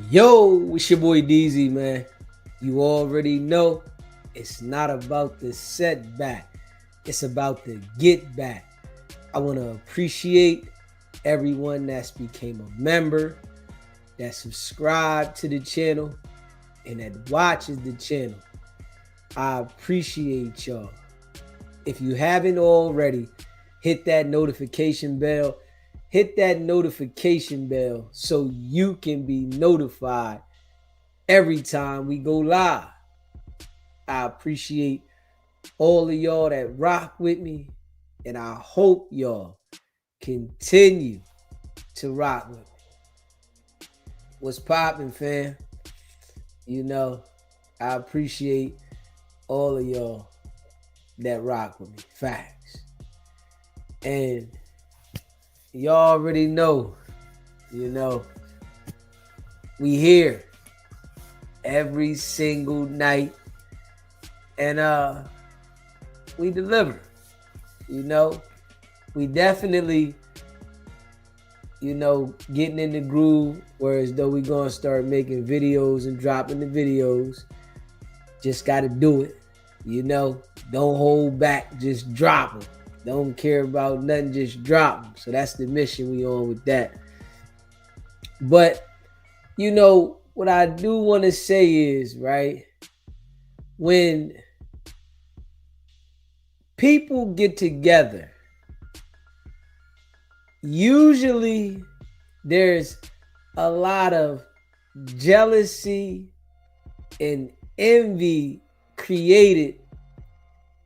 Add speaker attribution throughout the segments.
Speaker 1: Yo, it's your boy DZ, man. You already know it's not about the setback, it's about the get back. I want to appreciate everyone that's became a member, that subscribed to the channel, and that watches the channel. I appreciate y'all. If you haven't already, hit that notification bell. Hit that notification bell so you can be notified every time we go live. I appreciate all of y'all that rock with me, and I hope y'all continue to rock with me. What's poppin', fam? You know, I appreciate all of y'all that rock with me. Facts. And y'all already know, we here every single night, and we deliver. We definitely, getting in the groove, whereas though we gonna start making videos and dropping the videos. Just gotta do it. Don't hold back, just drop them. Don't care about nothing, just drop them. So that's the mission we on with that. But what I do want to say is, right, when people get together, usually there's a lot of jealousy and envy created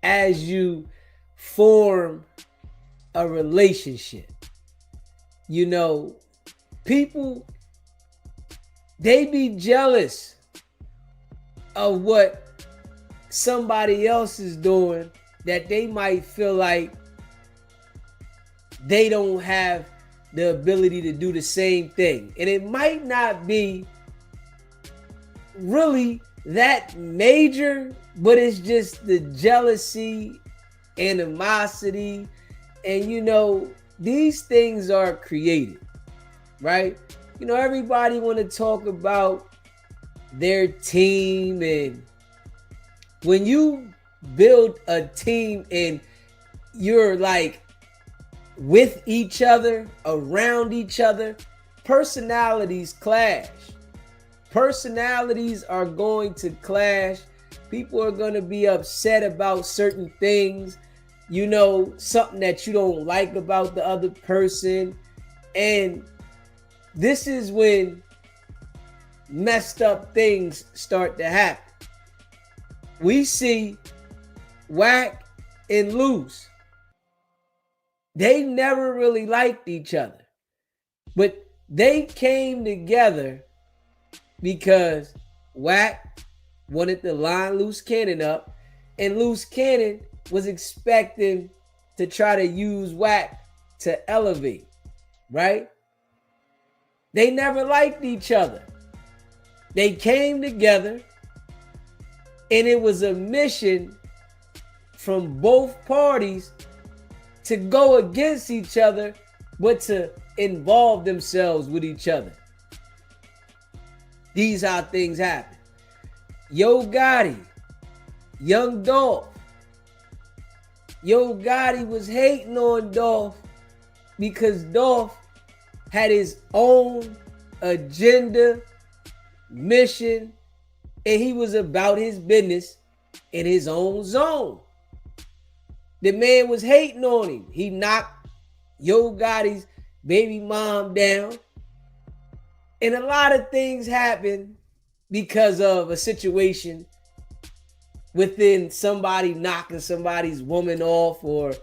Speaker 1: as you form a relationship. People, they be jealous of what somebody else is doing that they might feel like they don't have the ability to do the same thing. And it might not be really that major, but it's just the jealousy, animosity, and these things are created, right? Everybody want to talk about their team, and when you build a team and you're like with each other, around each other, personalities clash. Personalities are going to clash. People are going to be upset about certain things, something that you don't like about the other person. And this is when messed up things start to happen. We see Wack and Luce. They never really liked each other, but they came together because Wack wanted to line Luce Cannon up, and Luce Cannon was expecting to try to use Wack to elevate, right? They never liked each other. They came together, and it was a mission from both parties to go against each other, but to involve themselves with each other. These how things happen. Yo Gotti, Young Dolph. Yo Gotti was hating on Dolph because Dolph had his own agenda, mission, and he was about his business in his own zone. The man was hating on him. He knocked Yo Gotti's baby mom down. And a lot of things happen because of a situation within somebody knocking somebody's woman off, or,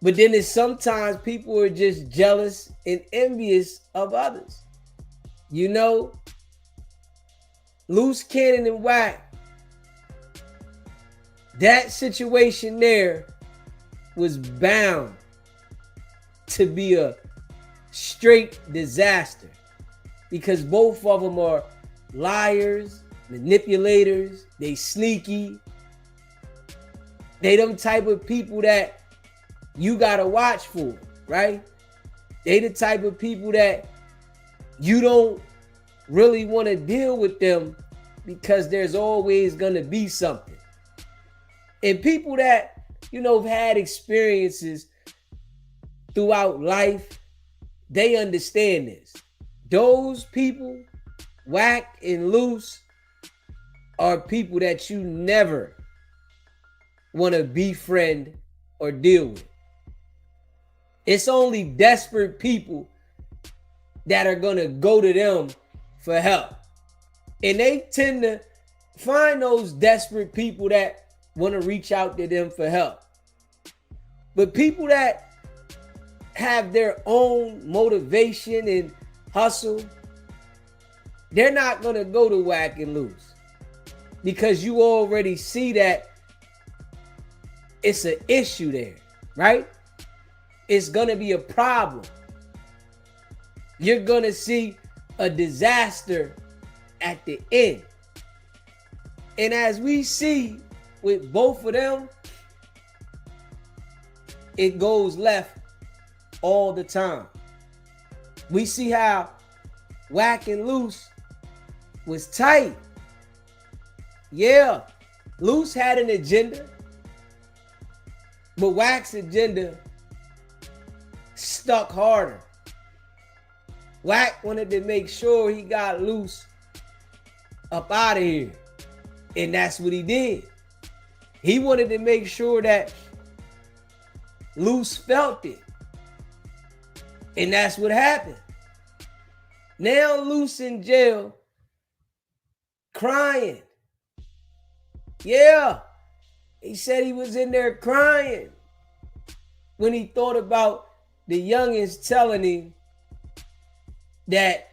Speaker 1: but then it's sometimes people are just jealous and envious of others. Luce Cannon and Wack, that situation there was bound to be a straight disaster because both of them are liars, manipulators, they sneaky. They them type of people that you gotta watch for, right? They the type of people that you don't really want to deal with them because there's always going to be something. And people that, have had experiences throughout life, they understand this. Those people, Wack and Luce, are people that you never want to befriend or deal with. It's only desperate people that are going to go to them for help. And they tend to find those desperate people that want to reach out to them for help. But people that have their own motivation and hustle, they're not going to go to Wack and Luce, because you already see that it's an issue there, right? It's going to be a problem. You're going to see a disaster at the end. And as we see with both of them, it goes left all the time. We see how Wack and Luce was tight. Yeah, Luce had an agenda, but Wack's agenda stuck harder. Wack wanted to make sure he got Luce up out of here. And that's what he did. He wanted to make sure that Luce felt it. And that's what happened. Now Luce in jail, crying. Yeah, he said he was in there crying when he thought about the youngins telling him that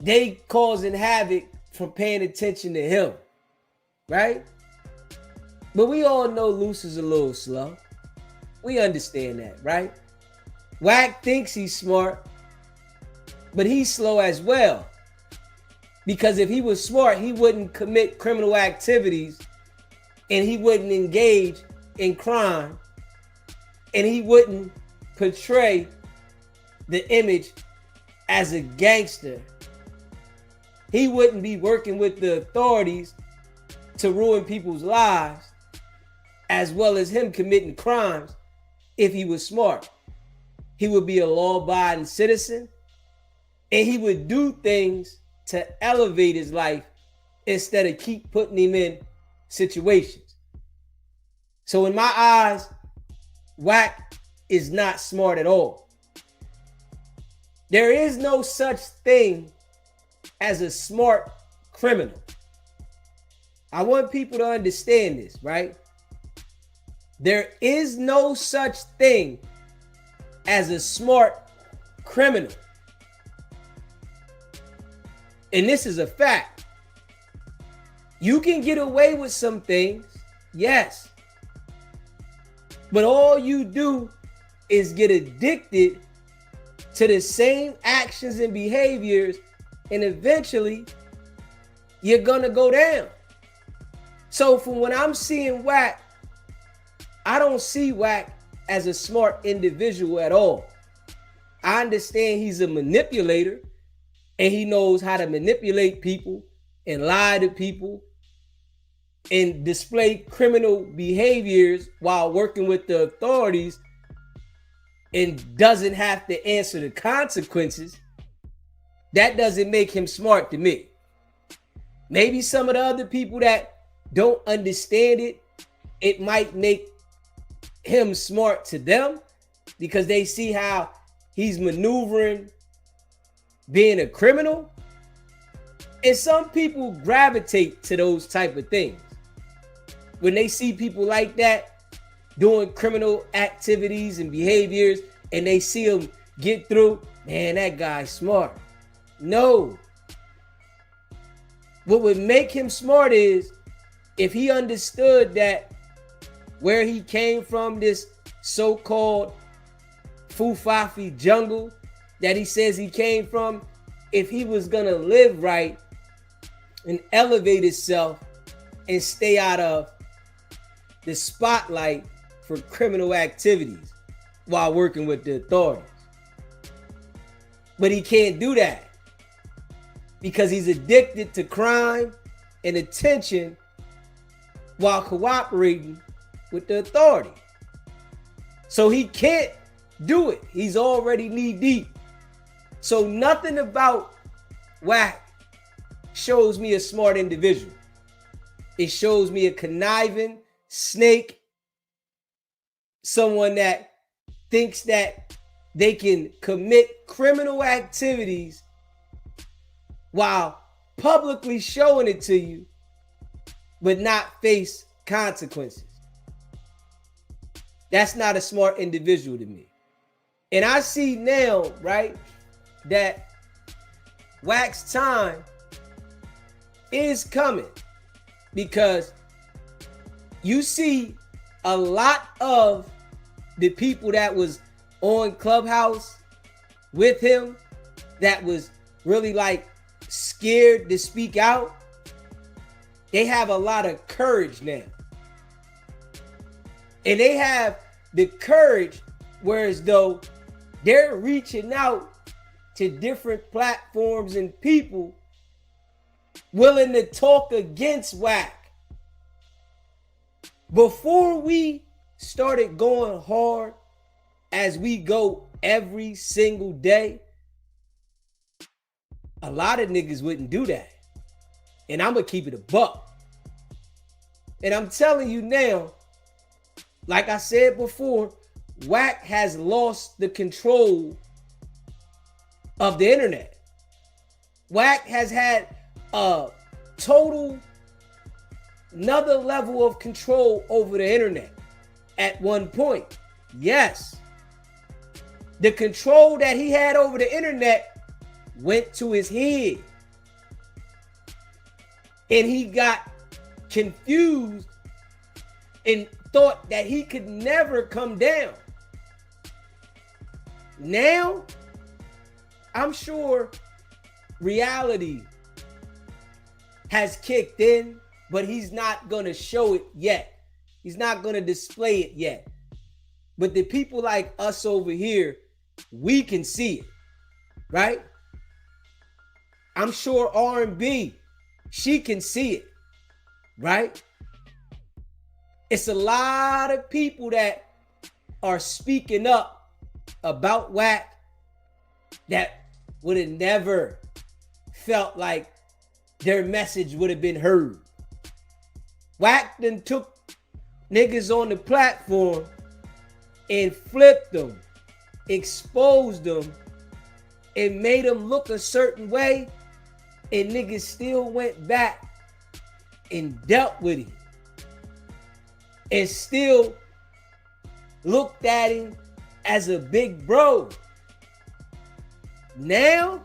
Speaker 1: they causing havoc from paying attention to him, right? But we all know Luce is a little slow. We understand that, right? Wack thinks he's smart, but he's slow as well. Because if he was smart, he wouldn't commit criminal activities, and he wouldn't engage in crime, and he wouldn't portray the image as a gangster. He wouldn't be working with the authorities to ruin people's lives, as well as him committing crimes. If he was smart, he would be a law-abiding citizen, and he would do things to elevate his life instead of keep putting him in situations. So in my eyes, Wack is not smart at all. There is no such thing as a smart criminal. I want people to understand this, right? There is no such thing as a smart criminal. And this is a fact. You can get away with some things, yes. But all you do is get addicted to the same actions and behaviors, and eventually you're gonna go down. So from when I'm seeing Wack, I don't see Wack as a smart individual at all. I understand he's a manipulator, and he knows how to manipulate people and lie to people and display criminal behaviors while working with the authorities and doesn't have to answer the consequences. That doesn't make him smart to me. Maybe some of the other people that don't understand it, it might make him smart to them because they see how he's maneuvering being a criminal. And some people gravitate to those type of things. When they see people like that doing criminal activities and behaviors, and they see them get through, man, that guy's smart. No. What would make him smart is if he understood that where he came from, this so-called Fufafi jungle that he says he came from, if he was gonna live right and elevate himself and stay out of the spotlight for criminal activities while working with the authorities. But he can't do that because he's addicted to crime and attention while cooperating with the authority. So he can't do it. He's already knee deep. So nothing about Wack shows me a smart individual. It shows me a conniving snake, someone that thinks that they can commit criminal activities while publicly showing it to you, but not face consequences. That's not a smart individual to me. And I see now, right, that Wack's time is coming, because you see a lot of the people that was on Clubhouse with him that was really like scared to speak out. They have a lot of courage now. And they have the courage, whereas though they're reaching out to different platforms and people willing to talk against Wack. Before we started going hard as we go every single day, a lot of niggas wouldn't do that. And I'm gonna keep it a buck. And I'm telling you now, like I said before, Wack has lost the control of the internet. Wack has had a total another level of control over the internet at one point. Yes. The control that he had over the internet went to his head. And he got confused and thought that he could never come down. Now, I'm sure reality has kicked in, but he's not going to show it yet. He's not going to display it yet. But the people like us over here, we can see it, right? I'm sure R&B, she can see it, right? It's a lot of people that are speaking up about Wack that would have never felt like their message would have been heard. Wack then took niggas on the platform and flipped them, exposed them, and made them look a certain way, and niggas still went back and dealt with him and still looked at him as a big bro. Now,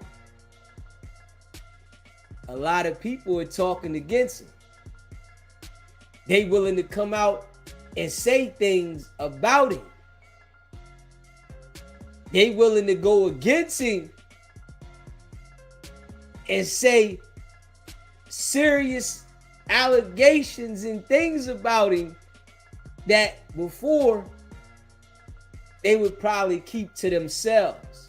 Speaker 1: a lot of people are talking against him. They willing to come out and say things about him. They willing to go against him and say serious allegations and things about him that before they would probably keep to themselves.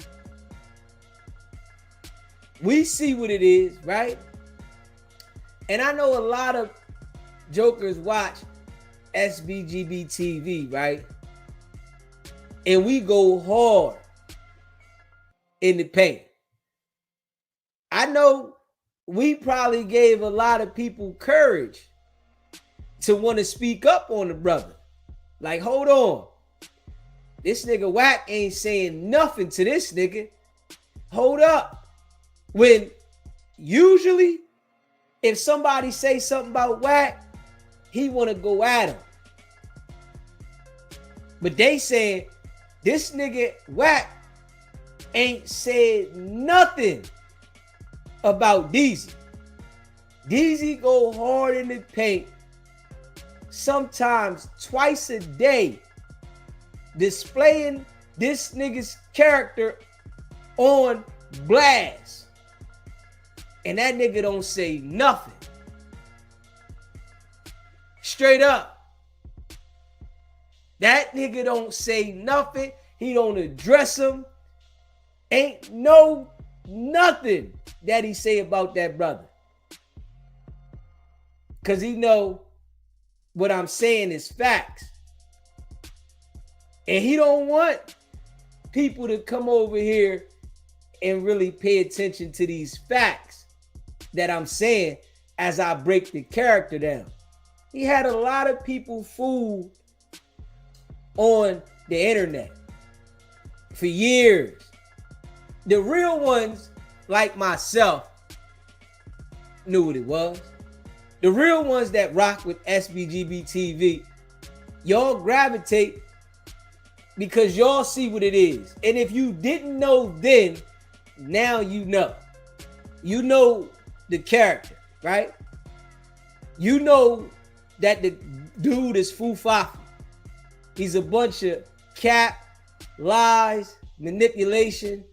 Speaker 1: We see what it is, right? And I know a lot of jokers watch SBGB TV, right? And we go hard in the paint. I know we probably gave a lot of people courage to want to speak up on the brother. Like, hold on. This nigga Wack ain't saying nothing to this nigga. Hold up. When usually, if somebody say something about Wack, he want to go at him. But they saying, this nigga Wack ain't said nothing about Deezy. Deezy go hard in the paint, sometimes twice a day, displaying this nigga's character on blast. And that nigga don't say nothing. Straight up. That nigga don't say nothing. He don't address him. Ain't no nothing that he say about that brother. Because he know what I'm saying is facts. And he don't want people to come over here and really pay attention to these facts that I'm saying as I break the character down. He had a lot of people fooled on the internet for years. The real ones, like myself, knew what it was. The real ones that rock with SBGB TV, y'all gravitate because y'all see what it is. And if you didn't know then, now you know. You know the character, right? You know that the dude is fufafi. He's a bunch of cap, lies, manipulation,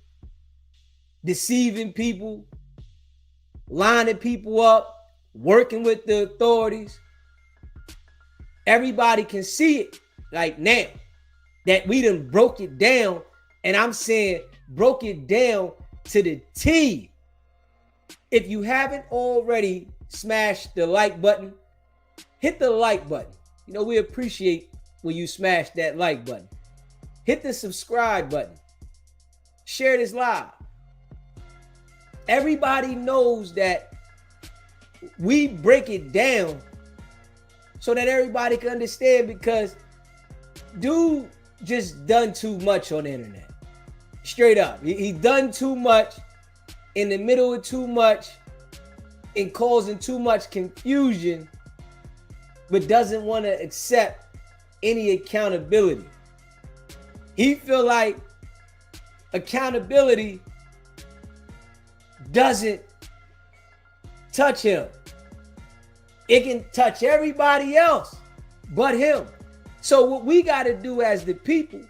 Speaker 1: deceiving people, lining people up, working with the authorities. Everybody can see it like now that we done broke it down, and I'm saying broke it down to the T. If you haven't already smashed the like button, hit the like button. You know, we appreciate when you smash that like button. Hit the subscribe button. Share this live. Everybody knows that we break it down so that everybody can understand, because dude just done too much on the internet. Straight up. He done too much, in the middle of too much, and causing too much confusion, but doesn't want to accept any accountability. He feel like accountability doesn't touch him. It can touch everybody else but him. So what we got to do as the people,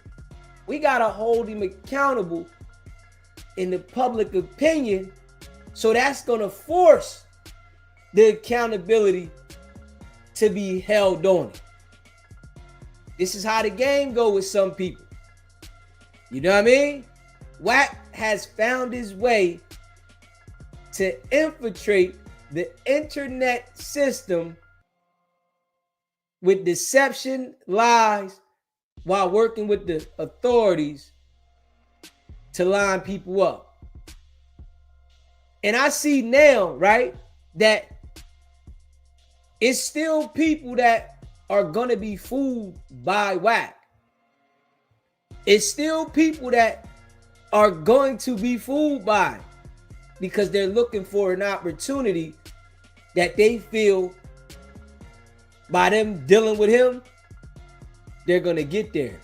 Speaker 1: we got to hold him accountable in the public opinion. So that's going to force the accountability to be held on it. This is how the game go with some people. You know what I mean? Wack has found his way to infiltrate the internet system with deception, lies, while working with the authorities to line people up. And I see now, right, that it's still people that are gonna be fooled by Wack. It's still people that are going to be fooled by it, because they're looking for an opportunity that they feel by them dealing with him, they're gonna get there.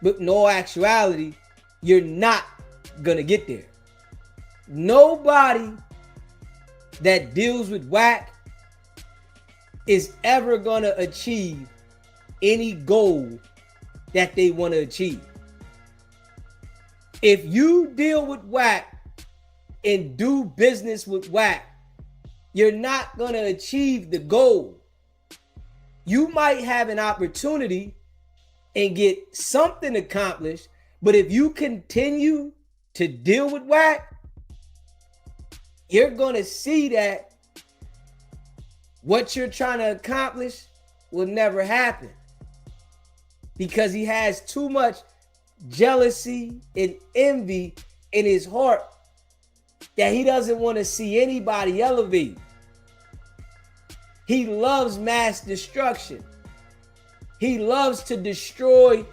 Speaker 1: But in all actuality, you're not gonna get there. Nobody that deals with Wack is ever gonna achieve any goal that they want to achieve. If you deal with Wack and do business with Wack, you're not going to achieve the goal. You might have an opportunity and get something accomplished, but if you continue to deal with Wack, you're going to see that what you're trying to accomplish will never happen, because he has too much jealousy and envy in his heart that he doesn't want to see anybody elevate. He loves mass destruction. He loves to destroy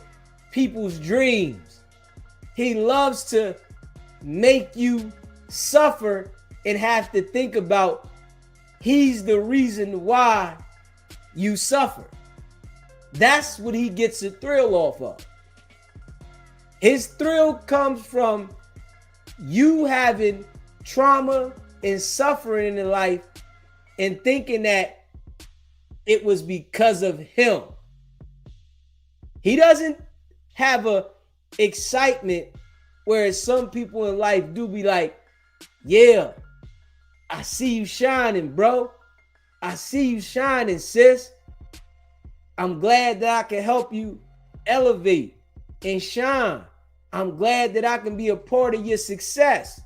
Speaker 1: people's dreams. He loves to make you suffer and have to think about he's the reason why you suffer. That's what he gets a thrill off of. His thrill comes from you having trauma and suffering in life and thinking that it was because of him. He doesn't have a excitement, whereas some people in life do be like, yeah, I see you shining, bro. I see you shining, sis. I'm glad that I can help you elevate and shine. I'm glad that I can be a part of your success.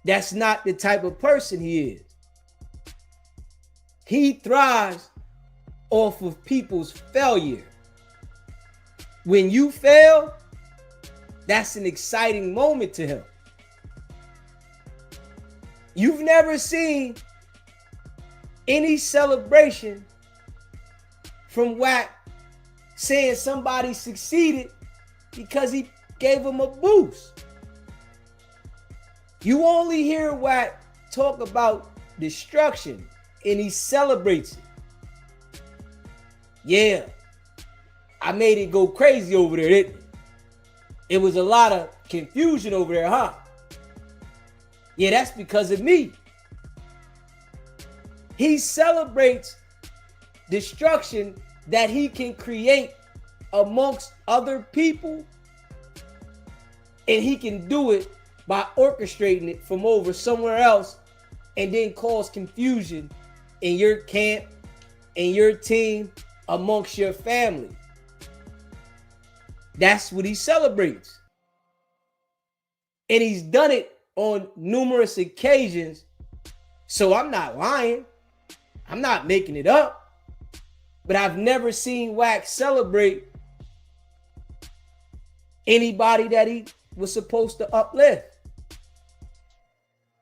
Speaker 1: That's not the type of person he is. He thrives off of people's failure. When you fail, that's an exciting moment to him. You've never seen any celebration from Wack saying somebody succeeded because he gave him a boost. You only hear Wack talk about destruction, and he celebrates it. Yeah, I made it go crazy over there, didn't it? It was a lot of confusion over there, huh? Yeah, that's because of me. He celebrates destruction that he can create amongst other people, and he can do it by orchestrating it from over somewhere else and then cause confusion in your camp, in your team, amongst your family. That's what he celebrates. And he's done it on numerous occasions. So I'm not lying. I'm not making it up. But I've never seen Wack celebrate anybody that he was supposed to uplift.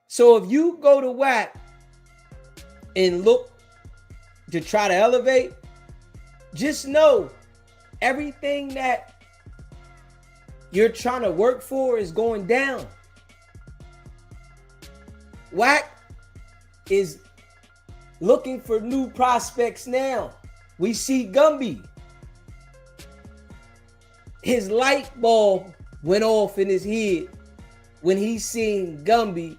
Speaker 1: So if you go to Wack and look to try to elevate, just know everything that you're trying to work for is going down. Wack is looking for new prospects now. We see Gumby. His light bulb went off in his head when he seen Gumby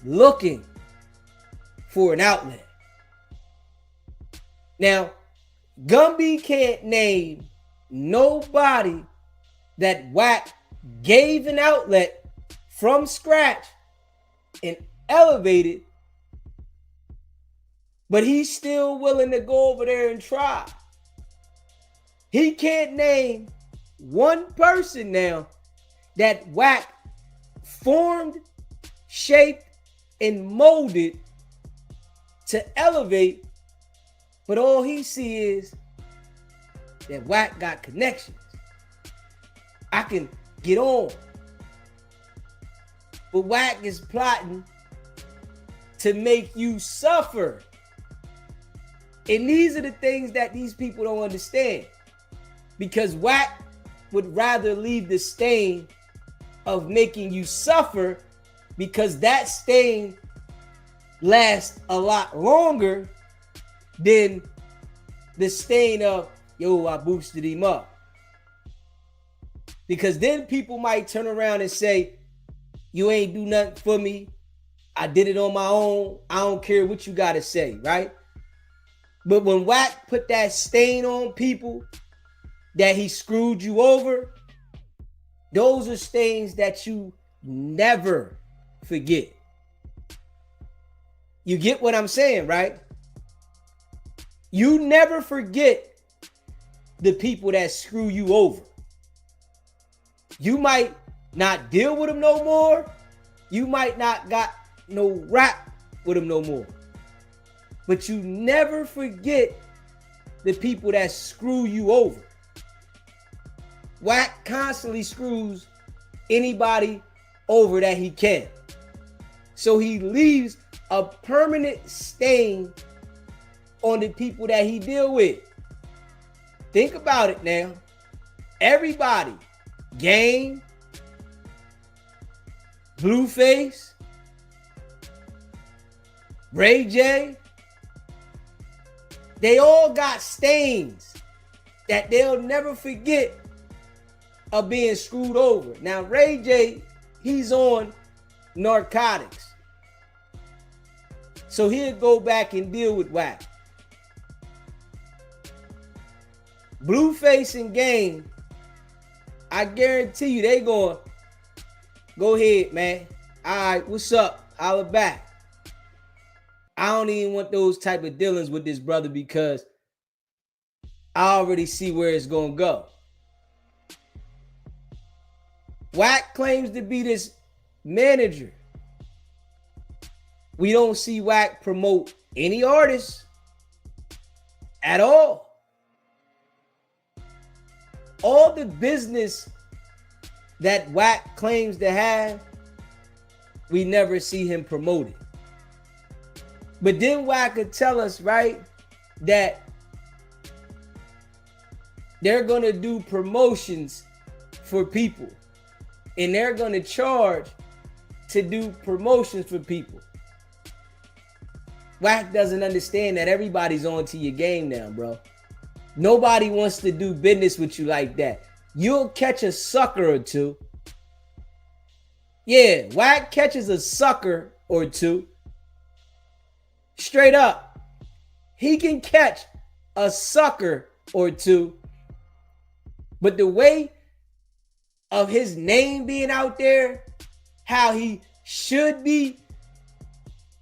Speaker 1: looking for an outlet. Now, Gumby can't name nobody that Wack gave an outlet from scratch and elevated, but he's still willing to go over there and try. He can't name one person now that Wack formed, shaped, and molded to elevate, but all he sees is that Wack got connections. I can get on. But Wack is plotting to make you suffer. And these are the things that these people don't understand. Because Wack would rather leave the stain of making you suffer, because that stain lasts a lot longer than the stain of, yo, I boosted him up. Because then people might turn around and say, you ain't do nothing for me. I did it on my own. I don't care what you got to say, right? But when Wack put that stain on people that he screwed you over, those are stains that you never forget. You get what I'm saying, right? You never forget the people that screw you over. You might not deal with them no more. You might not got no rap with them no more. But you never forget the people that screw you over. Wack constantly screws anybody over that he can. So he leaves a permanent stain on the people that he deal with. Think about it now. Everybody, Game, Blueface, Ray J, they all got stains that they'll never forget of being screwed over. Now, Ray J, he's on narcotics. So he'll go back and deal with Wack. Blueface and Game, I guarantee you they going, go ahead, man. All right, what's up? Holla back. I don't even want those type of dealings with this brother because I already see where it's going to go. Wack claims to be this manager. We don't see Wack promote any artists at all. All the business that Wack claims to have, we never see him promote it. But then Wack could tell us, right, that they're going to do promotions for people. And they're going to charge to do promotions for people. Wack doesn't understand that everybody's on to your game now, bro. Nobody wants to do business with you like that. You'll catch a sucker or two. Yeah, Wack catches a sucker or two. Straight up. He can catch a sucker or two. But the way of his name being out there, how he should be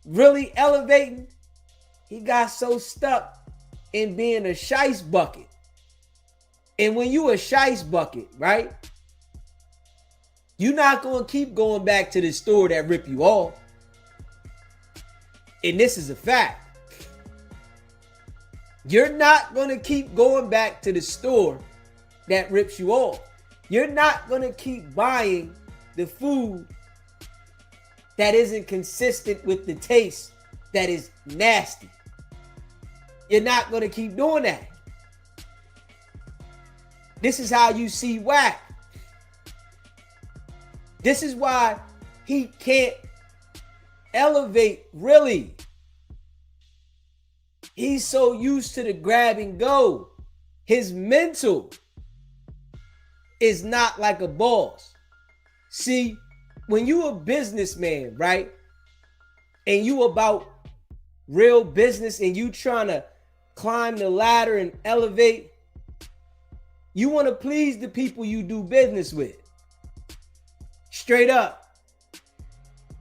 Speaker 1: really elevating, he got so stuck in being a shice bucket. And when you a shice bucket, right, you're not going to keep going back to the store that rip you off. And this is a fact. You're not going to keep going back to the store that rips you off. You're not going to keep buying the food that isn't consistent with the taste that is nasty. You're not going to keep doing that. This is how you see Wack. This is why he can't elevate, really. He's so used to the grab and go. His mental is not like a boss. See, when you a businessman, right, and you about real business and you trying to climb the ladder and elevate, you want to please the people you do business with. Straight up.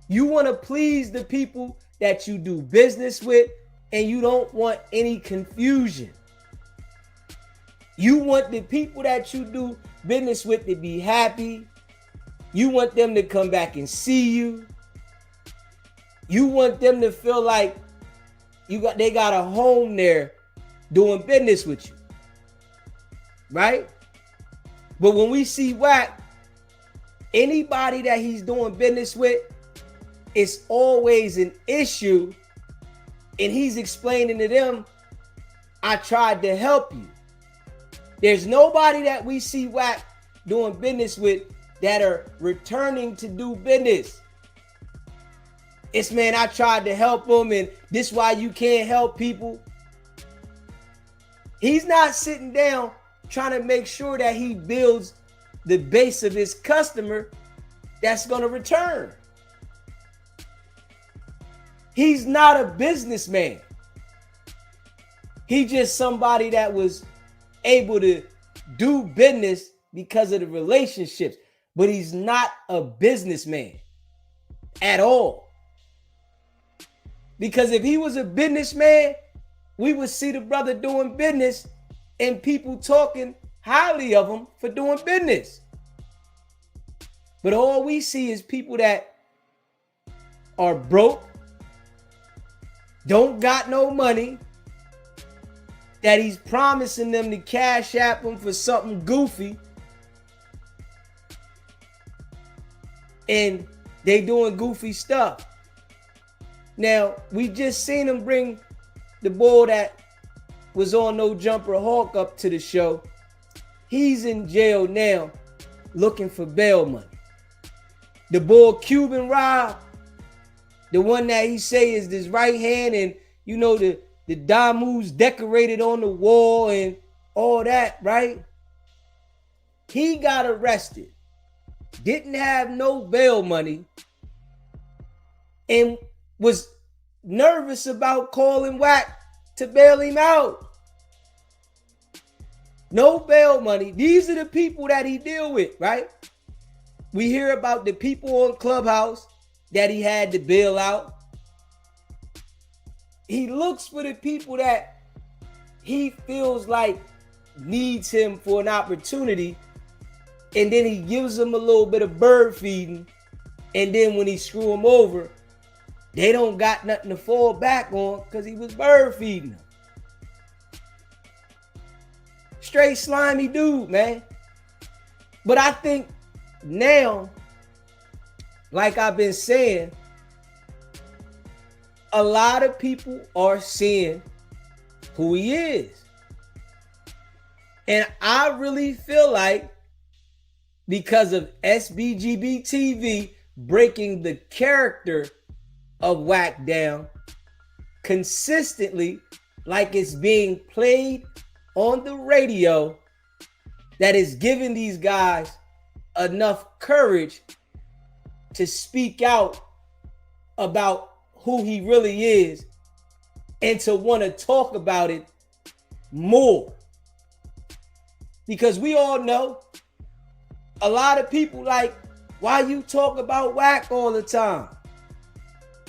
Speaker 1: You want to please the people that you do business with, and you don't want any confusion. You want the people that you do business with to be happy. You want them to come back and see you. You want them to feel like they got a home there doing business with you. Right? But when we see Wack, anybody that he's doing business with, it's always an issue. And he's explaining to them, I tried to help you. There's nobody that we see Wack doing business with that are returning to do business. It's, man, I tried to help them, and this is why you can't help people. He's not sitting down trying to make sure that he builds the base of his customer that's going to return. He's not a businessman. He's just somebody that was able to do business because of the relationships, but he's not a businessman at all. Because if he was a businessman, we would see the brother doing business and people talking highly of him for doing business. But all we see is people that are broke, don't got no money, that he's promising them to cash app him for something goofy, and they doing goofy stuff. Now, we just seen him bring the boy that was on No Jumper Hawk up to the show. He's in jail now looking for bail money. The boy Cuban Rob, the one that he say is this right hand, and you know the Damu's decorated on the wall and all that, right? He got arrested, didn't have no bail money, and was nervous about calling Wack to bail him out. No bail money. These are the people that he deal with, right? We hear about the people on Clubhouse that he had to bail out. He looks for the people that he feels like needs him for an opportunity, and then he gives them a little bit of bird feeding, and then when he screw them over, they don't got nothing to fall back on because he was bird feeding them. Straight slimy dude, man. But I think now, like I've been saying, a lot of people are seeing who he is. And I really feel like because of SBGB TV breaking the character of Wack down consistently, like it's being played on the radio, that is giving these guys enough courage to speak out about who he really is and to want to talk about it more. Because we all know a lot of people like, why you talk about Wack all the time?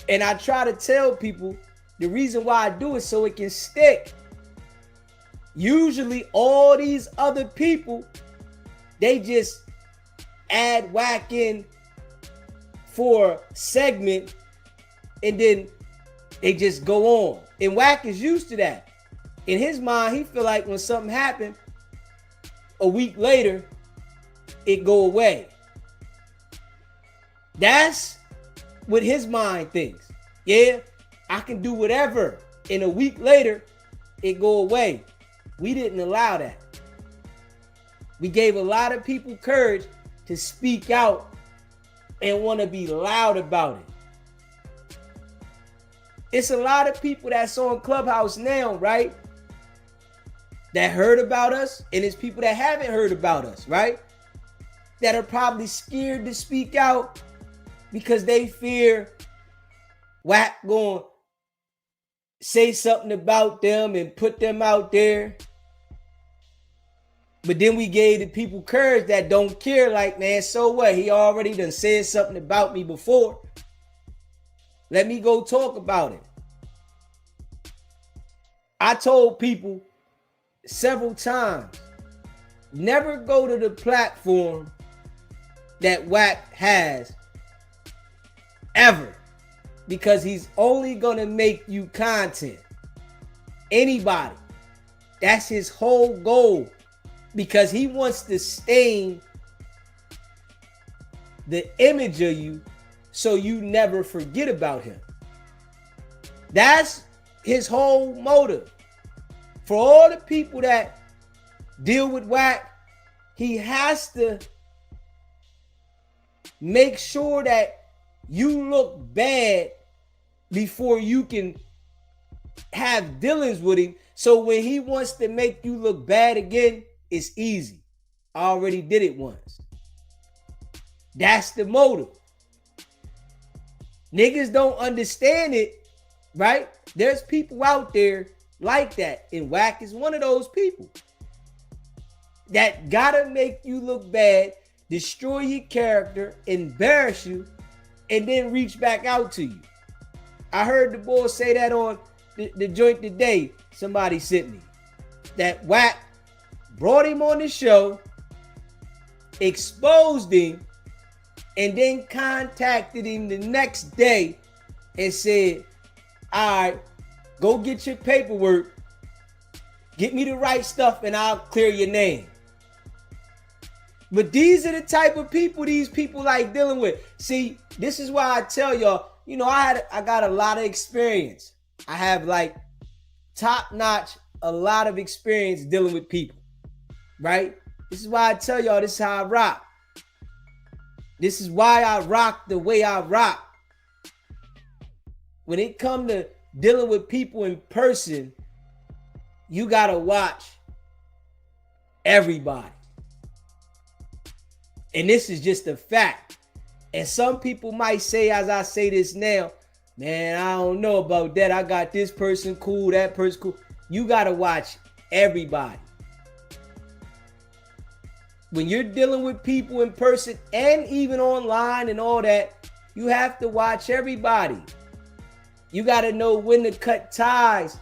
Speaker 1: And I try to tell people the reason why I do it so it can stick. Usually all these other people, they just add Wack in for a segment and then they just go on. And Wack is used to that. In his mind, he feel like when something happened, a week later, it go away. That's what his mind thinks. Yeah, I can do whatever. And a week later, it go away. We didn't allow that. We gave a lot of people courage to speak out and want to be loud about it. It's a lot of people that's on Clubhouse now, right? That heard about us, and it's people that haven't heard about us, right? That are probably scared to speak out because they fear Wack going to say something about them and put them out there. But then we gave the people courage that don't care, like, man, so what? He already done said something about me before. Let me go talk about it. I told people several times, never go to the platform that Wack has ever, because he's only gonna make you content. Anybody. That's his whole goal, because he wants to stain the image of you so you never forget about him. That's his whole motive. For all the people that deal with Wack, he has to make sure that you look bad before you can have dealings with him. So when he wants to make you look bad again, it's easy. I already did it once. That's the motive. Niggas don't understand it, right? There's people out there like that, and Wack is one of those people that gotta make you look bad, destroy your character, embarrass you, and then reach back out to you. I heard the boy say that on the joint today. Somebody sent me that Wack brought him on the show, exposed him, and then contacted him the next day and said, all right, go get your paperwork, get me the right stuff, and I'll clear your name. But these are the type of people these people like dealing with. See, this is why I tell y'all, you know, I got a lot of experience. I have like top-notch, a lot of experience dealing with people, right? This is why I tell y'all this is how I rock. This is why I rock the way I rock. When it comes to dealing with people in person, you gotta watch everybody. And this is just a fact. And some people might say, as I say this now, man, I don't know about that. I got this person cool, that person cool. You gotta watch everybody. When you're dealing with people in person and even online and all that, you have to watch everybody. You got to know when to cut ties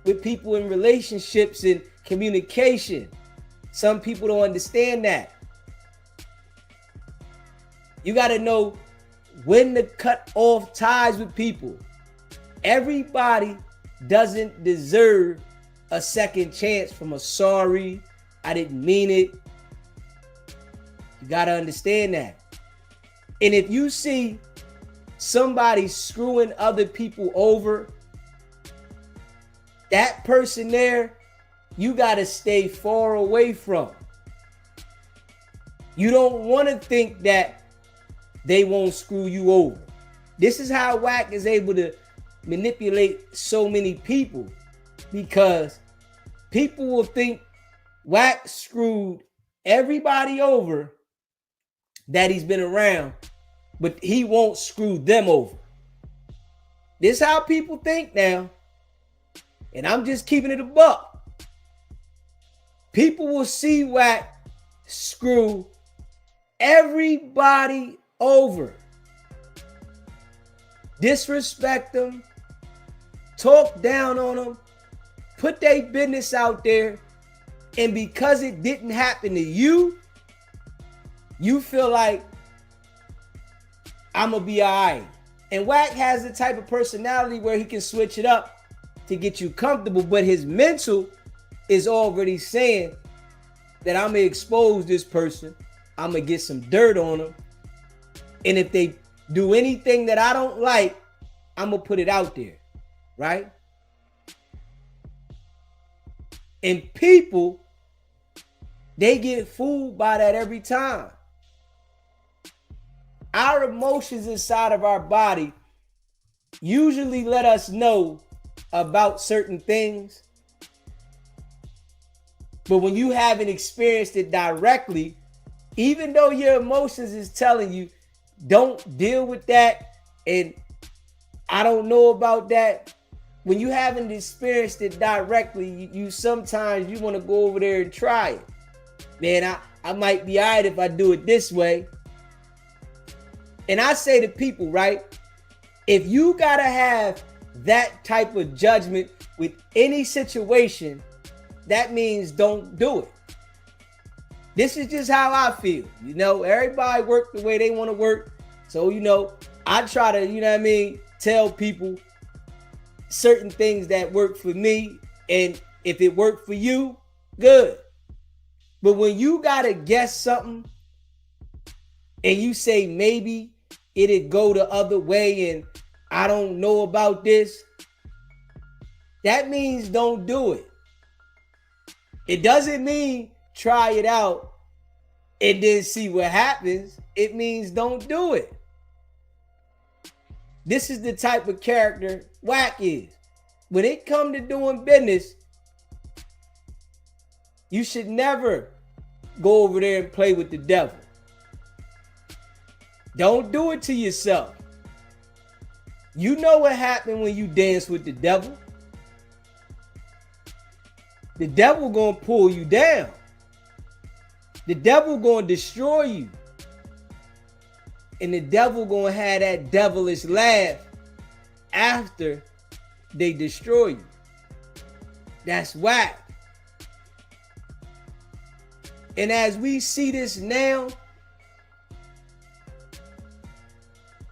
Speaker 1: with people in relationships and communication. Some people don't understand that. You got to know when to cut off ties with people. Everybody doesn't deserve a second chance from a sorry, I didn't mean it. You gotta understand that. And if you see somebody screwing other people over, that person there, you gotta stay far away from. You don't want to think that they won't screw you over. This is how Wack is able to manipulate so many people, because people will think Wack screwed everybody over that he's been around, but he won't screw them over. This is how people think now, and I'm just keeping it a buck. People will see Wack screw everybody over, disrespect them, talk down on them, put their business out there, and because it didn't happen to you, you feel like I'm gonna be all right. And Wack has the type of personality where he can switch it up to get you comfortable, but his mental is already saying that I'm gonna expose this person, I'm gonna get some dirt on them, and if they do anything that I don't like, I'm gonna put it out there, right? And people, they get fooled by that every time. Our emotions inside of our body usually let us know about certain things, but when you haven't experienced it directly, even though your emotions is telling you don't deal with that and I don't know about that, when you haven't experienced it directly, you sometimes you want to go over there and try it. Man, I might be all right if I do it this way. And I say to people, right, if you gotta have that type of judgment with any situation, that means don't do it. This is just how I feel. You know, everybody work the way they want to work. So, you know, I try to, you know what I mean, tell people certain things that work for me. And if it worked for you, good. But when you got to guess something and you say maybe it'd go the other way and I don't know about this, that means don't do it. It doesn't mean try it out and then see what happens. It means don't do it. This is the type of character Wack is. When it comes to doing business, you should never go over there and play with the devil. Don't do it to yourself. You know what happened when you dance with the devil. The devil gonna pull you down. The devil gonna destroy you. And the devil gonna have that devilish laugh after they destroy you. That's Wack. And as we see this now,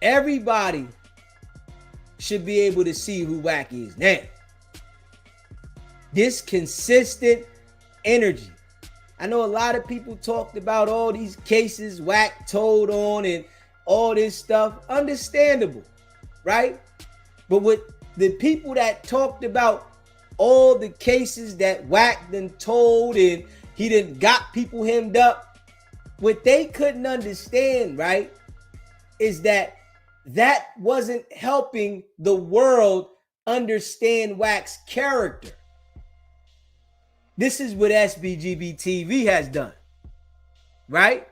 Speaker 1: everybody should be able to see who Wack is now. This consistent energy. I know a lot of people talked about all these cases Wack told on and all this stuff. Understandable, right? But with the people that talked about all the cases that Wack done told and he done got people hemmed up, what they couldn't understand, right, is that wasn't helping the world understand Wack's character. This is what SBGB TV has done, right?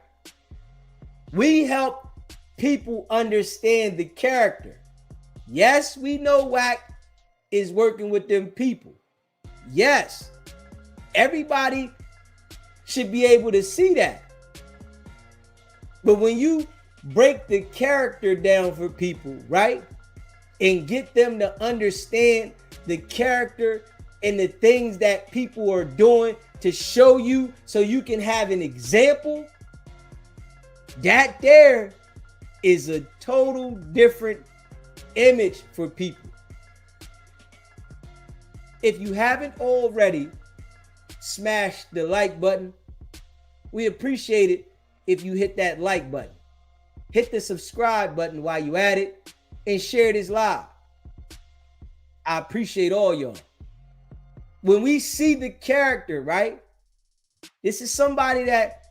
Speaker 1: We help people understand the character. Yes, we know Wack is working with them people. Yes, everybody should be able to see that. But when you break the character down for people, right, and get them to understand the character and the things that people are doing to show you so you can have an example, that there is a total different image for people. If you haven't already smashed the like button, we appreciate it if you hit that like button. Hit the subscribe button while you at it and share this live. I appreciate all y'all. When we see the character, right? This is somebody that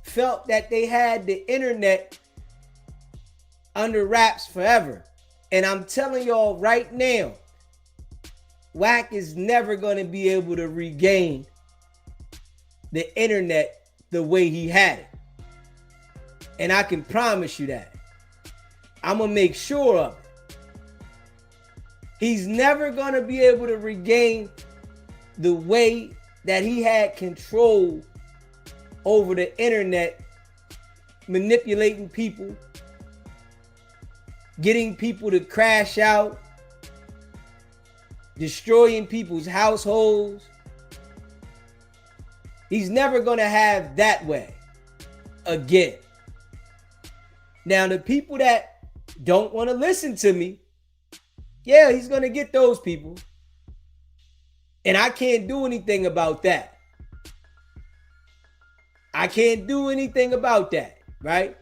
Speaker 1: felt that they had the internet under wraps forever. And I'm telling y'all right now, Wack is never going to be able to regain the internet the way he had it. And I can promise you that. I'm going to make sure of it. He's never going to be able to regain the way that he had control over the internet, manipulating people, getting people to crash out, destroying people's households. He's never going to have that way again. Now, the people that don't want to listen to me, yeah, he's going to get those people. And I can't do anything about that. I can't do anything about that, right?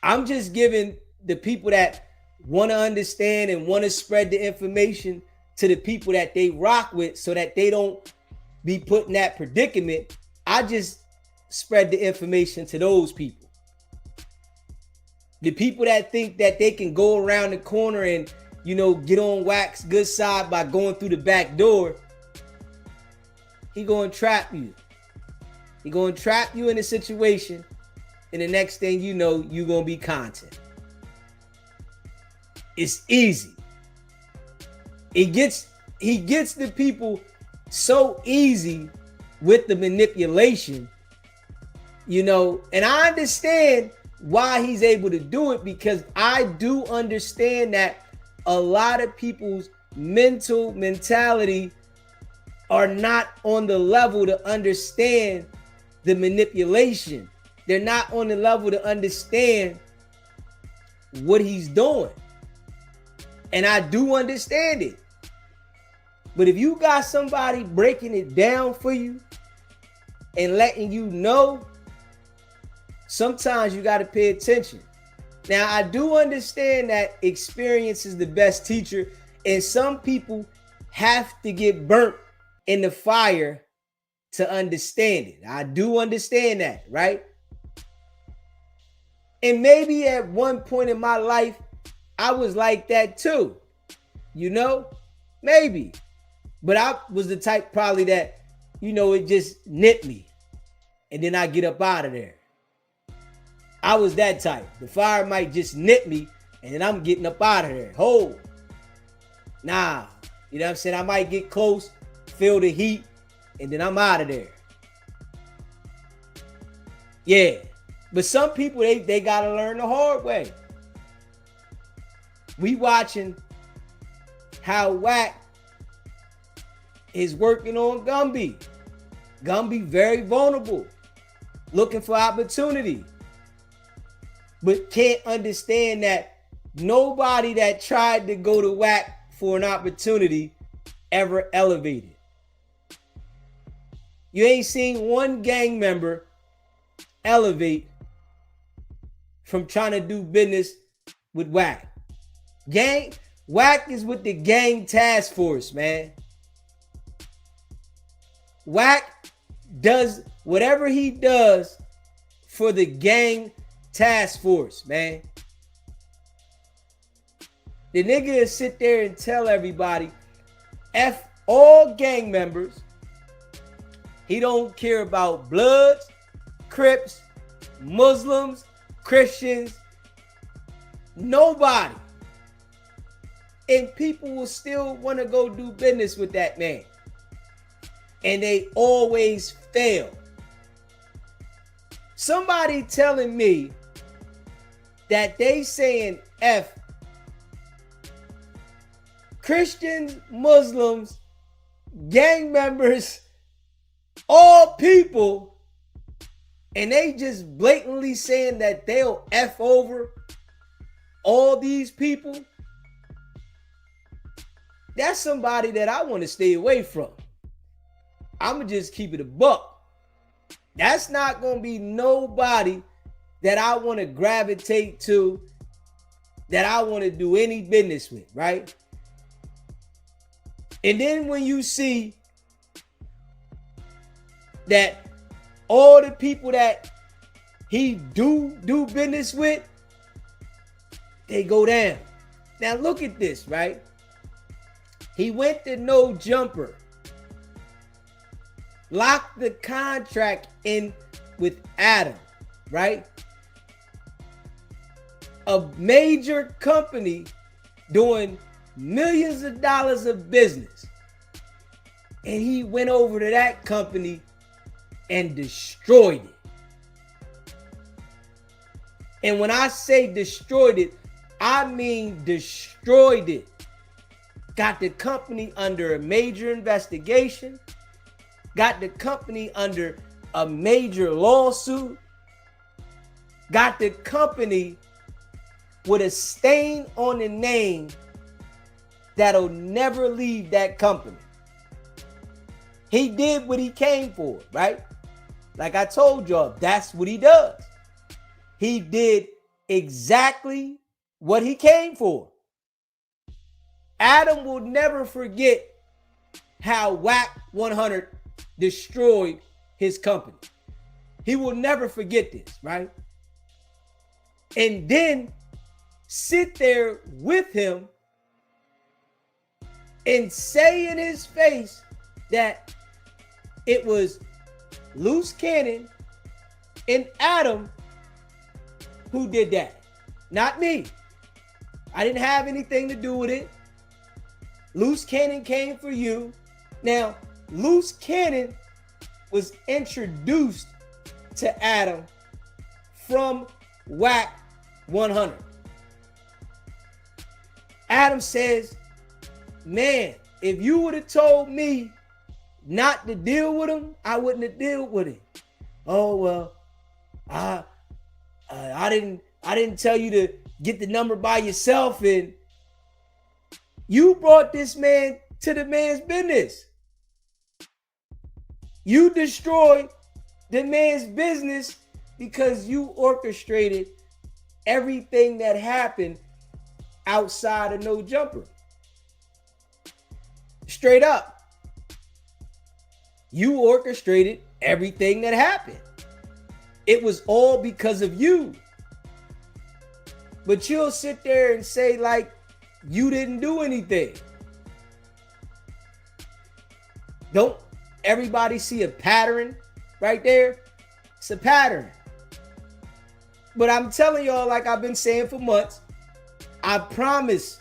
Speaker 1: I'm just giving the people that want to understand and want to spread the information to the people that they rock with so that they don't be put in that predicament. I just spread the information to those people. The people that think that they can go around the corner and, you know, get on Wack's good side by going through the back door, he gonna trap you. He gonna trap you in a situation, and the next thing you know, you gonna be content. It's easy. He gets the people so easy with the manipulation, you know, and I understand why he's able to do it, because I do understand that a lot of people's mentality are not on the level to understand the manipulation. They're not on the level to understand what he's doing. And I do understand it. But if you got somebody breaking it down for you and letting you know, sometimes you got to pay attention. Now, I do understand that experience is the best teacher, and some people have to get burnt in the fire to understand it. I do understand that, right? And maybe at one point in my life, I was like that too, you know, maybe. But I was the type probably that, you know, it just nipped me and then I get up out of there. I was that type. The fire might just nip me and then I'm getting up out of there. Hold. Nah. You know what I'm saying? I might get close, feel the heat, and then I'm out of there. Yeah. But some people, they got to learn the hard way. We watching how Wack is working on Gumby. Gumby very vulnerable, looking for opportunity, but can't understand that nobody that tried to go to Wack for an opportunity ever elevated. You ain't seen one gang member elevate from trying to do business with Wack. Wack is with the gang task force, man. Wack does whatever he does for the gang task force, man. The nigga will sit there and tell everybody, F all gang members. He don't care about Bloods, Crips, Muslims, Christians, nobody. And people will still want to go do business with that man. And they always fail. Somebody telling me that they saying F Christians, Muslims, gang members, all people, and they just blatantly saying that they'll F over all these people, that's somebody that I want to stay away from. I'm going to just keep it a buck. That's not going to be nobody that I want to gravitate to, that I want to do any business with, right? And then when you see that all the people that he do business with, they go down. Now look at this, right? He went to no jumper, locked the contract in with Adam, right? A major company doing millions of dollars of business. And he went over to that company and destroyed it. And when I say destroyed it, I mean destroyed it. Got the company under a major investigation. Got the company under a major lawsuit. Got the company with a stain on the name that'll never leave that company. He did what he came for, right? Like I told y'all, that's what he does. He did exactly what he came for. Adam will never forget how Wack 100 destroyed his company. He will never forget this, right? And then sit there with him and say in his face that it was Luce Cannon and Adam who did that, not me. I didn't have anything to do with it. Luce Cannon came for you. Now, Luce Cannon was introduced to Adam from Wack 100. Adam says, man, if you would have told me not to deal with him, I wouldn't have dealt with him. Oh, well, I didn't tell you to get the number by yourself, and you brought this man to the man's business. You destroyed the man's business because you orchestrated everything that happened outside of no jumper. Straight up. You orchestrated everything that happened. It was all because of you. But you'll sit there and say like you didn't do anything. Don't everybody see a pattern right there? It's a pattern. But I'm telling y'all, like I've been saying for months, I promise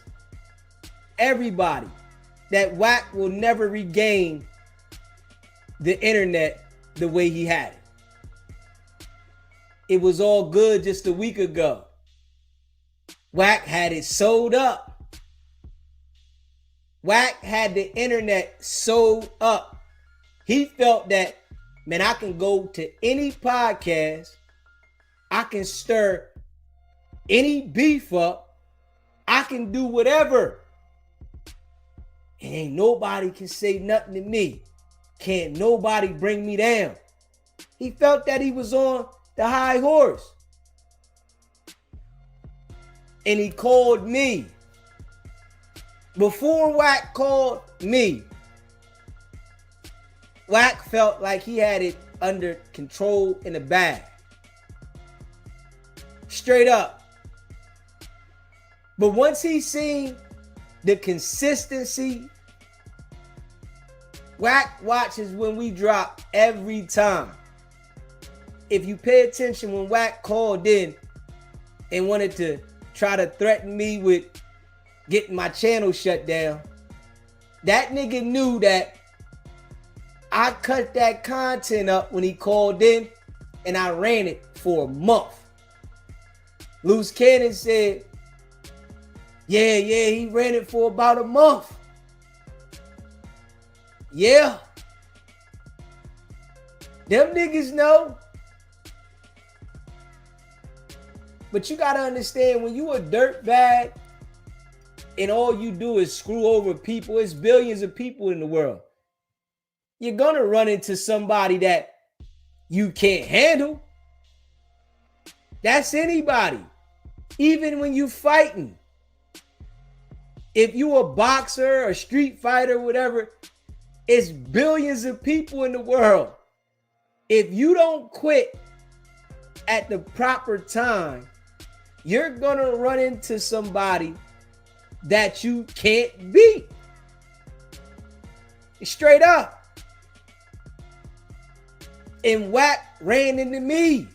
Speaker 1: everybody that Wack will never regain the internet the way he had it. It was all good just a week ago. Wack had it sold up. Wack had the internet sold up. He felt that, man, I can go to any podcast. I can stir any beef up. I can do whatever. And ain't nobody can say nothing to me. Can't nobody bring me down. He felt that he was on the high horse. And he called me. Before Wack called me, Wack felt like he had it under control in the bag. Straight up. But once he seen the consistency, Wack watches when we drop every time. If you pay attention, when Wack called in and wanted to try to threaten me with getting my channel shut down, that nigga knew that I cut that content up when he called in and I ran it for a month. Luce Cannon said, yeah, he ran it for about a month. Yeah. Them niggas know. But you gotta understand, when you a dirtbag and all you do is screw over people, it's billions of people in the world. You're gonna run into somebody that you can't handle. That's anybody. Even when you fighting. If you a boxer, a street fighter, whatever, it's billions of people in the world. If you don't quit at the proper time, you're gonna run into somebody that you can't beat. Straight up. And Wack ran into me.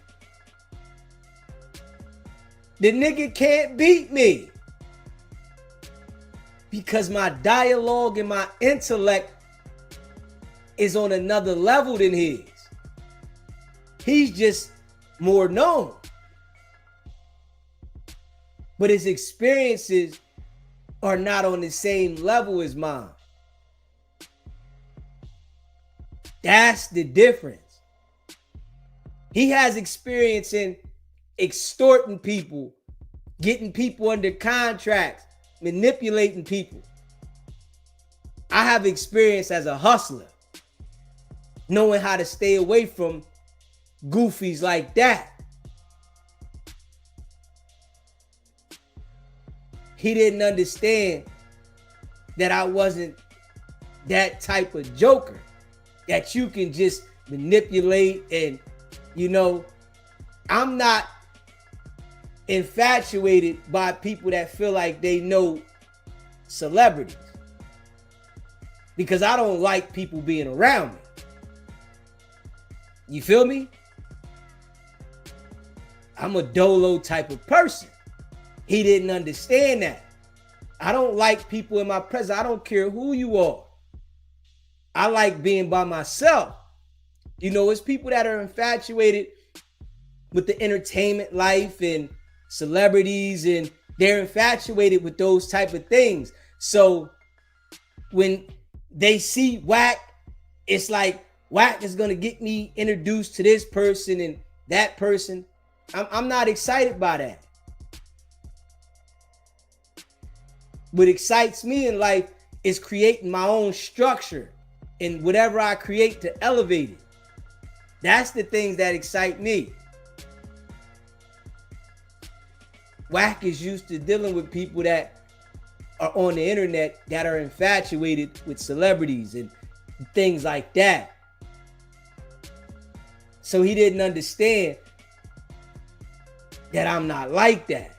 Speaker 1: The nigga can't beat me. Because my dialogue and my intellect is on another level than his. He's just more known. But his experiences are not on the same level as mine. That's the difference. He has experience in extorting people, getting people under contracts, manipulating people. I have experience as a hustler, knowing how to stay away from goofies like that. He didn't understand that I wasn't that type of joker that you can just manipulate. And I'm not infatuated by people that feel like they know celebrities, because I don't like people being around me. You feel me? I'm a dolo type of person. He didn't understand that. I don't like people in my presence. I don't care who you are. I like being by myself. It's people that are infatuated with the entertainment life and celebrities, and they're infatuated with those type of things. So when they see Wack, it's like Wack is gonna get me introduced to this person and that person. I'm not excited by that. What excites me in life is creating my own structure and whatever I create to elevate it. That's the things that excite me. Wack is used to dealing with people that are on the internet that are infatuated with celebrities and things like that. So he didn't understand that I'm not like that,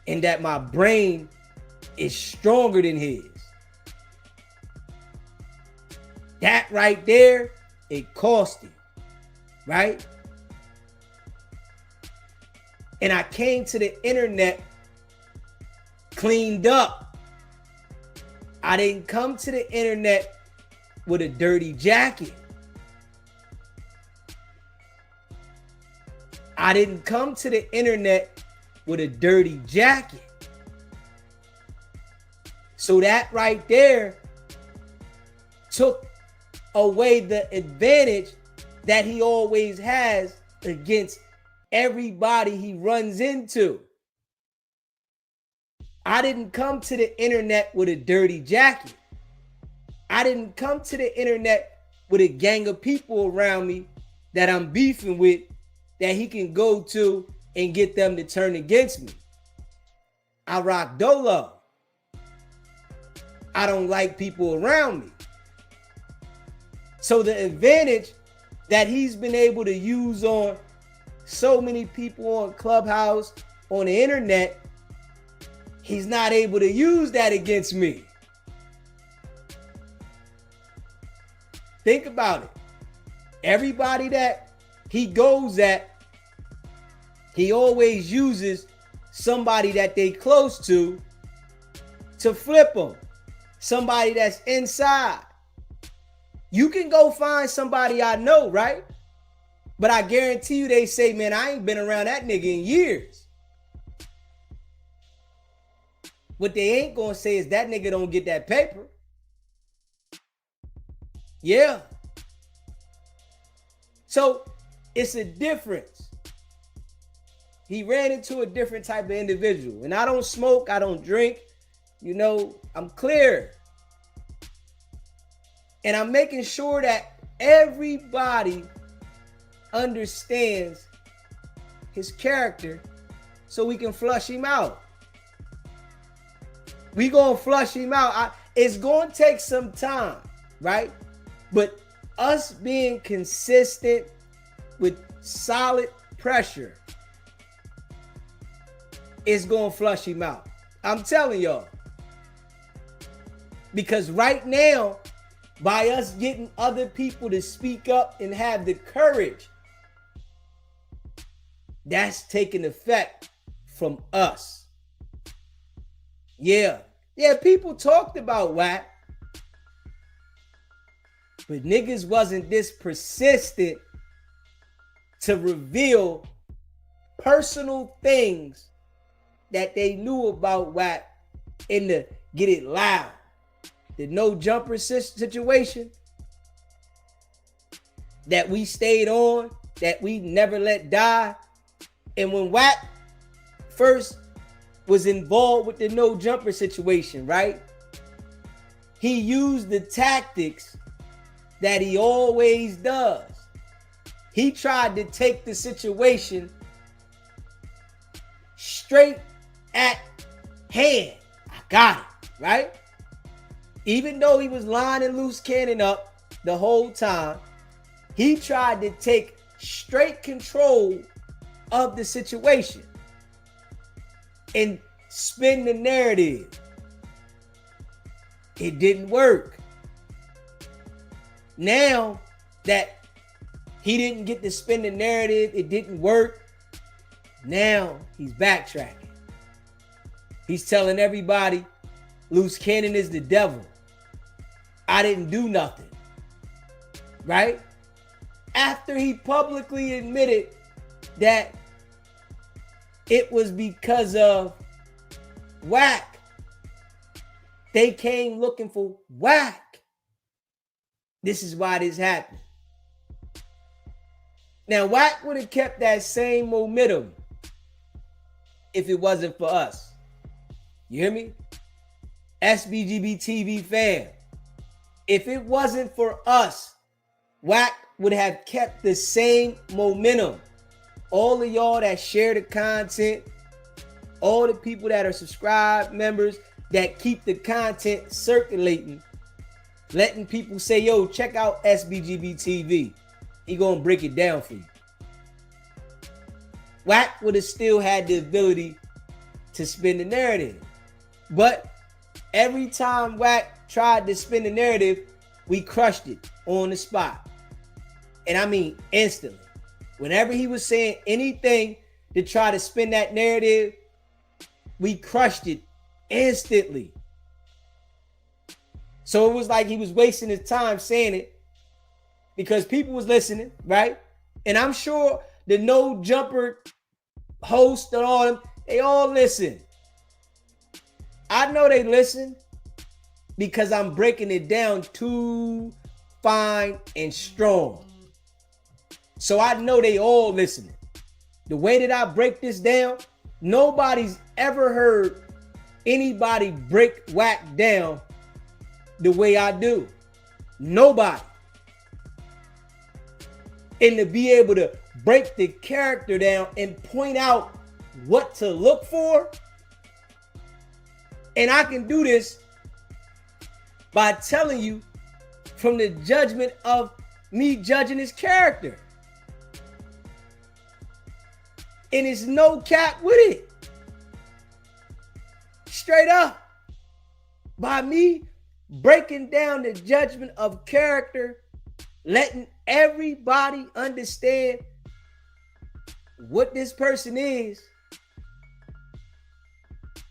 Speaker 1: and that my brain is stronger than his. That right there, it cost him, right? And I came to the internet cleaned up. I didn't come to the internet with a dirty jacket. I didn't come to the internet with a dirty jacket. So that right there took away the advantage that he always has against everybody he runs into. I didn't come to the internet with a dirty jacket. I didn't come to the internet with a gang of people around me that I'm beefing with, that he can go to and get them to turn against me. I rock dolo. I don't like people around me. So the advantage that he's been able to use on so many people on Clubhouse, on the internet, he's not able to use that against me. Think about it. Everybody that he goes at, he always uses somebody that they close to flip them. Somebody that's inside. You can go find somebody I know, right? But I guarantee you they say, man, I ain't been around that nigga in years. What they ain't gonna say is that nigga don't get that paper. Yeah. So it's a difference. He ran into a different type of individual. And I don't smoke, I don't drink, you know, I'm clear. And I'm making sure that everybody understands his character so we can flush him out. We gonna flush him out. It's gonna take some time, right? But us being consistent with solid pressure is gonna flush him out. I'm telling y'all. Because right now, by us getting other people to speak up and have the courage, that's taking effect from us. Yeah, people talked about Wack, but niggas wasn't this persistent to reveal personal things that they knew about Wack in the Get It Loud. The no jumper situation that we stayed on, that we never let die. And when Wack first was involved with the no jumper situation, right? He used the tactics that he always does. He tried to take the situation straight at hand. I got it, right? Even though he was lining Luce Cannon up the whole time, he tried to take straight control of the situation and spin the narrative. It didn't work. Now that he didn't get to spin the narrative, it didn't work. Now he's backtracking. He's telling everybody Luce Cannon is the devil. I didn't do nothing. Right? After he publicly admitted that it was because of Wack. They came looking for Wack. This is why this happened. Now, Wack would have kept that same momentum if it wasn't for us. You hear me? SBGB TV fam. If it wasn't for us, Wack would have kept the same momentum. All of y'all that share the content, all the people that are subscribed members that keep the content circulating, letting people say, yo, check out SBGB TV. He gonna break it down for you. Wack would have still had the ability to spin the narrative. But every time Wack tried to spin the narrative, we crushed it on the spot. And I mean instantly. Whenever he was saying anything to try to spin that narrative, we crushed it instantly. So it was like he was wasting his time saying it because people was listening, right? And I'm sure the no jumper host and all them, they all listen. I know they listen because I'm breaking it down too fine and strong. So I know they all listening. The way that I break this down, nobody's ever heard anybody break Wack down the way I do. Nobody. And to be able to break the character down and point out what to look for. And I can do this by telling you from the judgment of me judging his character. And it's no cap with it. Straight up. By me breaking down the judgment of character, letting everybody understand what this person is,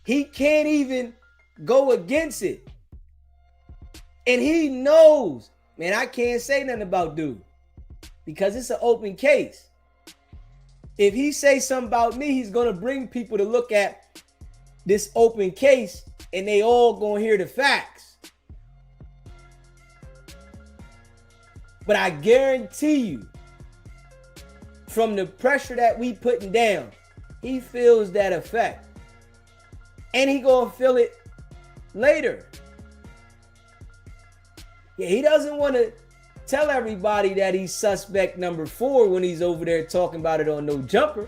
Speaker 1: he can't even go against it. And he knows, man, I can't say nothing about dude because it's an open case. If he say something about me, he's going to bring people to look at this open case and they all going to hear the facts. But I guarantee you, from the pressure that we putting down, He feels that effect. And he gonna feel it later. Yeah, he doesn't want to tell everybody that he's suspect number 4 when he's over there talking about it on No Jumper.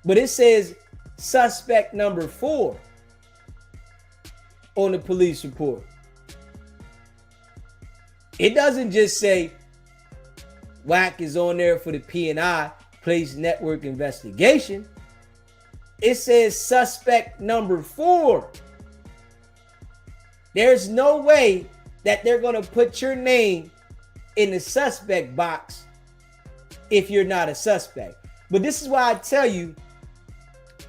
Speaker 1: But it says suspect number 4 on the police report. It doesn't just say Wack is on there for the P&I, Police Network Investigation. It says suspect number 4. There's no way that they're going to put your name in the suspect box if you're not a suspect. But this is why I tell you,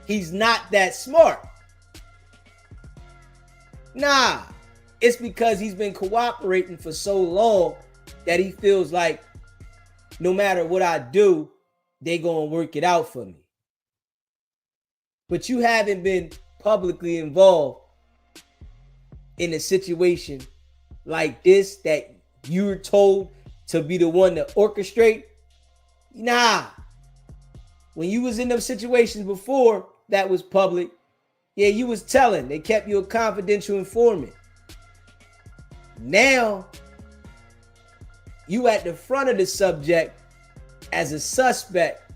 Speaker 1: he's not that smart. Nah, it's because he's been cooperating for so long that he feels like no matter what I do, they gonna work it out for me. But you haven't been publicly involved in a situation like this that you're told to be the one to orchestrate. Nah. When you was in those situations before that was public, yeah, you was telling. They kept you a confidential informant. Now, you at the front of the subject as a suspect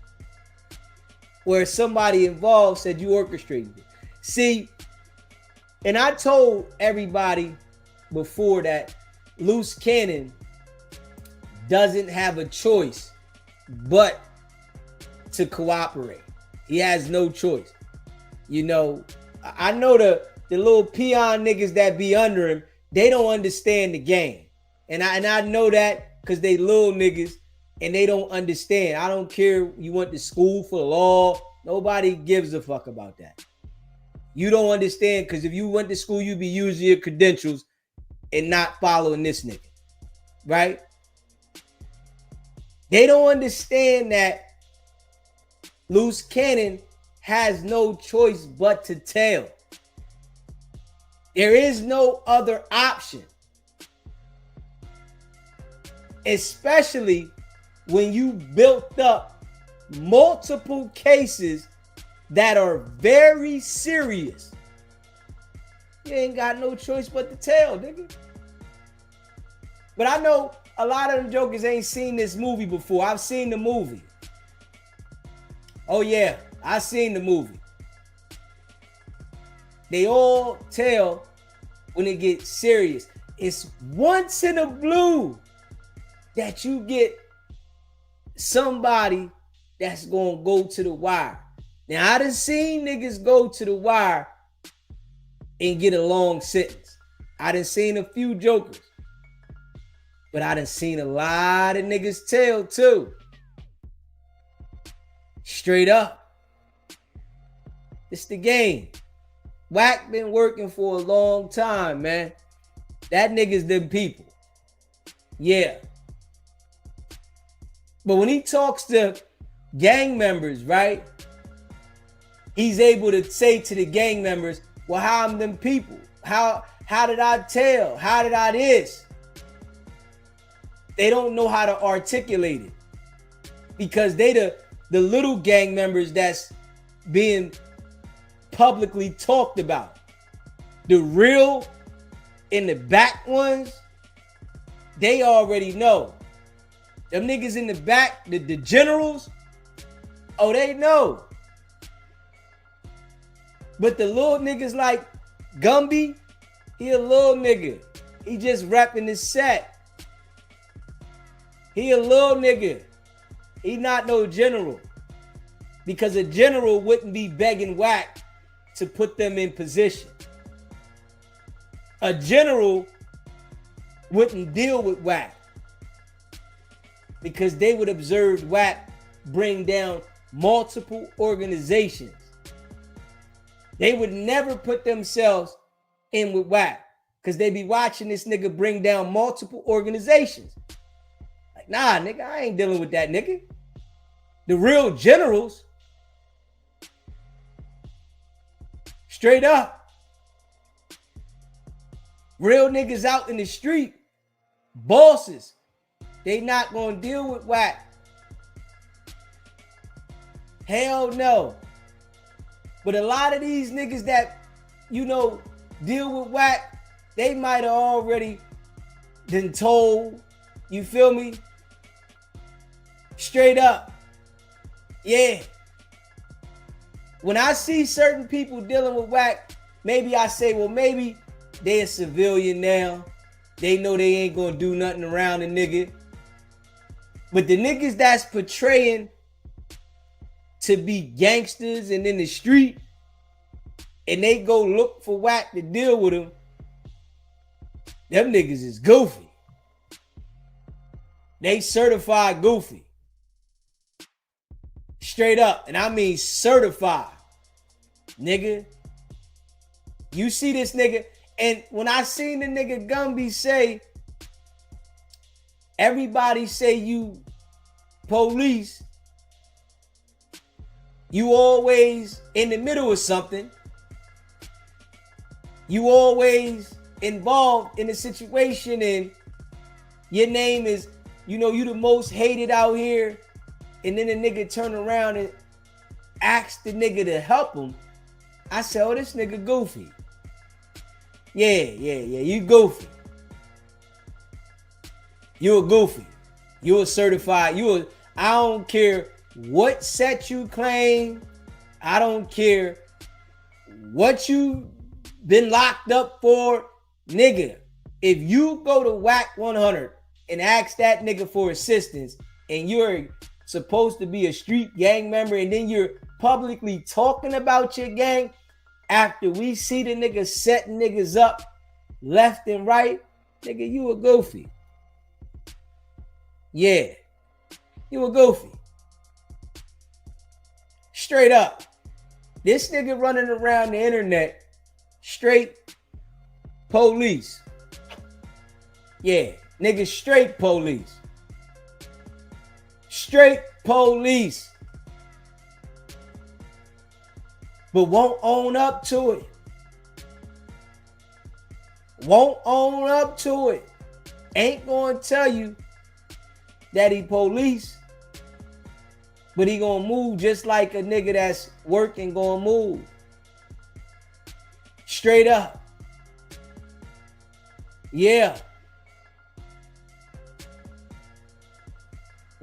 Speaker 1: where somebody involved said you orchestrated it. See, and I told everybody before that Luce Cannon doesn't have a choice but to cooperate. He has no choice. You know, I know the little peon niggas that be under him, they don't understand the game. And I know that because they little niggas and they don't understand. I don't care you went to school for the law. Nobody gives a fuck about that. You don't understand because if you went to school, you'd be using your credentials and not following this nigga. Right? They don't understand that Luce Cannon has no choice but to tell. There is no other option. Especially when you built up multiple cases that are very serious. You ain't got no choice but to tell, nigga. But I know a lot of them jokers ain't seen this movie before. I've seen the movie. Oh yeah, I seen the movie. They all tell when it gets serious. It's once in a blue that you get somebody that's gonna go to the wire. Now I done seen niggas go to the wire and get a long sentence. I done seen a few jokers. But I done seen a lot of niggas tell too. Straight up. It's the game. Wack been working for a long time, man. That nigga's them people. Yeah. But when he talks to gang members, right? He's able to say to the gang members, well, how I'm them people? How did I tell? How did I this? They don't know how to articulate it. Because they the little gang members that's being publicly talked about. The real in the back ones, they already know. Them niggas in the back, the generals, oh, they know. But the little niggas like Gumby, he a little nigga. He just rapping his set. He a little nigga. He not no general. Because a general wouldn't be begging Wack to put them in position. A general wouldn't deal with Wack because they would observe Wack bring down multiple organizations. They would never put themselves in with Wack because they be watching this nigga bring down multiple organizations. Like, nah, nigga, I ain't dealing with that nigga. The real generals, straight up, real niggas out in the street, bosses, they not gonna deal with Wack. Hell no. But a lot of these niggas that, deal with Wack, they might have already been told, you feel me? Straight up. Yeah. When I see certain people dealing with Wack, maybe I say, well, maybe they a civilian now. They know they ain't gonna do nothing around a nigga. But the niggas that's portraying to be gangsters and in the street, and they go look for Wack to deal with them, them niggas is goofy. They certified goofy. Straight up. And I mean certified. Nigga. You see this nigga. And when I seen the nigga Gumby say, everybody say you police, you always in the middle of something. You always involved in a situation, and your name is, you the most hated out here. And then the nigga turn around and ask the nigga to help him. I said, oh, this nigga goofy. Yeah, you goofy. You a goofy. You a certified. I don't care what set you claim. I don't care what you been locked up for. Nigga, if you go to Wack 100 and ask that nigga for assistance, and you're supposed to be a street gang member, and then you're publicly talking about your gang after we see the nigga setting niggas up left and right, nigga, you a goofy. Yeah, you a goofy. Straight up. This nigga running around the internet, straight police. Yeah, nigga, straight police. Straight police. But won't own up to it. Won't own up to it. Ain't gonna tell you that he police, but he gonna move just like a nigga that's working gonna move. Straight up. Yeah.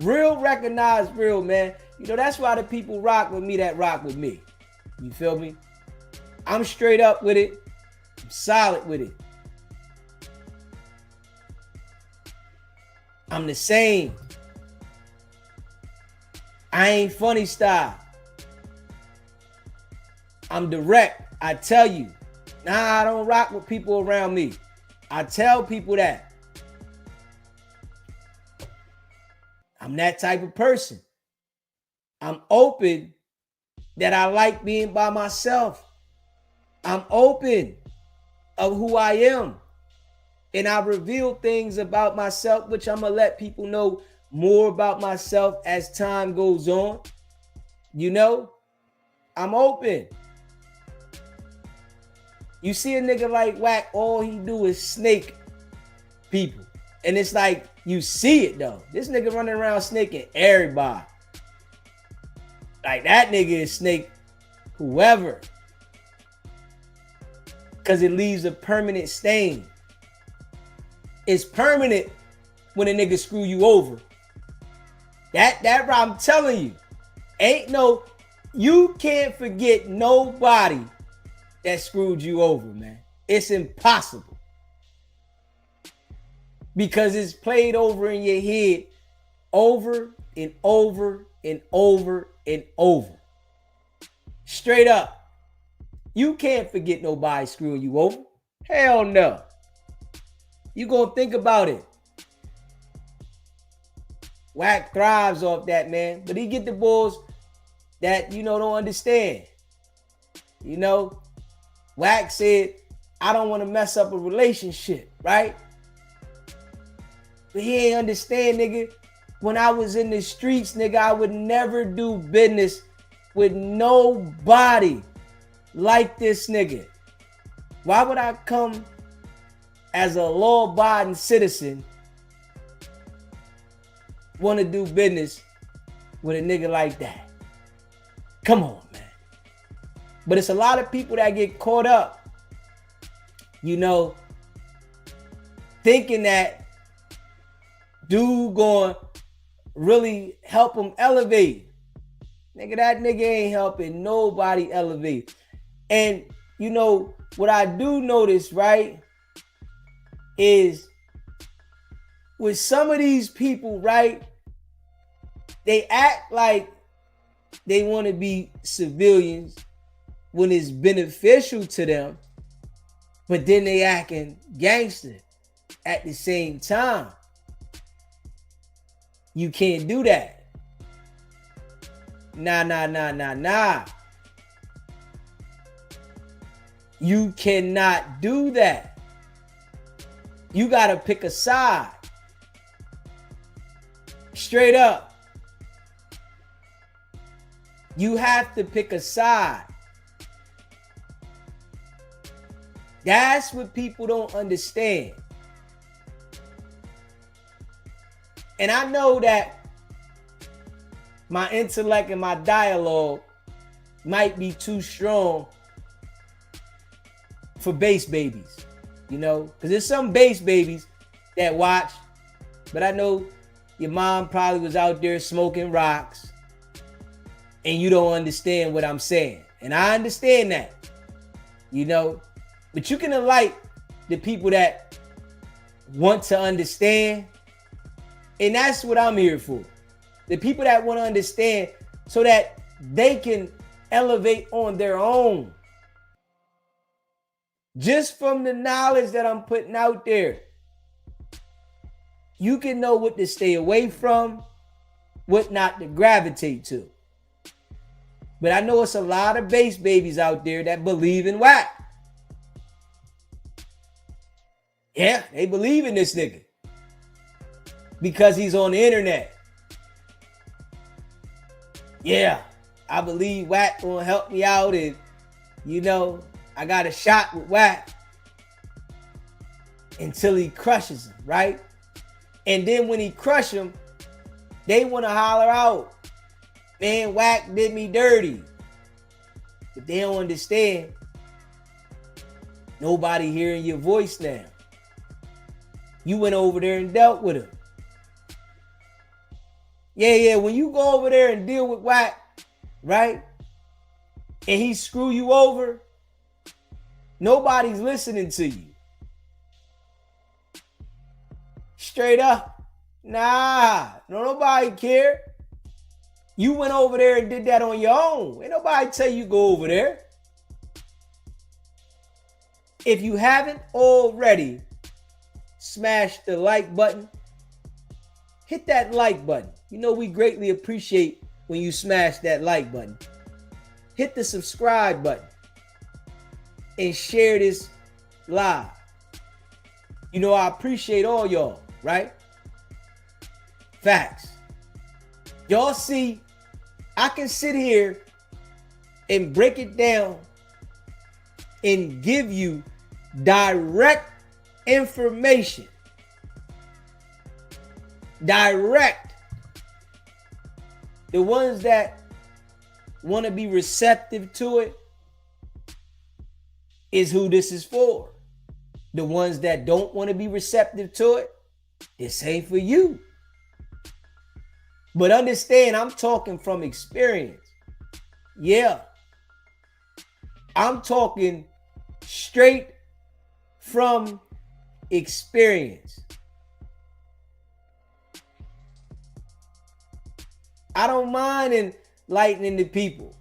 Speaker 1: Real recognize real, man. That's why the people rock with me that rock with me. You feel me? I'm straight up with it. I'm solid with it. I'm the same. I ain't funny style. I'm direct. I tell you. Nah, I don't rock with people around me. I tell people that. I'm that type of person. I'm open that I like being by myself. I'm open of who I am. And I reveal things about myself, which I'm going to let people know more about myself as time goes on. I'm open. You see a nigga like Wack, all he do is snake people. And it's like, you see it though. This nigga running around snaking everybody. Like that nigga is snake whoever. Because it leaves a permanent stain. It's permanent when a nigga screw you over. That I'm telling you. You can't forget nobody that screwed you over, man. It's impossible. Because it's played over in your head over and over and over and over. Straight up. You can't forget nobody screwing you over. Hell no. You gonna think about it. Wack thrives off that, man. But he get the bulls that, don't understand. Wack said, I don't want to mess up a relationship, right? But he ain't understand, nigga. When I was in the streets, nigga, I would never do business with nobody like this nigga. Why would I come as a law-abiding citizen want to do business with a nigga like that? Come on, man. But it's a lot of people that get caught up, thinking that dude going to really help him elevate. Nigga, that nigga ain't helping nobody elevate. And what I do notice, right, is with some of these people, right, they act like they want to be civilians when it's beneficial to them, but then they acting gangster at the same time. You can't do that. Nah. You cannot do that. You gotta pick a side. Straight up. You have to pick a side. That's what people don't understand. And I know that my intellect and my dialogue might be too strong for bass babies, because there's some bass babies that watch, but I know your mom probably was out there smoking rocks and you don't understand what I'm saying. And I understand that, but you can enlighten the people that want to understand. And that's what I'm here for. The people that want to understand so that they can elevate on their own. Just from the knowledge that I'm putting out there, you can know what to stay away from, what not to gravitate to. But I know it's a lot of bass babies out there that believe in Wack. Yeah, they believe in this nigga because he's on the internet. Yeah, I believe Wack gonna help me out, and I got a shot with Wack until he crushes him, right? And then when he crush him, they want to holler out, man, Wack did me dirty. But they don't understand. Nobody hearing your voice now. You went over there and dealt with him. Yeah, when you go over there and deal with Wack, right? And he screw you over, nobody's listening to you. Straight up. Nah, nobody care. You went over there and did that on your own. Ain't nobody tell you go over there. If you haven't already smashed the like button, hit that like button. We greatly appreciate when you smash that like button. Hit the subscribe button and share this live. I appreciate all y'all, right? Facts. Y'all see, I can sit here and break it down and give you direct information. Direct. The ones that want to be receptive to it is who this is for. The ones that don't want to be receptive to it, this ain't for you. But understand, I'm talking from experience. Yeah. I'm talking straight from experience. I don't mind enlightening the people.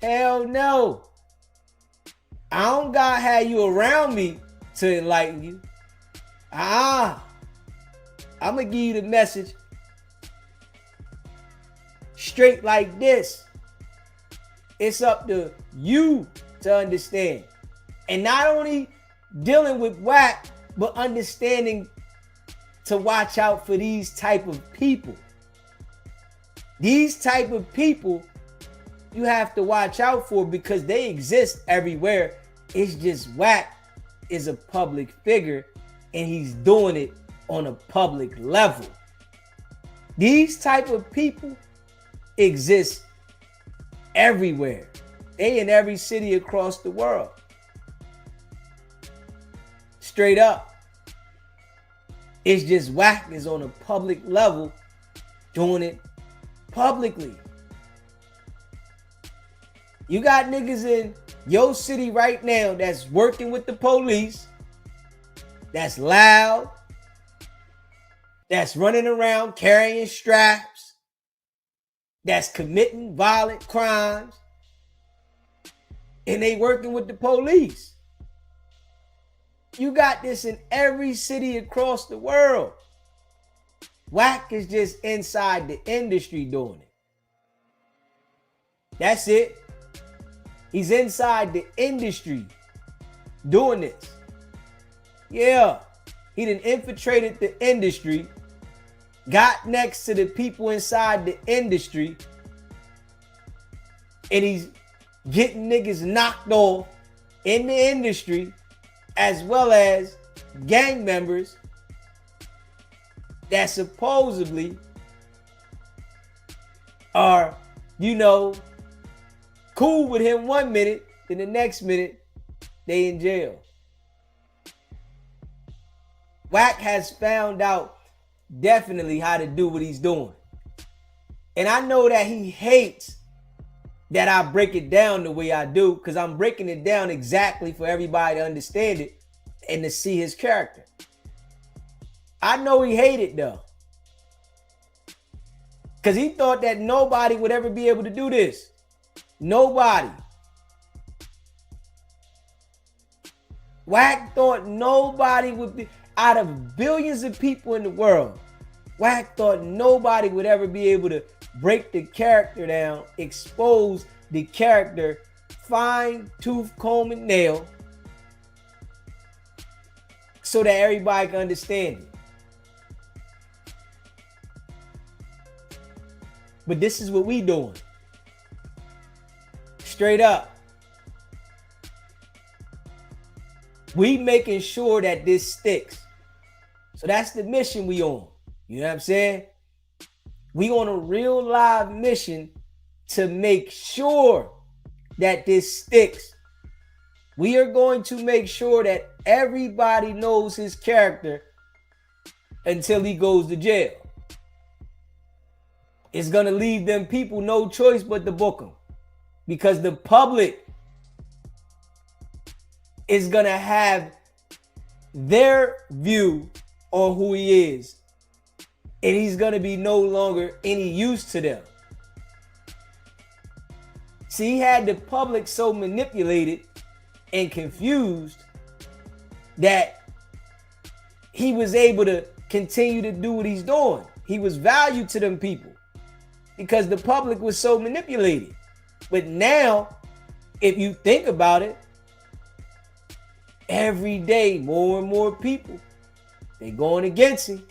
Speaker 1: Hell no. I don't gotta have you around me to enlighten you. I'm gonna give you the message straight like this. It's up to you to understand. And not only dealing with Wack, but understanding to watch out for these type of people. These type of people you have to watch out for because they exist everywhere. It's just Wack is a public figure and he's doing it on a public level. These type of people exist everywhere. They in every city across the world. Straight up. It's just Wack is on a public level doing it publicly. You got niggas in your city right now that's working with the police, that's loud, that's running around carrying straps, that's committing violent crimes, and they working with the police. You got this in every city across the world. Wack is just inside the industry doing it. That's it. He's inside the industry doing this. Yeah, he done infiltrated the industry, got next to the people inside the industry, and he's getting niggas knocked off in the industry, as well as gang members that supposedly are, cool with him 1 minute, then the next minute they in jail. Wack has found out definitely how to do what he's doing. And I know that he hates that I break it down the way I do, because I'm breaking it down exactly for everybody to understand it and to see his character. I know he hated though, because he thought that nobody would ever be able to do this. Nobody. Wack thought nobody would be, out of billions of people in the world, Wack thought nobody would ever be able to break the character down, expose the character, fine tooth comb and nail, so that everybody can understand it. But this is what we doing. Straight up. We making sure that this sticks. So that's the mission we on. You know what I'm saying? We on a real live mission to make sure that this sticks. We are going to make sure that everybody knows his character until he goes to jail. It's going to leave them people no choice but to book him, because the public is going to have their view on who he is, and he's going to be no longer any use to them. See, he had the public so manipulated and confused that he was able to continue to do what he's doing. He was valued to them people because the public was so manipulated. But now, if you think about it, every day more and more people, they going against him.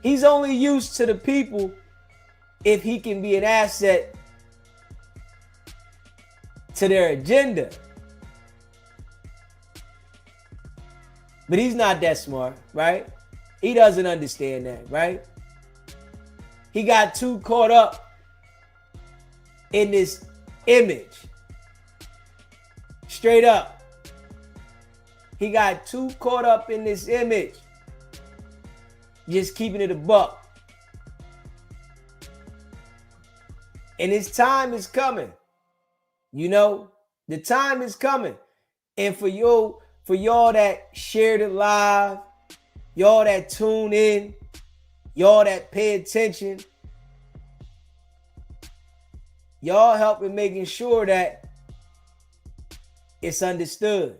Speaker 1: He's only used to the people if he can be an asset to their agenda. But he's not that smart, right? He doesn't understand that, right? He got too caught up in this image. Straight up. He got too caught up in this image. Just keeping it a buck. And his time is coming. You know, the time is coming. And for y'all that share the live, y'all that tune in, y'all that pay attention, y'all helping making sure that it's understood.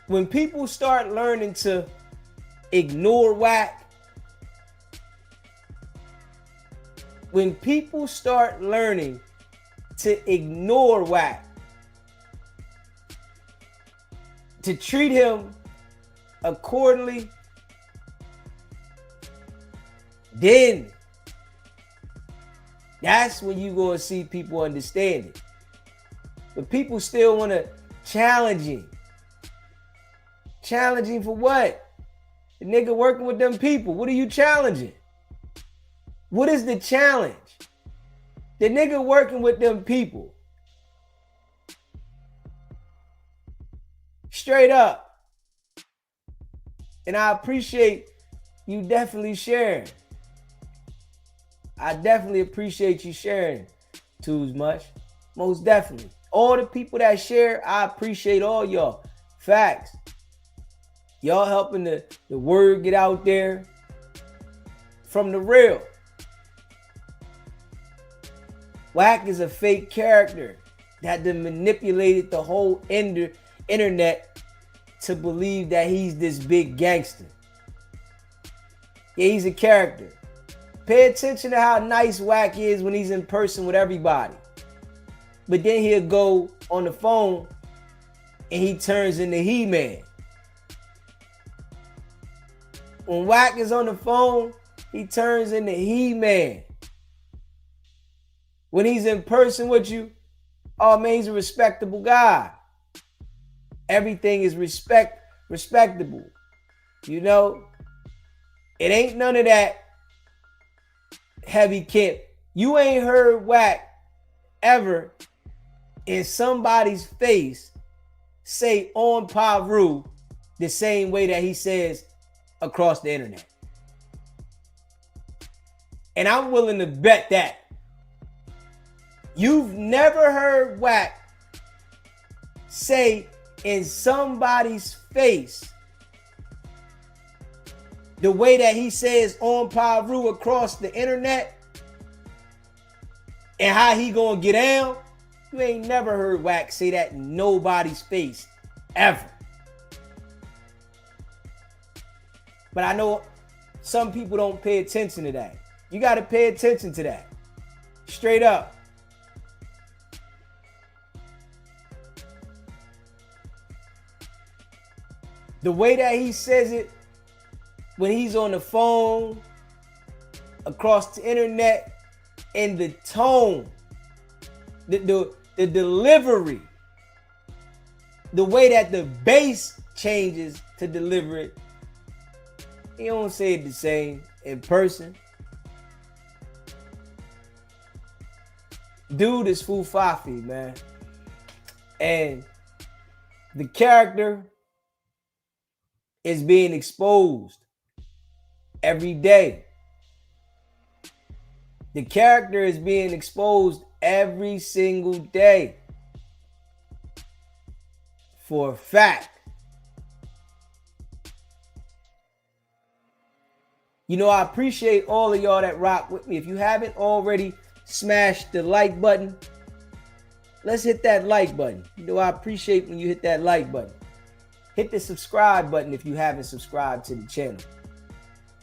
Speaker 1: When people start learning to ignore Wack, when people start learning to ignore Wack, to treat him accordingly, then that's when you're going to see people understand it. But people still want to challenge him. Challenging for what? The nigga working with them people. What are you challenging? What is the challenge? The nigga working with them people. Straight up. And I appreciate you definitely sharing. I definitely appreciate you sharing, Too Much. Most definitely. All the people that share, I appreciate all y'all. Facts. Y'all helping the word get out there from the real. Wack is a fake character that done manipulated the whole internet to believe that he's this big gangster. Yeah, he's a character. Pay attention to how nice Wack is when he's in person with everybody. But then he'll go on the phone and he turns into He-Man. When Wack is on the phone, he turns into He-Man. When he's in person with you, oh man, he's a respectable guy. Everything is respectable. You know? It ain't none of that heavy kip. You ain't heard Wack ever in somebody's face say on Paru the same way that he says across the internet. And I'm willing to bet that you've never heard Wack say in somebody's face the way that he says on Paru across the internet and how he gonna get down. You ain't never heard Wack say that in nobody's face ever. But I know some people don't pay attention to that. You got to pay attention to that. Straight up. The way that he says it when he's on the phone, across the internet, and the tone, the delivery, the way that the bass changes to deliver it, he don't say it the same in person. Dude is Fufafi, man. And the character is being exposed every day. The character is being exposed every single day. For a fact. You know, I appreciate all of y'all that rock with me. If you haven't already smashed the like button, let's hit that like button. You know, I appreciate when you hit that like button. Hit the subscribe button if you haven't subscribed to the channel.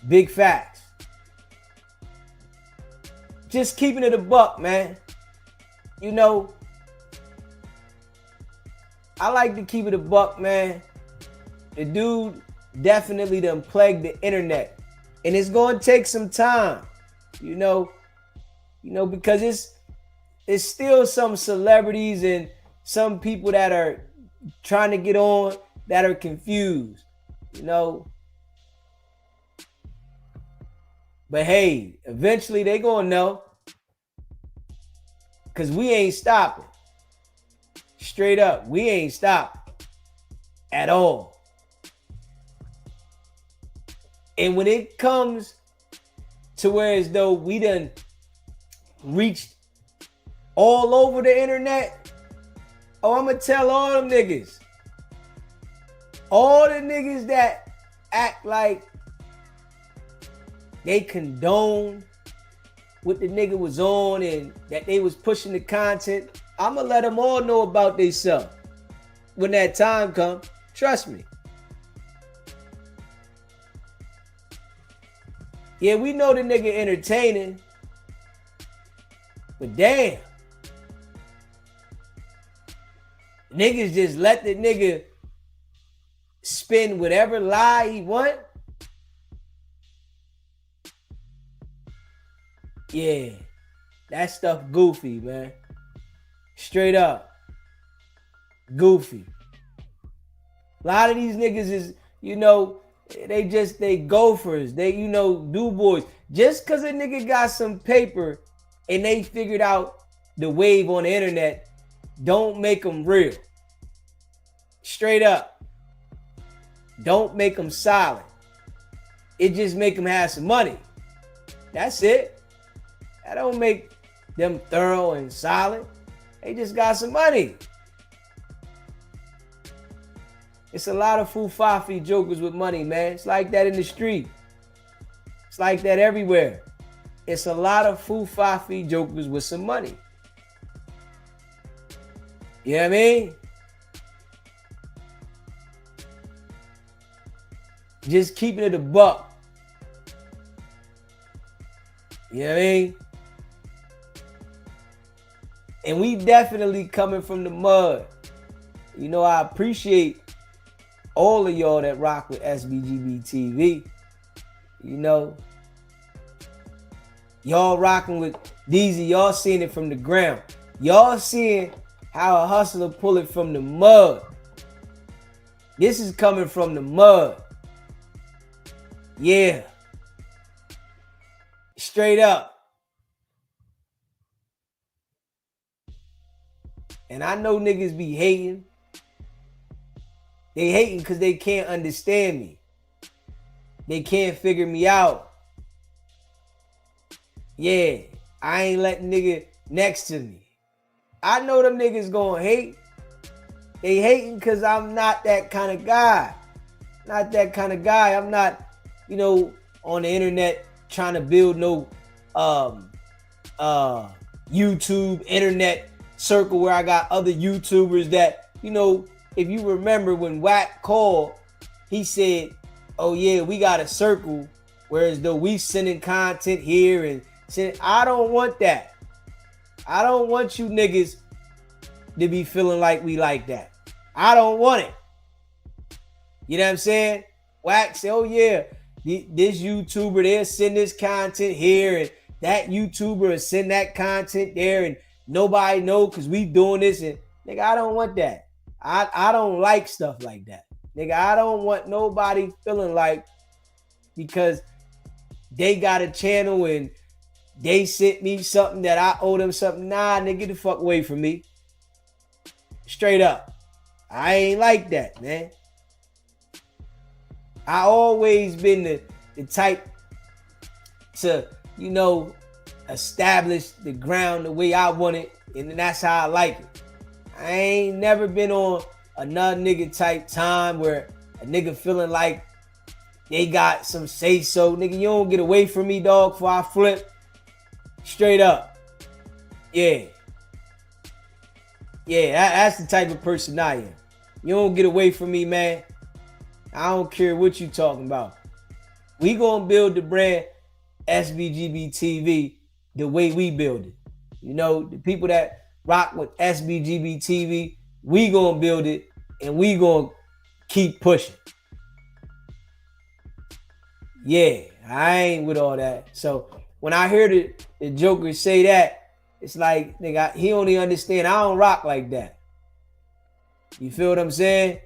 Speaker 1: Big facts. Just keeping it a buck, man. You know, I like to keep it a buck, man. The dude definitely done plagued the internet. And it's going to take some time, you know, because it's still some celebrities and some people that are trying to get on that are confused, you know. But hey, eventually they going to know, because we ain't stopping. Straight up, we ain't stopping at all. And when it comes to where as though we done reached all over the internet, oh, I'm going to tell all them niggas. All the niggas that act like they condone what the nigga was on and that they was pushing the content, I'm going to let them all know about themselves when that time comes. Trust me. Yeah, we know the nigga entertaining, but damn. Niggas just let the nigga spin whatever lie he want. Yeah, that stuff goofy, man. Straight up. Goofy. A lot of these niggas is, you know, they gophers. They, you know, do boys. Just because a nigga got some paper and they figured out the wave on the internet, don't make them real. Straight up. Don't make them solid. It just make them have some money. That's it. That don't make them thorough and solid. They just got some money. It's a lot of foo-fafi jokers with money, man. It's like that in the street. It's like that everywhere. It's a lot of foo-fafi jokers with some money. You know what I mean? Just keeping it a buck. You know what I mean? And we definitely coming from the mud. You know, I appreciate all of y'all that rock with SBGB TV. You know, y'all rocking with DZ. Y'all seeing it from the ground. Y'all seeing how a hustler pull it from the mud. This is coming from the mud. Yeah. Straight up. And I know niggas be hating. They hating because they can't understand me. They can't figure me out. Yeah, I ain't letting nigga next to me. I know them niggas gonna hate. They hating because I'm not that kind of guy. Not that kind of guy. I'm not, you know, on the internet trying to build no YouTube internet circle where I got other YouTubers that, you know, if you remember when Wack called, he said, oh yeah, we got a circle, whereas though we sending content here and send, I don't want that. I don't want you niggas to be feeling like we like that. I don't want it. You know what I'm saying? Wack say, oh yeah, this YouTuber, they'll send this content here and that YouTuber will send that content there and nobody know because we doing this. And nigga, I don't want that. I don't like stuff like that. Nigga, I don't want nobody feeling like because they got a channel and they sent me something that I owe them something. Nah, nigga, get the fuck away from me. Straight up. I ain't like that, man. I always been the type to, you know, establish the ground the way I want it, and that's how I like it. I ain't never been on another nigga type time where a nigga feeling like they got some say so. Nigga, you don't get away from me, dog, before I flip. Straight up. Yeah. Yeah, that's the type of person I am. You don't get away from me, man. I don't care what you talking about. We gonna build the brand SBGB TV the way we build it. You know, the people that rock with SBGB TV, we gonna build it and we gonna keep pushing. Yeah, I ain't with all that. So when I hear the Joker say that, it's like, nigga, he only understand I don't rock like that. You feel what I'm saying?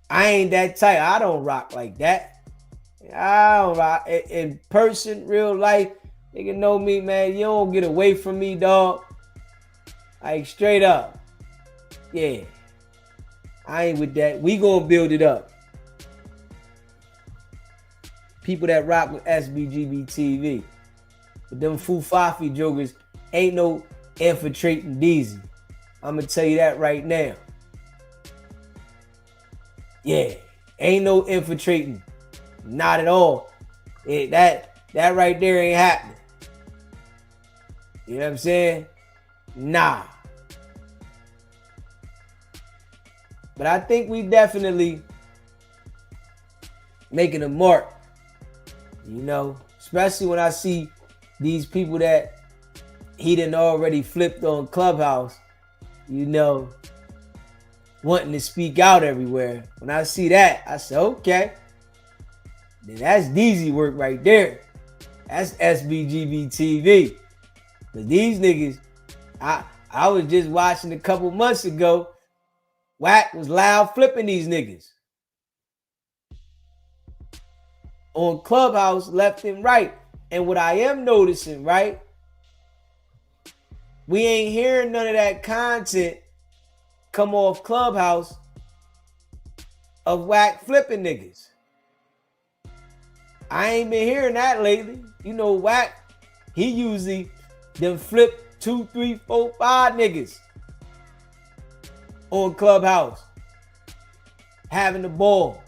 Speaker 1: I ain't that type. I don't rock like that. I don't rock. In person, real life, nigga know me, man. You don't get away from me, dog. Like, straight up. Yeah. I ain't with that. We gonna build it up. People that rock with SBGB TV. But them foo-fafi jokers ain't no infiltrating DZ. I'm gonna tell you that right now. Yeah. Ain't no infiltrating. Not at all. That right there ain't happening. You know what I'm saying? Nah. But I think we definitely making a mark. You know, especially when I see these people that he done already flipped on Clubhouse, you know, wanting to speak out everywhere. When I see that, I say, okay, then that's DZ work right there. That's SBGB TV. But these niggas, I was just watching a couple months ago, Wack was loud flipping these niggas on Clubhouse left and right. And what I am noticing, right? We ain't hearing none of that content come off Clubhouse of Wack flipping niggas. I ain't been hearing that lately. You know, Wack, he usually them flip 2, 3, 4, 5 niggas on Clubhouse having the ball.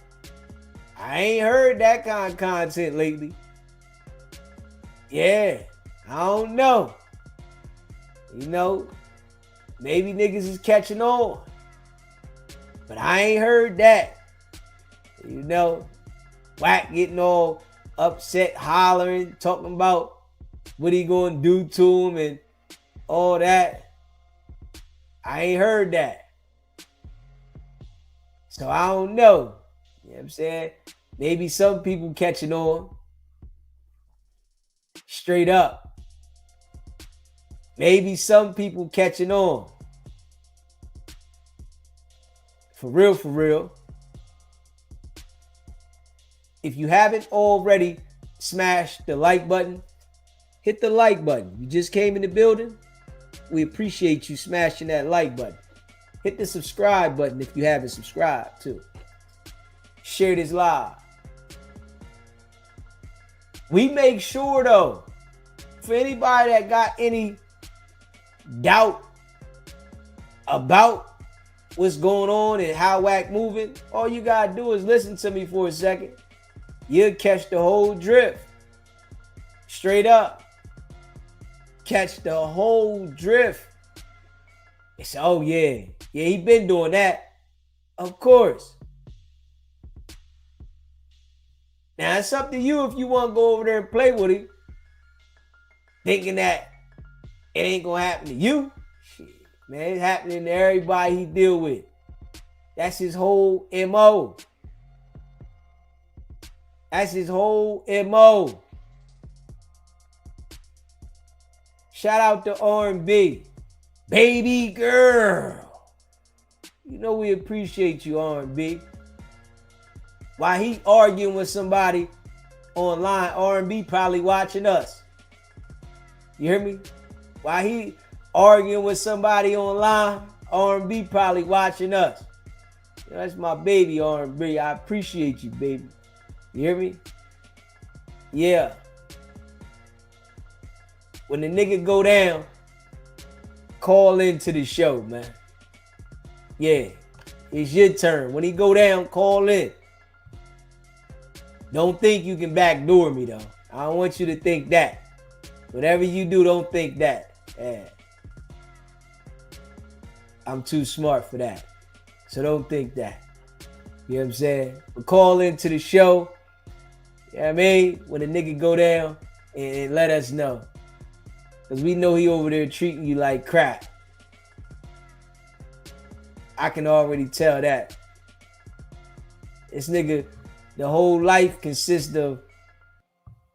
Speaker 1: I ain't heard that kind of content lately. Yeah, I don't know. You know, maybe niggas is catching on. But I ain't heard that. You know, Wack getting all upset, hollering, talking about what he gonna do to him and all that. I ain't heard that. So I don't know. You know what I'm saying? Maybe some people catching on. Straight up. Maybe some people catching on. For real, for real. If you haven't already smashed the like button, hit the like button. You just came in the building. We appreciate you smashing that like button. Hit the subscribe button if you haven't subscribed too. Share this live. We make sure though, for anybody that got any doubt about what's going on and how Wack moving, all you gotta do is listen to me for a second. You'll catch the whole drift. Straight up. Catch the whole drift. It's, oh yeah. Yeah, he been doing that. Of course. Now, it's up to you if you want to go over there and play with him. Thinking that it ain't going to happen to you. Shit, man, it's happening to everybody he deal with. That's his whole MO. That's his whole MO. Shout out to R&B. Baby girl. You know we appreciate you, R&B. While he arguing with somebody online, R&B probably watching us. You hear me? While he arguing with somebody online, R&B probably watching us. You know, that's my baby, R&B. I appreciate you, baby. You hear me? Yeah. When the nigga go down, call into the show, man. Yeah. It's your turn. When he go down, call in. Don't think you can backdoor me, though. I don't want you to think that. Whatever you do, don't think that. Yeah. I'm too smart for that. So don't think that. You know what I'm saying? But call into the show. You know what I mean? When the nigga go down and let us know. Because we know he over there treating you like crap. I can already tell that. This nigga, the whole life consists of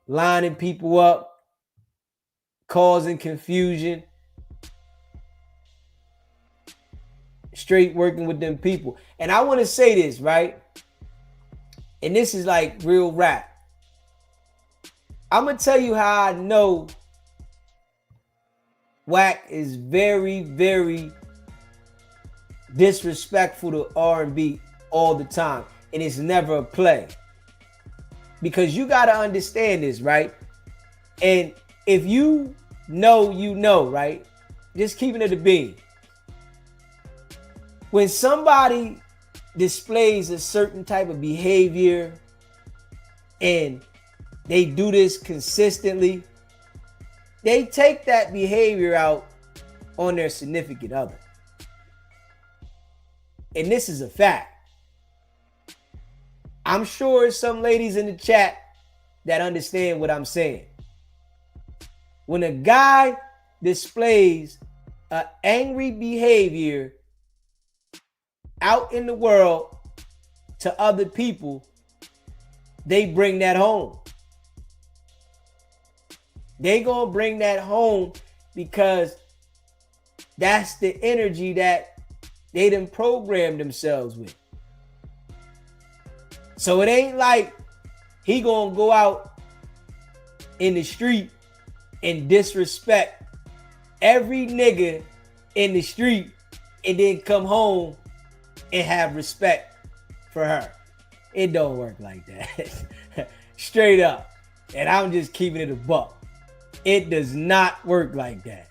Speaker 1: lining people up, causing confusion, straight working with them people. And I want to say this, right? And this is like real rap. I'm going to tell you how I know Wack is very, very disrespectful to R&B all the time. And it's never a play. Because you got to understand this, right? And if you know, right? Just keeping it a bean. When somebody displays a certain type of behavior and they do this consistently, they take that behavior out on their significant other. And this is a fact. I'm sure there's some ladies in the chat that understand what I'm saying. When a guy displays an angry behavior out in the world to other people, they bring that home. They gonna bring that home because that's the energy that they done programmed themselves with. So it ain't like he gonna go out in the street and disrespect every nigga in the street and then come home and have respect for her. It don't work like that. Straight up. And I'm just keeping it a buck. It does not work like that.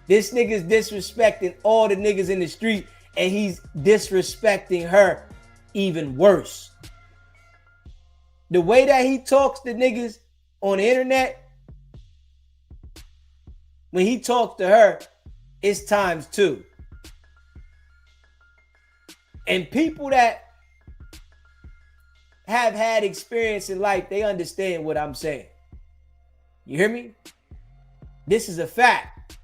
Speaker 1: This nigga's disrespecting all the niggas in the street, and he's disrespecting her even worse. The way that he talks to niggas on the internet, when he talks to her, it's times two. And people that have had experience in life, they understand what I'm saying. You hear me? This is a fact.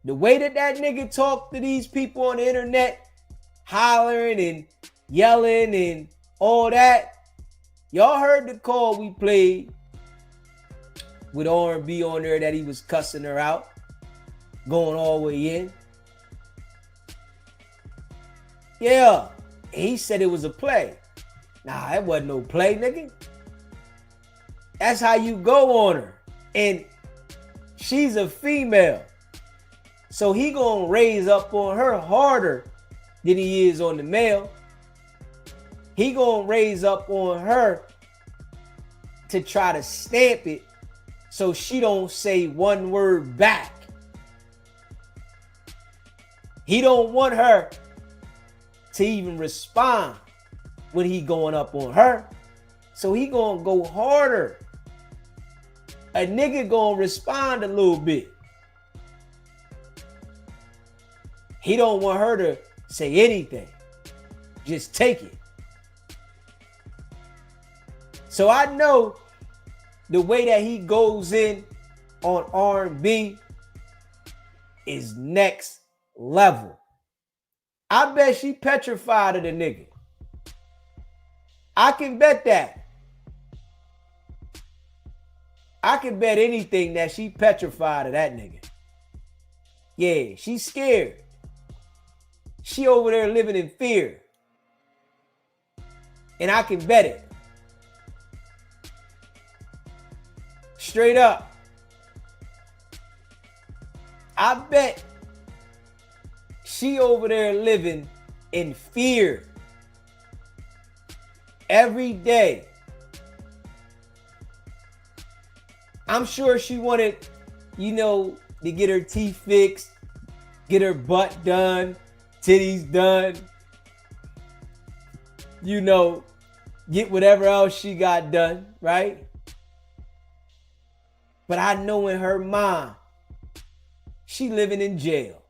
Speaker 1: The way that nigga talk to these people on the internet, hollering and yelling and all that, y'all heard the call we played with R&B on there that he was cussing her out, going all the way in. Yeah, he said it was a play. Nah, it wasn't no play, nigga. That's how you go on her. And she's a female. So he gonna raise up on her harder than he is on the male. He gonna raise up on her to try to stamp it so she don't say one word back. He don't want her to even respond when he going up on her. So he gonna go harder. A nigga gonna respond a little bit. He don't want her to say anything. Just take it. So I know the way that he goes in on R&B is next level. I bet she petrified of the nigga. I can bet that. I can bet anything that she petrified of that nigga. Yeah, she's scared. She over there living in fear. And I can bet it. Straight up. I bet she over there living in fear every day. I'm sure she wanted, to get her teeth fixed, get her butt done, titties done, get whatever else she got done, right? But I know in her mind, she living in jail.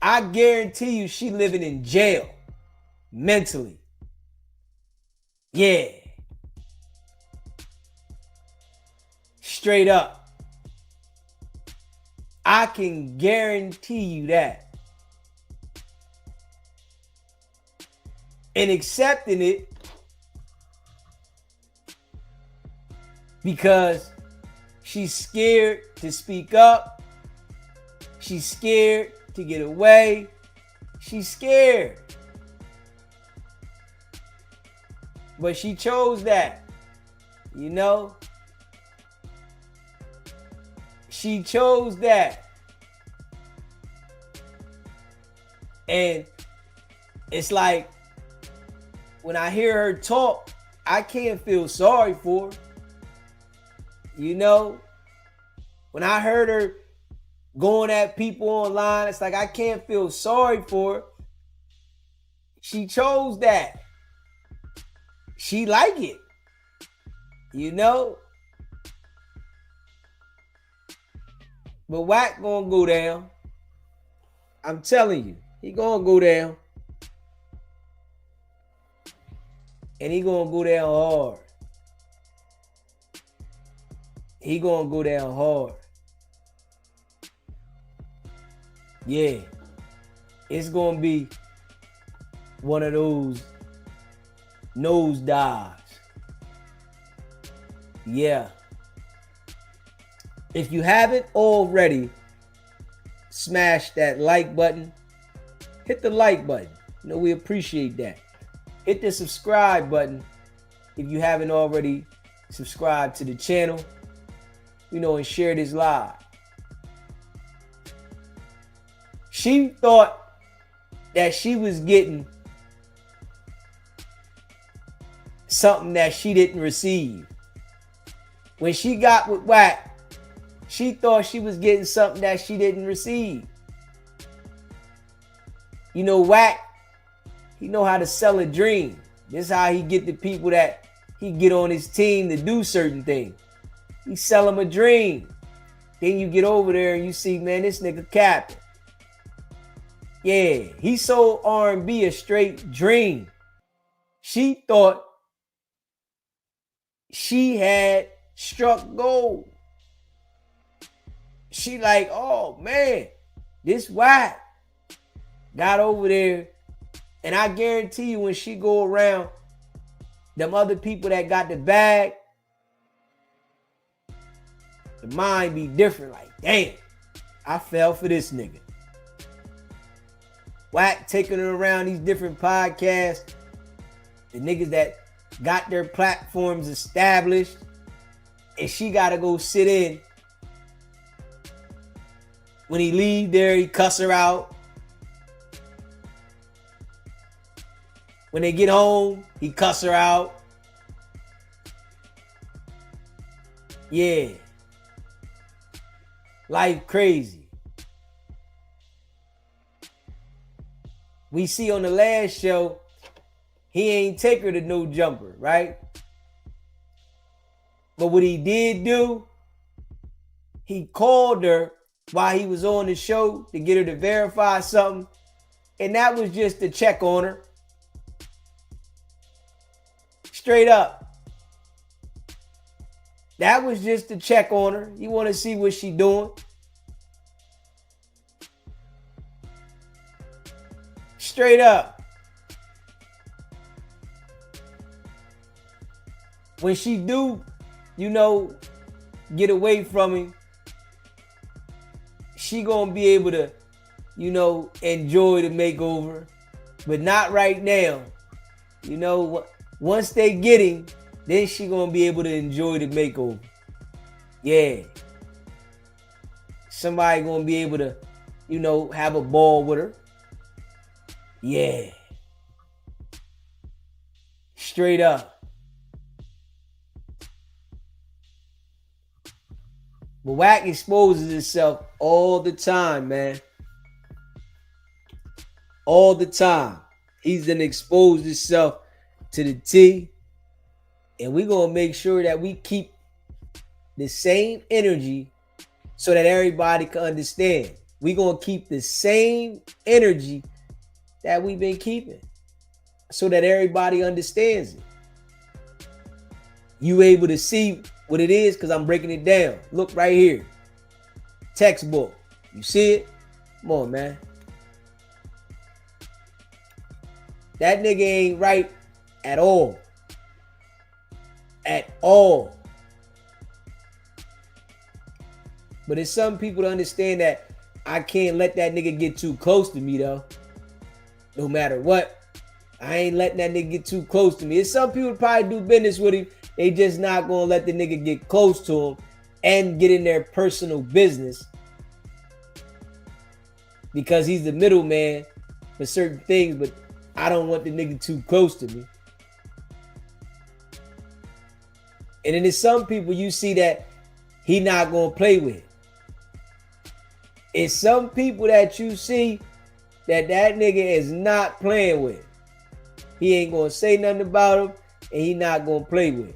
Speaker 1: I guarantee you she living in jail mentally. Yeah. Straight up. I can guarantee you that. And accepting it because she's scared to speak up. She's scared to get away. She's scared. But she chose that. She chose that. And it's like when I hear her talk, I can't feel sorry for her. When I heard her going at people online, it's like I can't feel sorry for her. She chose that. She like it. But Wack gonna go down. I'm telling you, he gonna go down. And he gonna go down hard. He gonna go down hard. Yeah. It's gonna be one of those nose dives. Yeah. If you haven't already, smash that like button. Hit the like button. We appreciate that. Hit the subscribe button if you haven't already subscribed to the channel, and share this live. She thought that she was getting something that she didn't receive. When she got with Wack, she thought she was getting something that she didn't receive. Wack, he know how to sell a dream. This is how he get the people that he get on his team to do certain things. He sell them a dream. Then you get over there and you see, man, this nigga capping. Yeah, he sold R&B a straight dream. She thought she had struck gold. She like, oh man, this Wack got over there. And I guarantee you when she go around them other people that got the bag, the mind be different. Like, damn, I fell for this nigga. Wack taking her around these different podcasts, the niggas that got their platforms established, and she gotta go sit in. When he leave there, he cuss her out. When they get home, he cuss her out. Yeah. Life crazy. We see on the last show, he ain't take her to no jumper, right? But what he did do, he called her while he was on the show to get her to verify something. And that was just to check on her. Straight up. That was just to check on her. You want to see what she doing. Straight up. When she do, get away from him, she gonna be able to, enjoy the makeover. But not right now. Once they get him, then she gonna be able to enjoy the makeover. Yeah. Somebody gonna be able to, have a ball with her. Yeah. Straight up. But Wack exposes himself all the time, man. All the time. He's done exposed himself to the T. And we're going to make sure that we keep the same energy so that everybody can understand. We're going to keep the same energy that we've been keeping so that everybody understands it. You able to see what it is because I'm breaking it down. Look right here. Textbook. You see it? Come on, man. That nigga ain't right at all. At all. But it's some people to understand that I can't let that nigga get too close to me though. No matter what. I ain't letting that nigga get too close to me. It's some people probably do business with him. They just not gonna let the nigga get close to him and get in their personal business. Because he's the middleman for certain things, but I don't want the nigga too close to me. And then there's some people you see that he not gonna play with. It's some people that you see that nigga is not playing with. He ain't gonna say nothing about him, and he not gonna play with.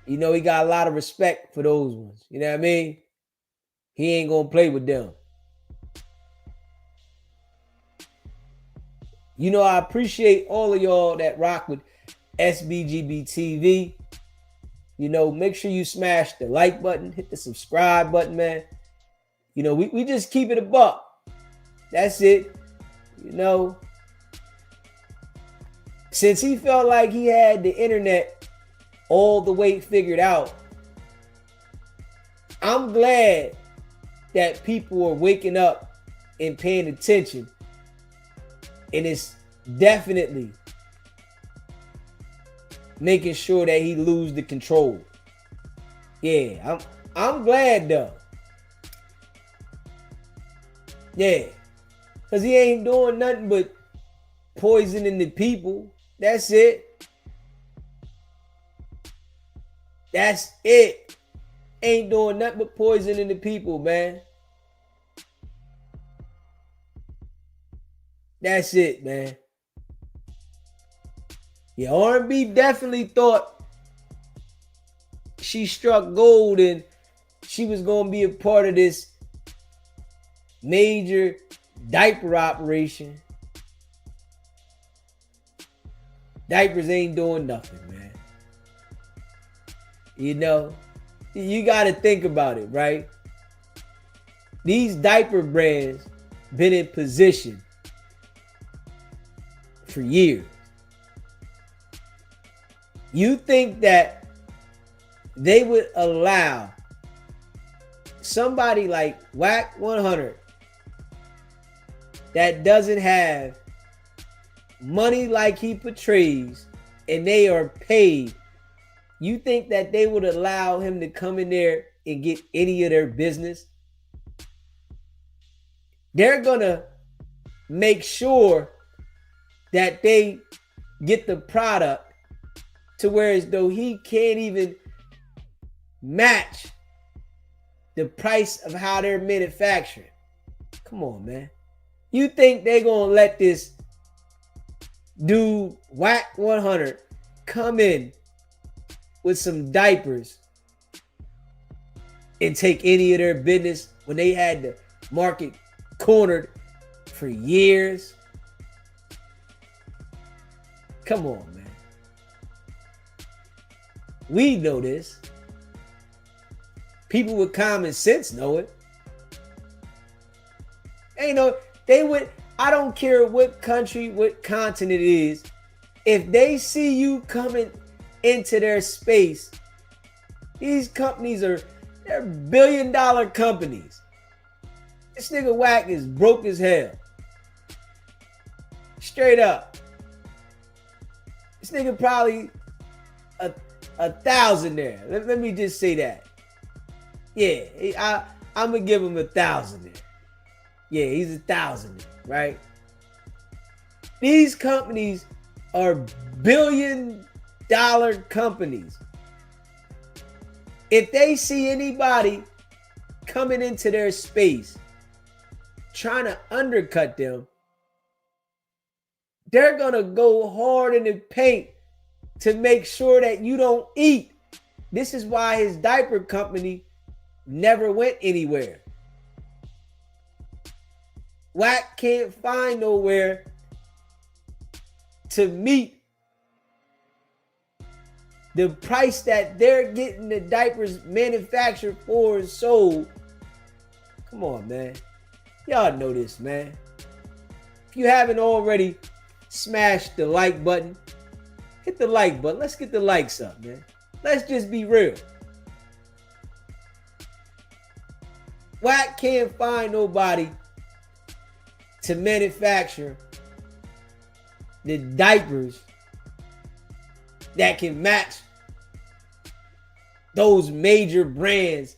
Speaker 1: He got a lot of respect for those ones. You know what I mean? He ain't gonna play with them. I appreciate all of y'all that rock with SBGB TV. Make sure you smash the like button, hit the subscribe button, man. We just keep it a buck. That's it. Since he felt like he had the internet all the way figured out, I'm glad that people are waking up and paying attention. And it's definitely making sure that he lose the control. Yeah, I'm glad though. Yeah, because he ain't doing nothing but poisoning the people. That's it. That's it. Ain't doing nothing but poisoning the people, man. That's it, man. Yeah, R&B definitely thought she struck gold and she was going to be a part of this major diaper operation. Diapers ain't doing nothing, man. You know, you got to think about it, right? These diaper brands been in position for years. You think that they would allow somebody like Wack 100 that doesn't have money like he portrays and they are paid? You think that they would allow him to come in there and get any of their business? They're gonna make sure that they get the product to where as though he can't even match the price of how they're manufactured. Come on, man. You think they're gonna let this dude Wack 100 come in with some diapers and take any of their business when they had the market cornered for years? Come on, man. We know this. People with common sense know it. Ain't no, they would, I don't care what country, what continent it is, if they see you coming into their space, these companies they're billion-dollar companies. This nigga Wack is broke as hell. Straight up. This nigga probably a thousandaire. Let me just say that. Yeah, I'm gonna give him 1,000 there. Yeah, he's 1,000, right? These companies are billion-dollar companies. If they see anybody coming into their space trying to undercut them, they're gonna go hard in the paint to make sure that you don't eat. This is why his diaper company never went anywhere. Wack can't find nowhere to meet the price that they're getting the diapers manufactured for and sold. Come on, man. Y'all know this, man. If you haven't already smashed the like button, hit the like button. Let's get the likes up, man. Let's just be real. Wack can't find nobody to manufacture the diapers that can match those major brands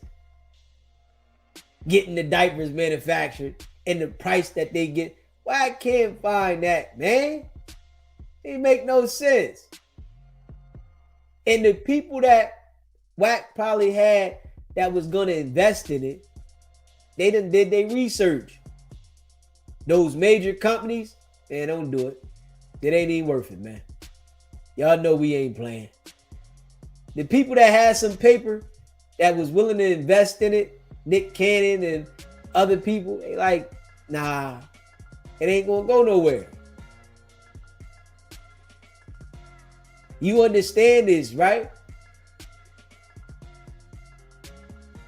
Speaker 1: getting the diapers manufactured and the price that they get. Why can't find that, man? It make no sense. And the people that Wack probably had that was gonna invest in it, they done did their research. Those major companies, man, don't do it. It ain't even worth it, man. Y'all know we ain't playing. The people that had some paper that was willing to invest in it, Nick Cannon and other people, they like, nah, it ain't gonna go nowhere. You understand this, right?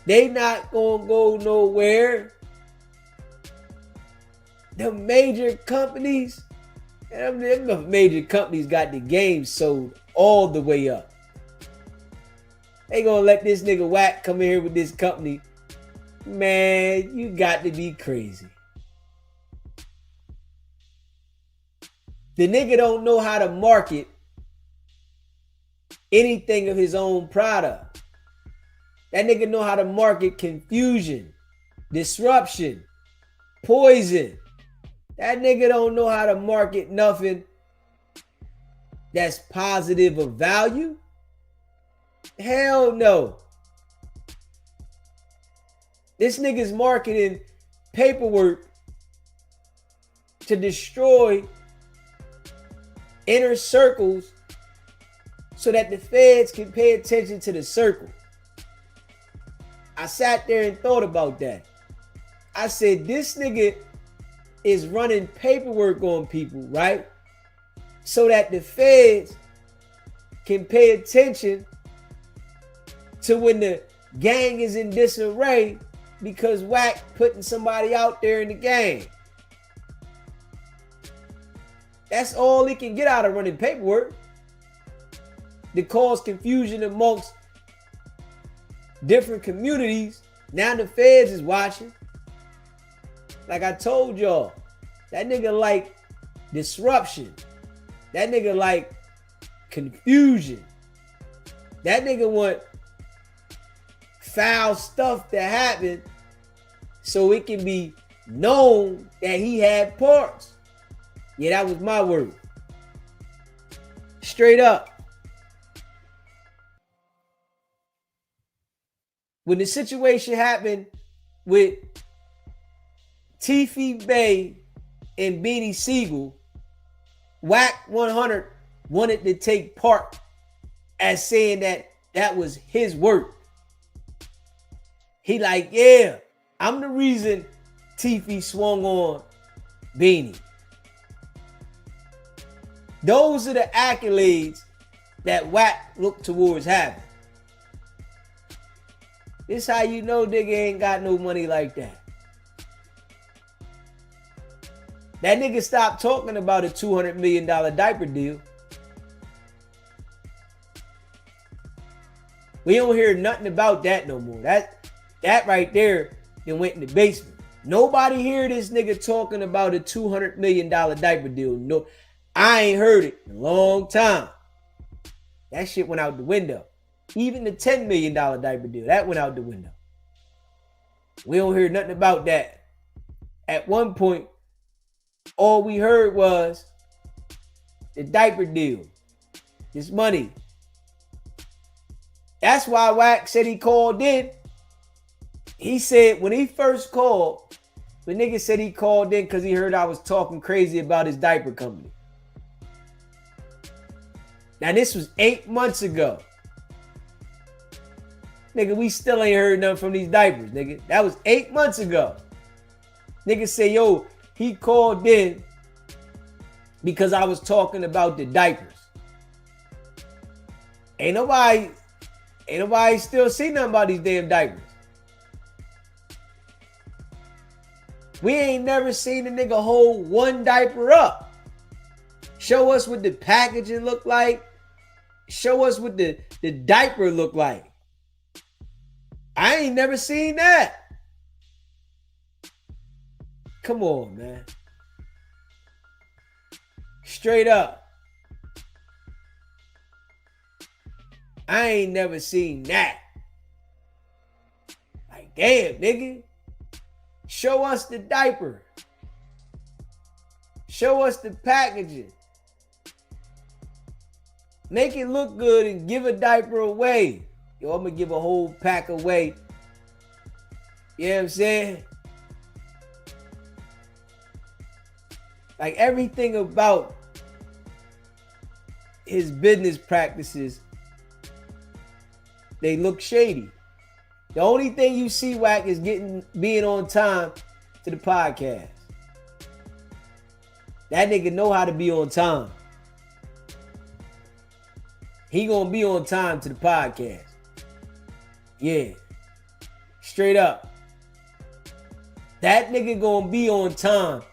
Speaker 1: They not gonna go nowhere. The major companies, them major companies got the game sold all the way up. They gonna let this nigga Wack come in here with this company. Man, you got to be crazy. The nigga don't know how to market anything of his own product. That nigga know how to market confusion, disruption, poison. That nigga don't know how to market nothing that's positive of value. Hell no. This nigga's marketing paperwork to destroy inner circles so that the feds can pay attention to the circle. I sat there and thought about that. I said, this nigga is running paperwork on people, right? So that the feds can pay attention to when the gang is in disarray because Wack putting somebody out there in the gang. That's all he can get out of running paperwork. To cause confusion amongst different communities. Now the feds is watching. Like I told y'all, that nigga like disruption. That nigga like confusion. That nigga want foul stuff to happen so it can be known that he had parts. Yeah, that was my word. Straight up. When the situation happened with Tiffy Bay and Beanie Siegel, Wack 100 wanted to take part as saying that that was his work. He like, yeah, I'm the reason Tiffy swung on Beanie. Those are the accolades that Wack looked towards having. This how you know nigga ain't got no money like that. That nigga stopped talking about a $200 million diaper deal. We don't hear nothing about that no more. That right there, it went in the basement. Nobody hear this nigga talking about a $200 million diaper deal. No, I ain't heard it in a long time. That shit went out the window. Even the $10 million diaper deal, that went out the window. We don't hear nothing about that. At one point, all we heard was the diaper deal. This money. That's why Wack said he called in. He said when he first called, the nigga said he called in because he heard I was talking crazy about his diaper company. Now this was 8 months ago. Nigga, we still ain't heard nothing from these diapers, nigga. That was 8 months ago. Nigga say, yo, he called in because I was talking about the diapers. Ain't nobody still see nothing about these damn diapers. We ain't never seen a nigga hold one diaper up. Show us what the packaging look like. Show us what the diaper look like. I ain't never seen that. Come on, man. Straight up. I ain't never seen that. Like, damn, nigga. Show us the diaper. Show us the packaging. Make it look good and give a diaper away. Yo, I'm gonna give a whole pack away. You know what I'm saying? Like everything about his business practices, they look shady. The only thing you see Wack is being on time to the podcast. That nigga know how to be on time. He gonna be on time to the podcast. Yeah. Straight up. That nigga gonna be on time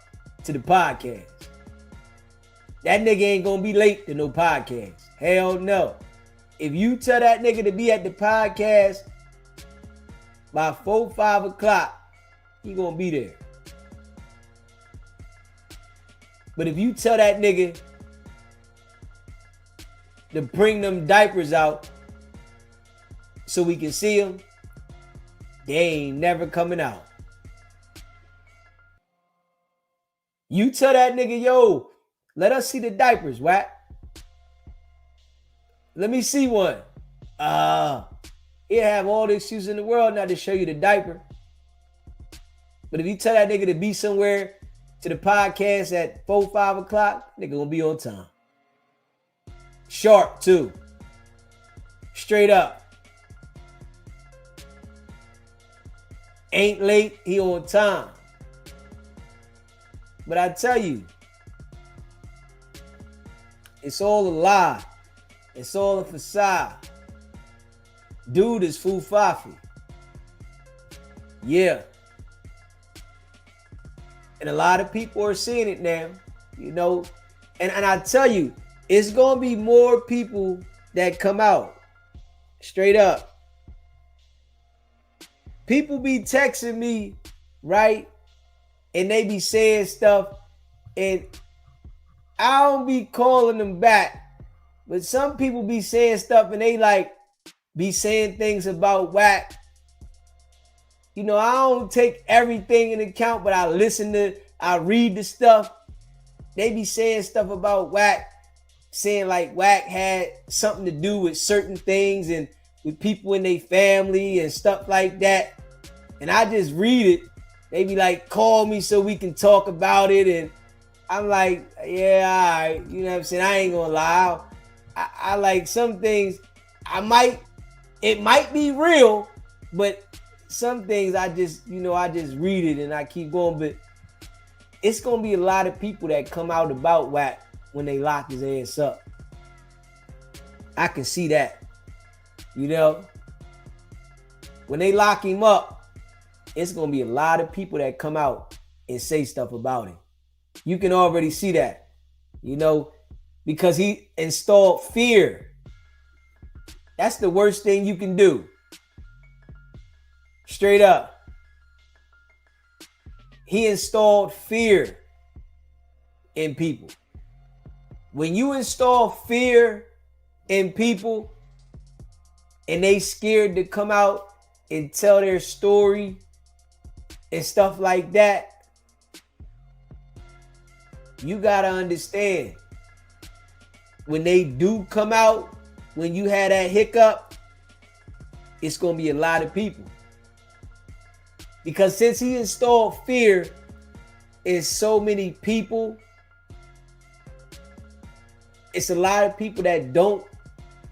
Speaker 1: to the podcast. That nigga ain't gonna be late to no podcast. Hell no. If you tell that nigga to be at the podcast by 4, 5 o'clock, he gonna be there. But if you tell that nigga to bring them diapers out so we can see them, they ain't never coming out. You tell that nigga, yo, let us see the diapers, Wack. Let me see one. He'll have all the excuse in the world not to show you the diaper. But if you tell that nigga to be somewhere to the podcast at 4, 5 o'clock, nigga gonna be on time. Sharp, too. Straight up. Ain't late, he on time. But I tell you, it's all a lie. It's all a facade. Dude is fufafi. Yeah. And a lot of people are seeing it now, you know. And I tell you, it's going to be more people that come out. Straight up. People be texting me, right? And they be saying stuff. And I don't be calling them back. But some people be saying stuff and they like be saying things about Wack. You know, I don't take everything into account, but I read the stuff. They be saying stuff about Wack, saying like Wack had something to do with certain things and with people in their family and stuff like that. And I just read it. They be like, call me so we can talk about it. And I'm like, yeah, all right. You know what I'm saying? I ain't gonna lie. I like some things, it might be real, but some things I just read it and I keep going. But it's gonna be a lot of people that come out about Wack when they lock his ass up. I can see that. You know, when they lock him up, it's gonna be a lot of people that come out and say stuff about him. You can already see that, you know, because he installed fear. That's the worst thing you can do. Straight up. He installed fear in people. When you install fear in people and they scared to come out and tell their story and stuff like that, you gotta understand, when they do come out, when you had that hiccup, it's gonna be a lot of people. Because since he installed fear in so many people, it's a lot of people that don't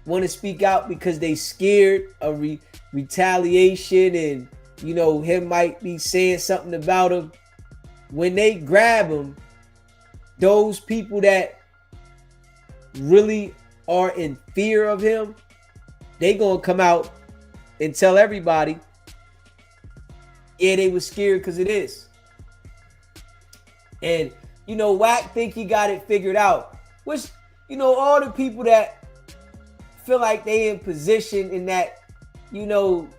Speaker 1: want to speak out because they scared of retaliation and, you know, him might be saying something about him. When they grab him, those people that really are in fear of him, they gonna come out and tell everybody, yeah, they was scared because of this. And, you know, Wack think he got it figured out. Which, you know, all the people that feel like they in position in that, you know,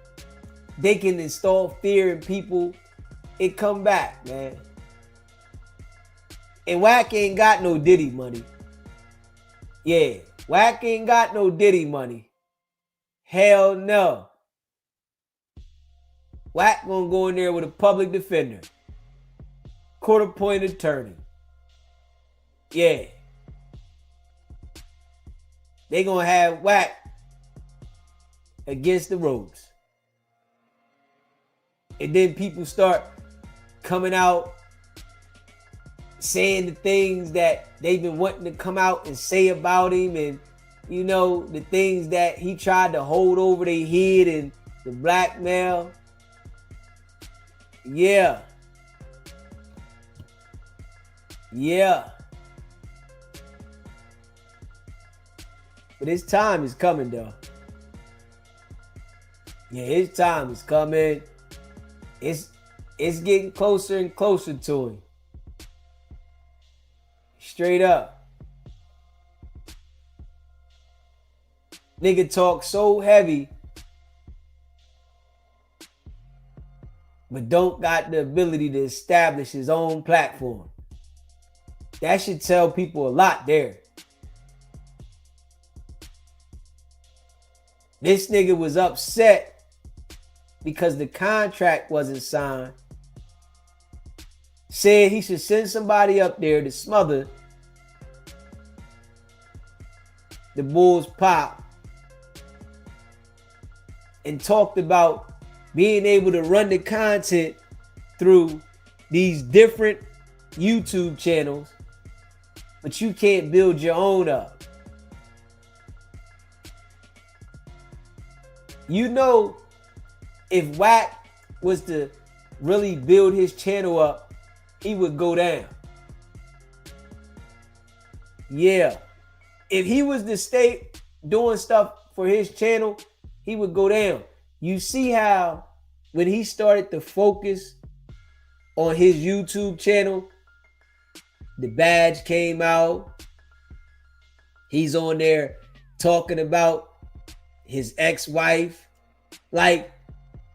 Speaker 1: they can install fear in people, it come back, man. And Wack ain't got no Diddy money. Yeah, Wack ain't got no Diddy money. Hell no. Wack gonna go in there with a public defender. Court-appointed attorney. Yeah. They gonna have Wack against the ropes. And then people start coming out saying the things that they've been wanting to come out and say about him, and, you know, the things that he tried to hold over their head and the blackmail. Yeah. Yeah. But his time is coming, though. Yeah, his time is coming. It's getting closer and closer to him. Straight up. Nigga talk so heavy, but don't got the ability to establish his own platform. That should tell people a lot there. This nigga was upset because the contract wasn't signed. Said he should send somebody up there to smother the Bulls pop, and talked about being able to run the content through these different YouTube channels, but you can't build your own up. You know, if Wack was to really build his channel up, he would go down. Yeah. If he was to stay doing stuff for his channel, he would go down. You see how when he started to focus on his YouTube channel, the badge came out. He's on there talking about his ex-wife. Like,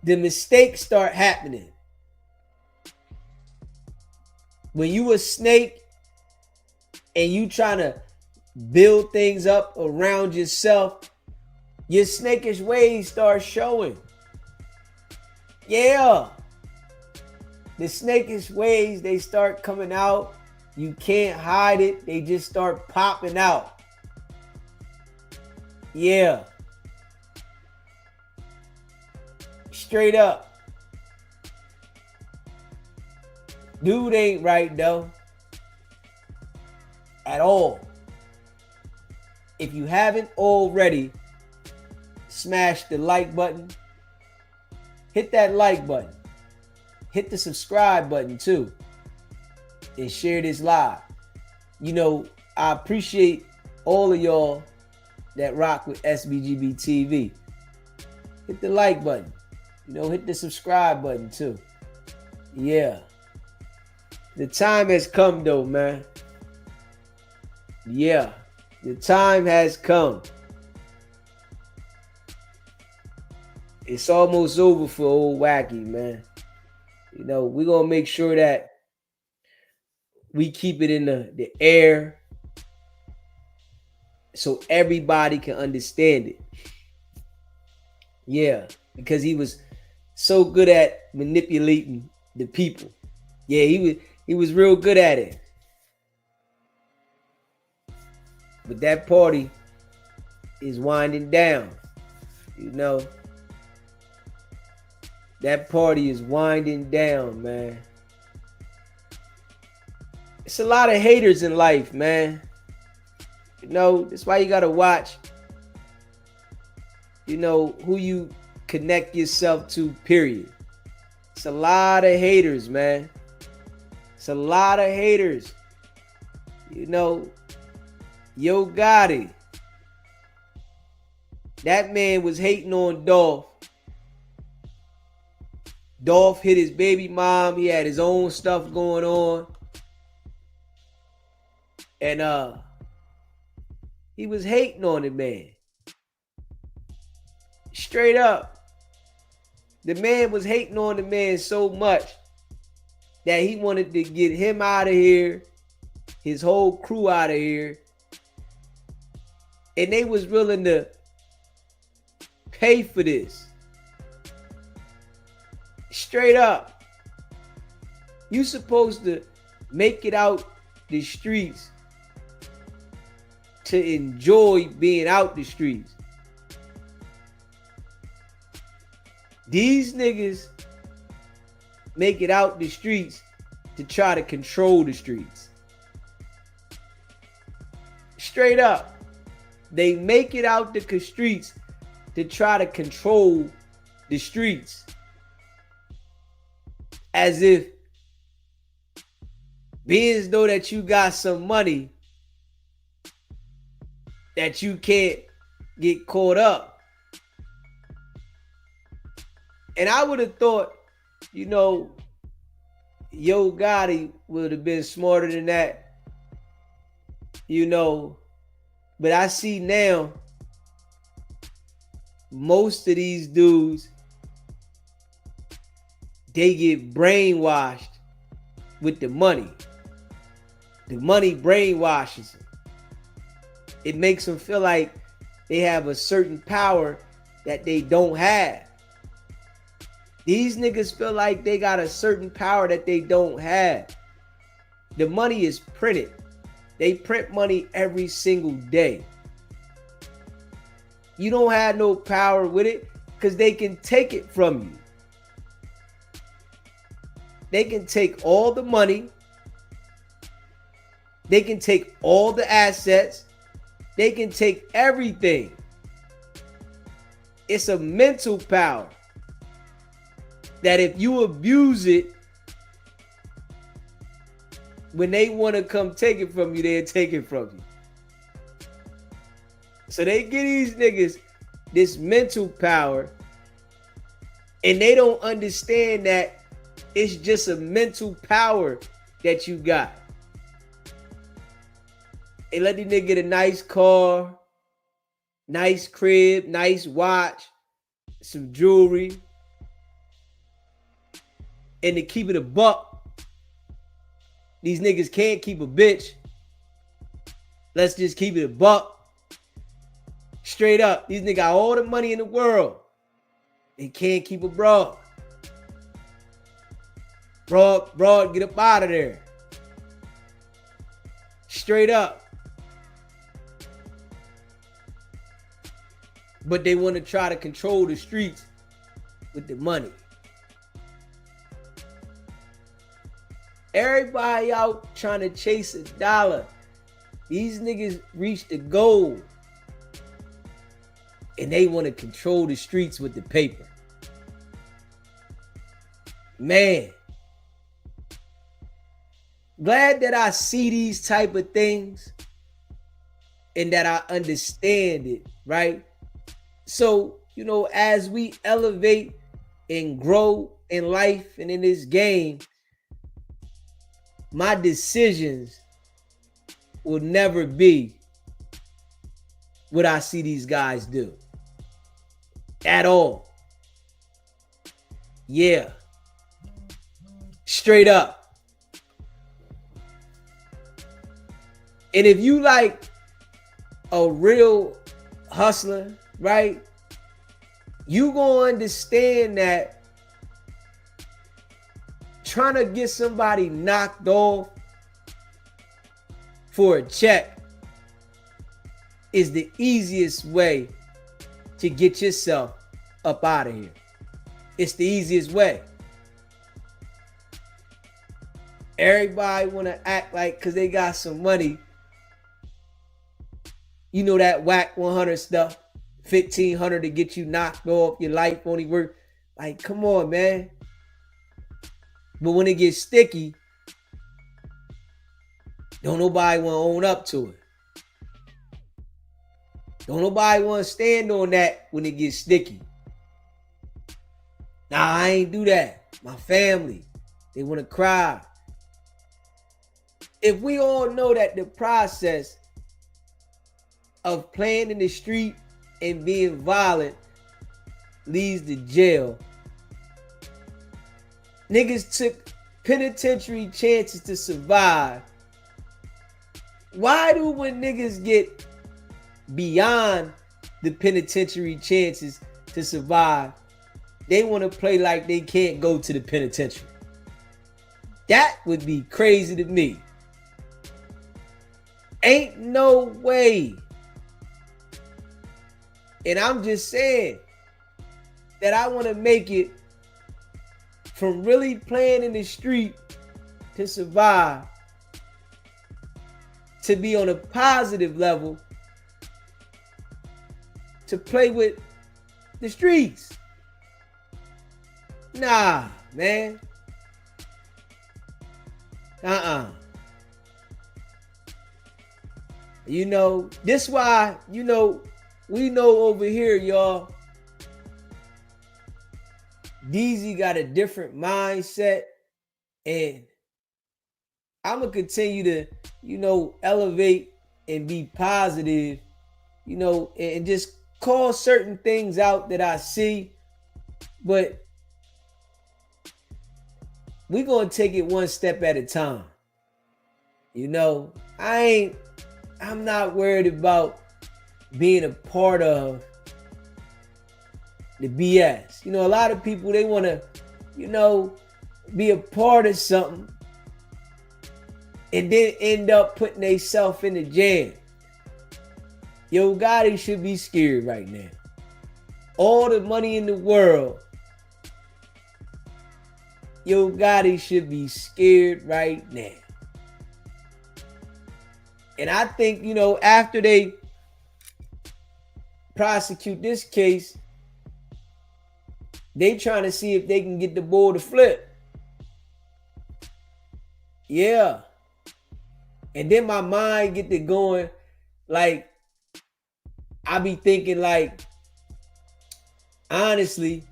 Speaker 1: the mistakes start happening. When you a snake and you trying to build things up around yourself, your snakish ways start showing. Yeah. The snakish ways, they start coming out. You can't hide it. They just start popping out. Yeah. Straight up. Dude ain't right though. At all. If you haven't already, smash the like button. Hit that like button. Hit the subscribe button too. And share this live. You know, I appreciate all of y'all that rock with SBGB TV. Hit the like button. You know, hit the subscribe button too. Yeah. The time has come though, man. Yeah. The time has come. It's almost over for old Wacky, man. You know, we're going to make sure that we keep it in the air so everybody can understand it. Yeah, because he was so good at manipulating the people. Yeah, he was real good at it. But that party is winding down. You know, that party is winding down, man. It's a lot of haters in life, man. You know, that's why you gotta watch, you know, who you connect yourself to, period. It's a lot of haters, man. It's a lot of haters. You know, Yo Gotti. That man was hating on Dolph. Dolph hit his baby mom. He had his own stuff going on. And he was hating on the man. Straight up. The man was hating on the man so much that he wanted to get him out of here, his whole crew out of here. And they was willing to pay for this. Straight up. You supposed to make it out the streets to enjoy being out the streets. These niggas make it out the streets to try to control the streets. Straight up. They make it out the streets to try to control the streets. As if being as though that you got some money that you can't get caught up. And I would have thought, you know, Yo Gotti would have been smarter than that. You know, but I see now most of these dudes, they get brainwashed with the money. The money brainwashes them. It makes them feel like they have a certain power that they don't have. These niggas feel like they got a certain power that they don't have. The money is printed. They print money every single day. You don't have no power with it because they can take it from you. They can take all the money. They can take all the assets. They can take everything. It's a mental power that if you abuse it, when they want to come take it from you, they'll take it from you. So they give these niggas this mental power, and they don't understand that it's just a mental power that you got. They let these niggas get a nice car, nice crib, nice watch, some jewelry. And to keep it a buck, these niggas can't keep a bitch. Let's just keep it a buck. Straight up, these niggas got all the money in the world. They can't keep a broad. Broad, get up out of there. Straight up. But they want to try to control the streets with the money. Everybody out trying to chase a dollar. These niggas reach the goal. And they want to control the streets with the paper. Man. Glad that I see these type of things. And that I understand it, right? So, as we elevate and grow in life and in this game, my decisions will never be what I see these guys do. At all. Yeah. Straight up. And if you like a real hustler, right? You gonna understand that trying to get somebody knocked off for a check is the easiest way to get yourself up out of here. It's the easiest way. Everybody want to act like because they got some money, that Wack 100 stuff, 1,500 to get you knocked off, your life only worth. Like, come on, man. But when it gets sticky, don't nobody want to own up to it. Don't nobody want to stand on that when it gets sticky. Nah, I ain't do that. My family, they want to cry. If we all know that the process of playing in the street and being violent leads to jail, niggas took penitentiary chances to survive. Why do when niggas get beyond the penitentiary chances to survive, they want to play like they can't go to the penitentiary? That would be crazy to me. Ain't no way. And I'm just saying that I want to make it from really playing in the street to survive to be on a positive level to play with the streets. Nah, man. This why, we know over here, y'all, DZ got a different mindset, and I'm going to continue to, elevate and be positive, and just call certain things out that I see, but we're going to take it one step at a time. I'm not worried about being a part of the BS. You know, a lot of people, they want to, you know, be a part of something and then end up putting themselves in the jam. Yo Gotti should be scared right now. All the money in the world, Yo Gotti should be scared right now. And I think, you know, after they prosecute this case, they trying to see if they can get the ball to flip. Yeah. And then my mind get to going, like, I be thinking, like, honestly,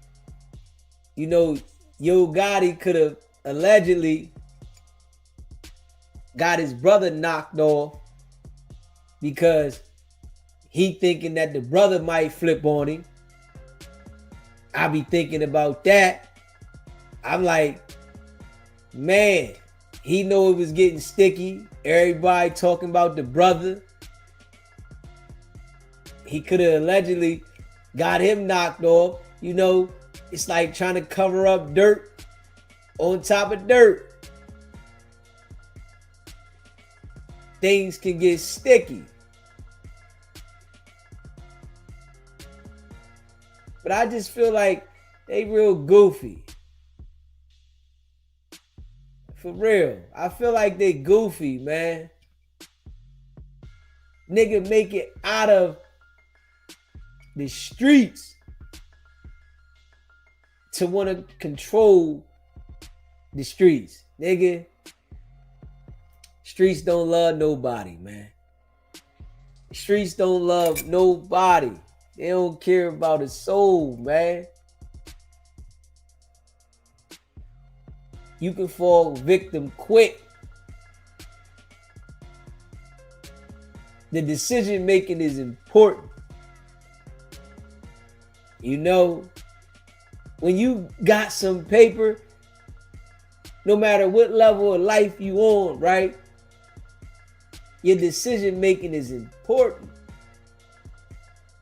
Speaker 1: you know, Yo Gotti could have allegedly got his brother knocked off because he thinking that the brother might flip on him. I be thinking about that. I'm like, man, he know it was getting sticky. Everybody talking about the brother. He could have allegedly got him knocked off. You know, it's like trying to cover up dirt on top of dirt. Things can get sticky. But I just feel like they real goofy. For real. I feel like they goofy, man. Nigga make it out of the streets to want to control the streets. Nigga, streets don't love nobody, man. Streets don't love nobody. They don't care about a soul, man. You can fall victim quick. The decision making is important. You know, when you got some paper, no matter what level of life you on, right? Your decision making is important.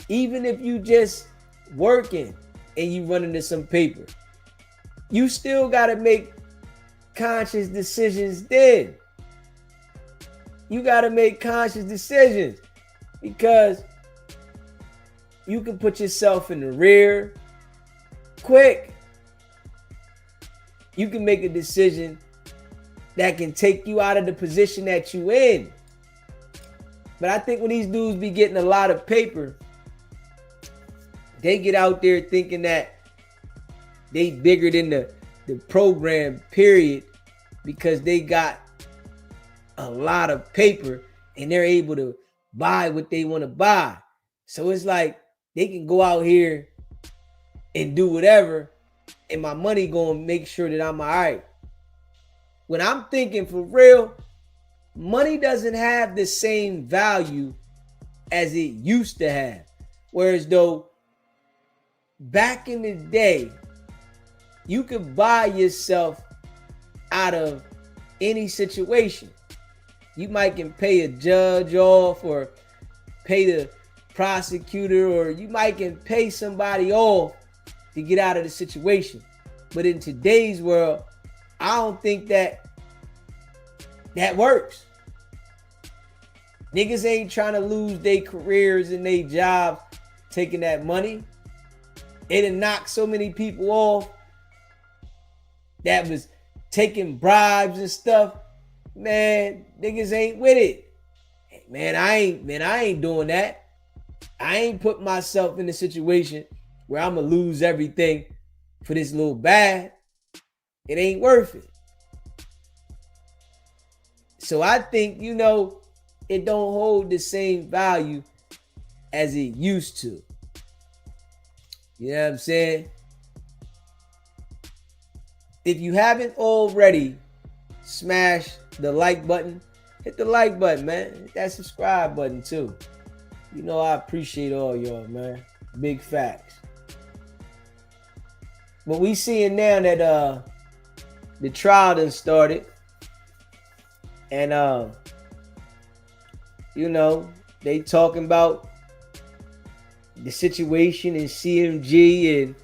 Speaker 1: Even if you just working and you run into some paper, you still got to make conscious decisions then. You got to make conscious decisions because you can put yourself in the rear quick. You can make a decision that can take you out of the position that you in. But I think when these dudes be getting a lot of paper, they get out there thinking that they bigger than the program, period, because they got a lot of paper and they're able to buy what they want to buy. So it's like they can go out here and do whatever and my money gonna make sure that I'm all right. When I'm thinking for real, money doesn't have the same value as it used to have. Whereas though, back in the day, you could buy yourself out of any situation. You might can pay a judge off or pay the prosecutor, or you might can pay somebody off to get out of the situation. But in today's world, I don't think that works. Niggas ain't trying to lose their careers and their jobs taking that money. It done knocked so many people off that was taking bribes and stuff. Man, niggas ain't with it. Man, I ain't doing that. I ain't put myself in a situation where I'm gonna lose everything for this little bag. It ain't worth it. So I think, you know, it don't hold the same value as it used to. You know what I'm saying? If you haven't already smashed the like button, hit the like button, man. Hit that subscribe button too. You know I appreciate all y'all, man. Big facts. But we seeing now that the trial done started. And you know, they talking about the situation in CMG, and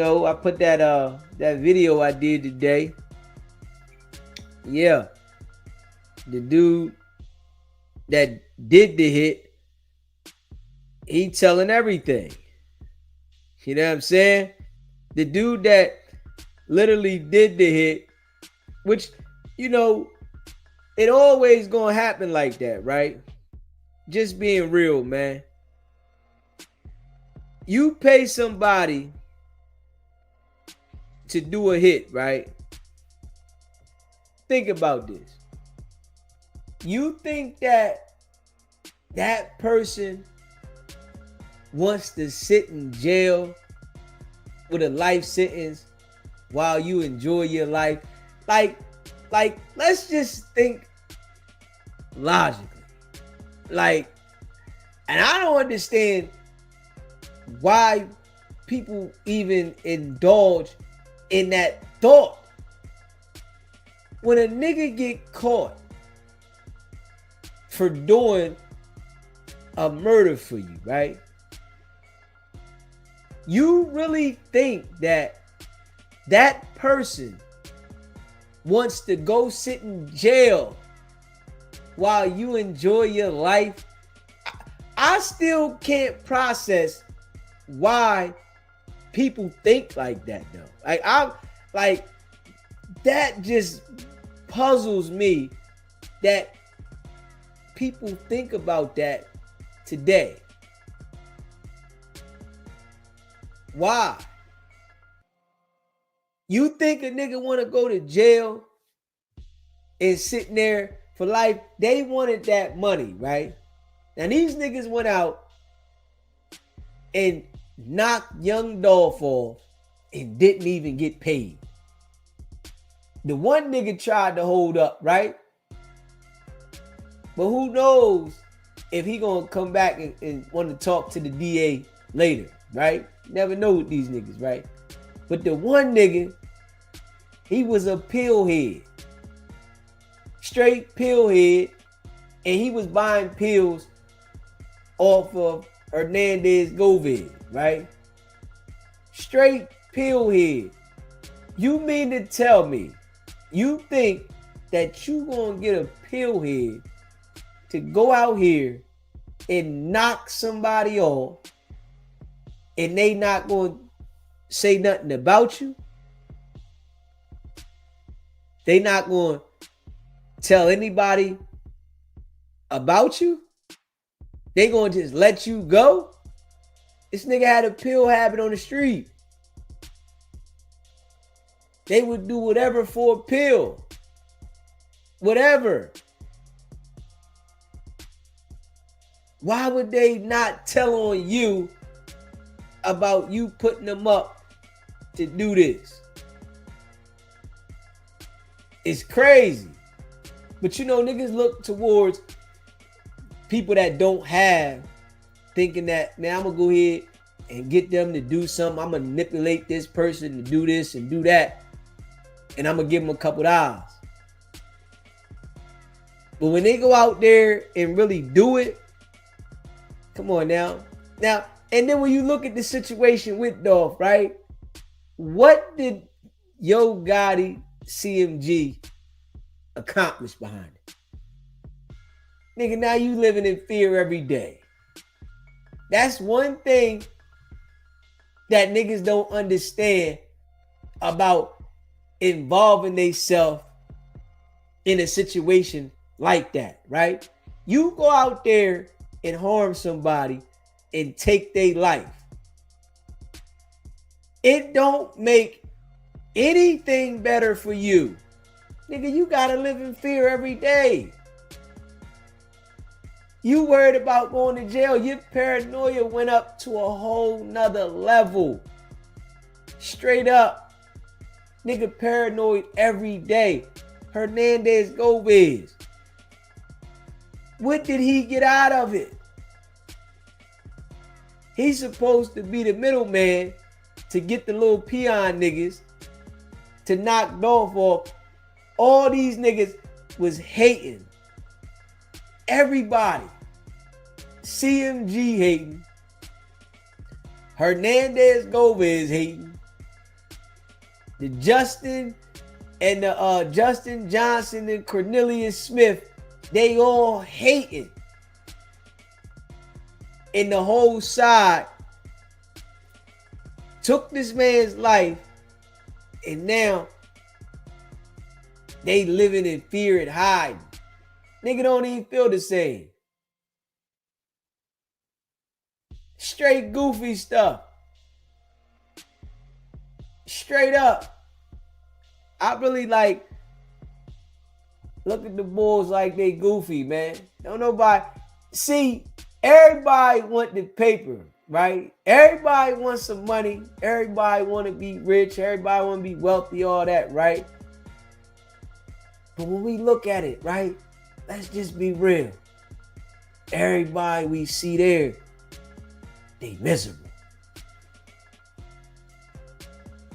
Speaker 1: I put that video I did today. Yeah, the dude that did the hit, he telling everything. You know what I'm saying? The dude that literally did the hit, which, it always gonna happen like that, right? Just being real, man. You pay somebody to do a hit, right? Think about this. You think that person wants to sit in jail with a life sentence while you enjoy your life? Like, let's just think logically. And I don't understand why people even indulge in that thought. When a nigga get caught for doing a murder for you, right? You really think that person wants to go sit in jail while you enjoy your life? I still can't process why people think like that, though. That just puzzles me that people think about that today. Why? You think a nigga want to go to jail and sitting there for life? They wanted that money, right? Now these niggas went out and knocked Young Dolph off and didn't even get paid. The one nigga tried to hold up, right? But who knows if he gonna come back and want to talk to the DA later, right? Never know with these niggas, right? But the one nigga, he was a pillhead. Straight pillhead. And he was buying pills off of Hernandez Govez, right? Straight pillhead. You mean to tell me you think that you gonna get a pillhead to go out here and knock somebody off and they not gonna say nothing about you? They not gonna tell anybody about you? They gonna just let you go? This nigga had a pill habit on the street. They would do whatever for a pill. Whatever. Why would they not tell on you about you putting them up to do this? It's crazy. But niggas look towards people that don't have, thinking that, man, I'm gonna go ahead and get them to do something. I'm gonna manipulate this person to do this and do that, and I'm gonna give them a couple dollars. But when they go out there and really do it, come on now. And then when you look at the situation with Dolph, right? What did Yo Gotti CMG accomplish behind it? Nigga, now you living in fear every day. That's one thing that niggas don't understand about involving themselves in a situation like that, right? You go out there and harm somebody and take their life. It don't make anything better for you. Nigga, you gotta live in fear every day. You worried about going to jail. Your paranoia went up to a whole nother level. Straight up. Nigga paranoid every day. Hernandez Govez. What did he get out of it? He's supposed to be the middleman to get the little peon niggas to knock Dolph off. All these niggas was hating. Everybody. CMG hating. Hernandez Gomez hating. The Justin and the Justin Johnson and Cornelius Smith, they all hating. And the whole side took this man's life, and now they living in fear and hiding. Nigga don't even feel the same. Straight goofy stuff. Straight up. I really like look at the Bulls like they goofy, man. Don't nobody see, everybody want the paper, right? Everybody wants some money. Everybody want to be rich. Everybody want to be wealthy, all that, right? But when we look at it, right? Let's just be real. Everybody we see there, they miserable.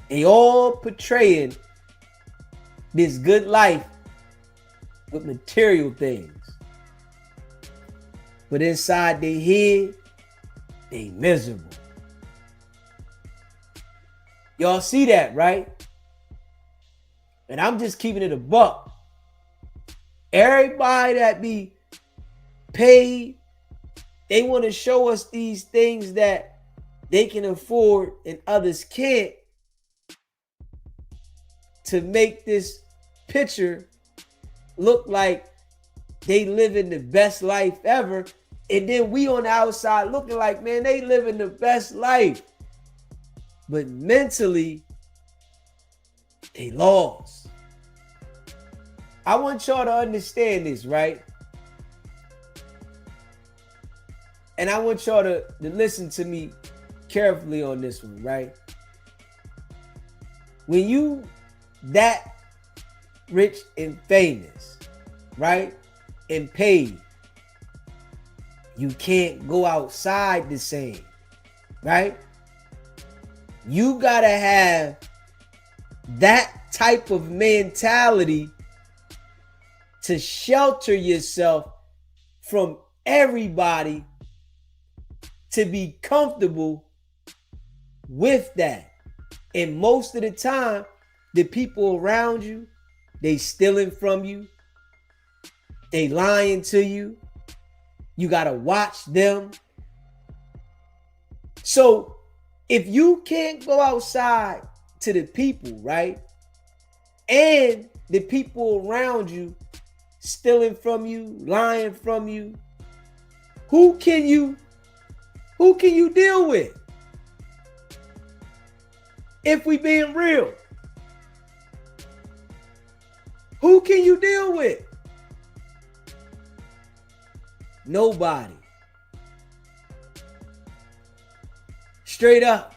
Speaker 1: They all portraying this good life with material things. But inside their head, they miserable. Y'all see that, right? And I'm just keeping it a buck. Everybody that be paid, they want to show us these things that they can afford and others can't, to make this picture look like they living the best life ever. And then we on the outside looking like, man, they living the best life. But mentally, they lost. I want y'all to understand this, right? And I want y'all to listen to me carefully on this one, right? When you that rich and famous, right? And paid, you can't go outside the same, right? You gotta have that type of mentality to shelter yourself from everybody, to be comfortable with that. And most of the time, the people around you, they stealing from you. They lying to you. You got to watch them. So if you can't go outside to the people, right? And the people around you stealing from you, lying from you, who can you deal with? If we being real, who can you deal with? Nobody. Straight up.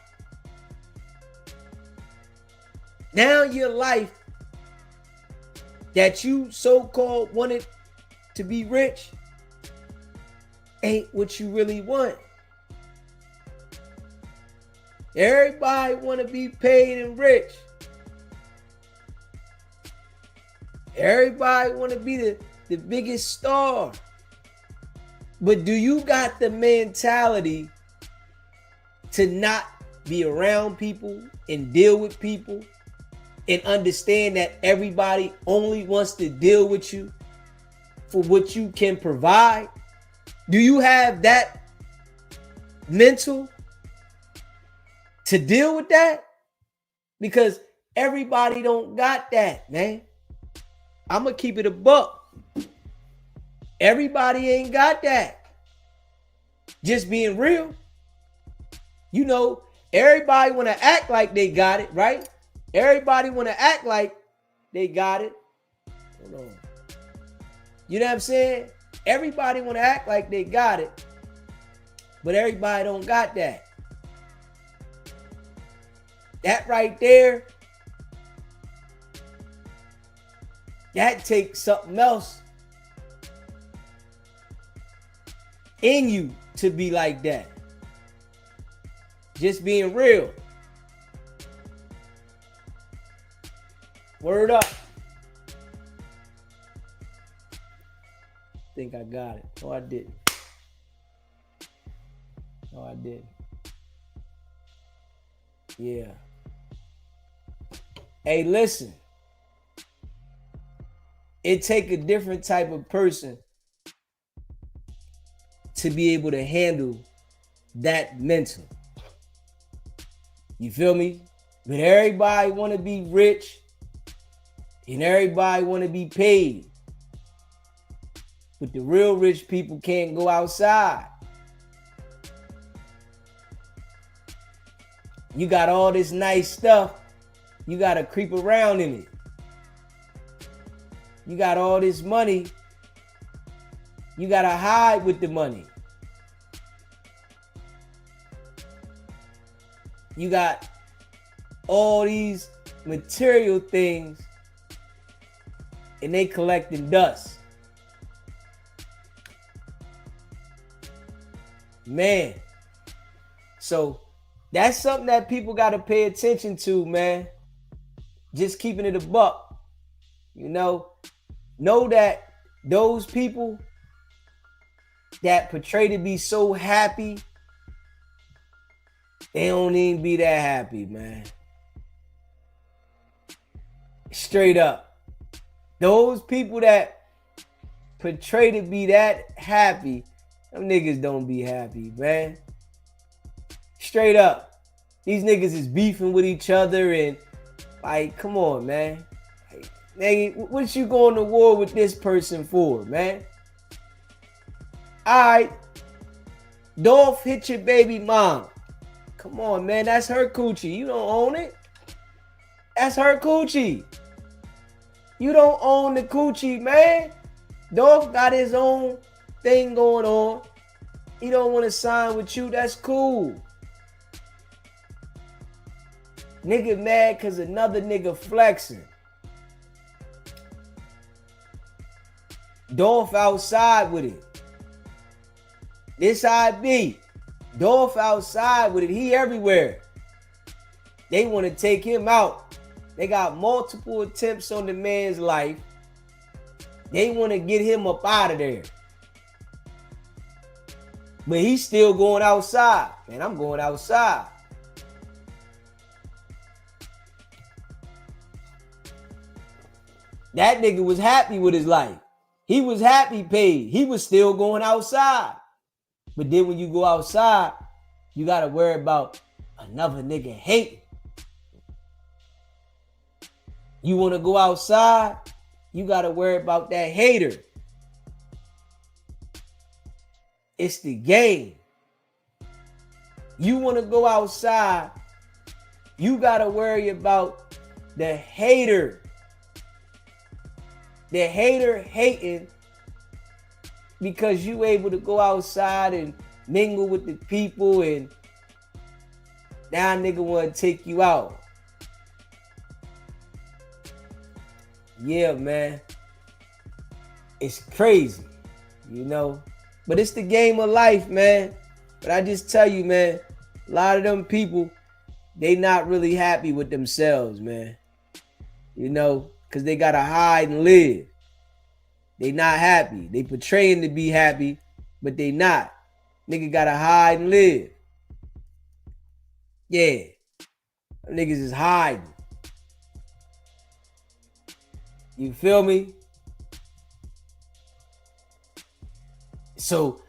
Speaker 1: Now your life that you so-called wanted to be rich ain't what you really want. Everybody want to be paid and rich. Everybody want to be the biggest star. But do you got the mentality to not be around people and deal with people and understand that everybody only wants to deal with you for what you can provide? Do you have that mental to deal with that? Because everybody don't got that, man. I'm going to keep it a buck. Everybody ain't got that. Just being real. You know, everybody want to act like they got it, right? Everybody want to act like they got it. Hold on. You know what I'm saying? Everybody want to act like they got it, but everybody don't got that. That right there, that takes something else in you to be like that. Just being real. Word up. Think I got it. No, I didn't. No, I didn't. Yeah. Hey, listen. It take a different type of person to be able to handle that mental. You feel me? But everybody want to be rich and everybody want to be paid. But the real rich people can't go outside. You got all this nice stuff. You got to creep around in it. You got all this money. You got to hide with the money. You got all these material things and they collecting dust. Man. So that's something that people got to pay attention to, man. Just keeping it a buck. You know that those people that portray to be so happy, they don't even be that happy, man. Straight up. Those people that portray to be that happy, them niggas don't be happy, man. Straight up. These niggas is beefing with each other and like, come on, man. Like, nigga, what you going to war with this person for, man? Alright. Dolph hit your baby mom. Come on, man. That's her coochie. You don't own it. That's her coochie. You don't own the coochie, man. Dolph got his own thing going on. He don't want to sign with you. That's cool. Nigga mad because another nigga flexing. Dolph outside with it. This I be. Dolph outside with it. He everywhere. They want to take him out. They got multiple attempts on the man's life. They want to get him up out of there. But he's still going outside. Man, I'm going outside. That nigga was happy with his life. He was happy paid. He was still going outside. But then when you go outside, you got to worry about another nigga hating. You want to go outside, you got to worry about that hater. It's the game. You want to go outside, you got to worry about the hater. The hater hating because you able to go outside and mingle with the people and now a nigga want to take you out. Yeah, man. It's crazy, you know. But it's the game of life, man. But I just tell you, man, a lot of them people, they not really happy with themselves, man. You know, because they got to hide and live. They not happy. They portraying to be happy, but they not. Nigga got to hide and live. Yeah. Them niggas is hiding. You feel me? So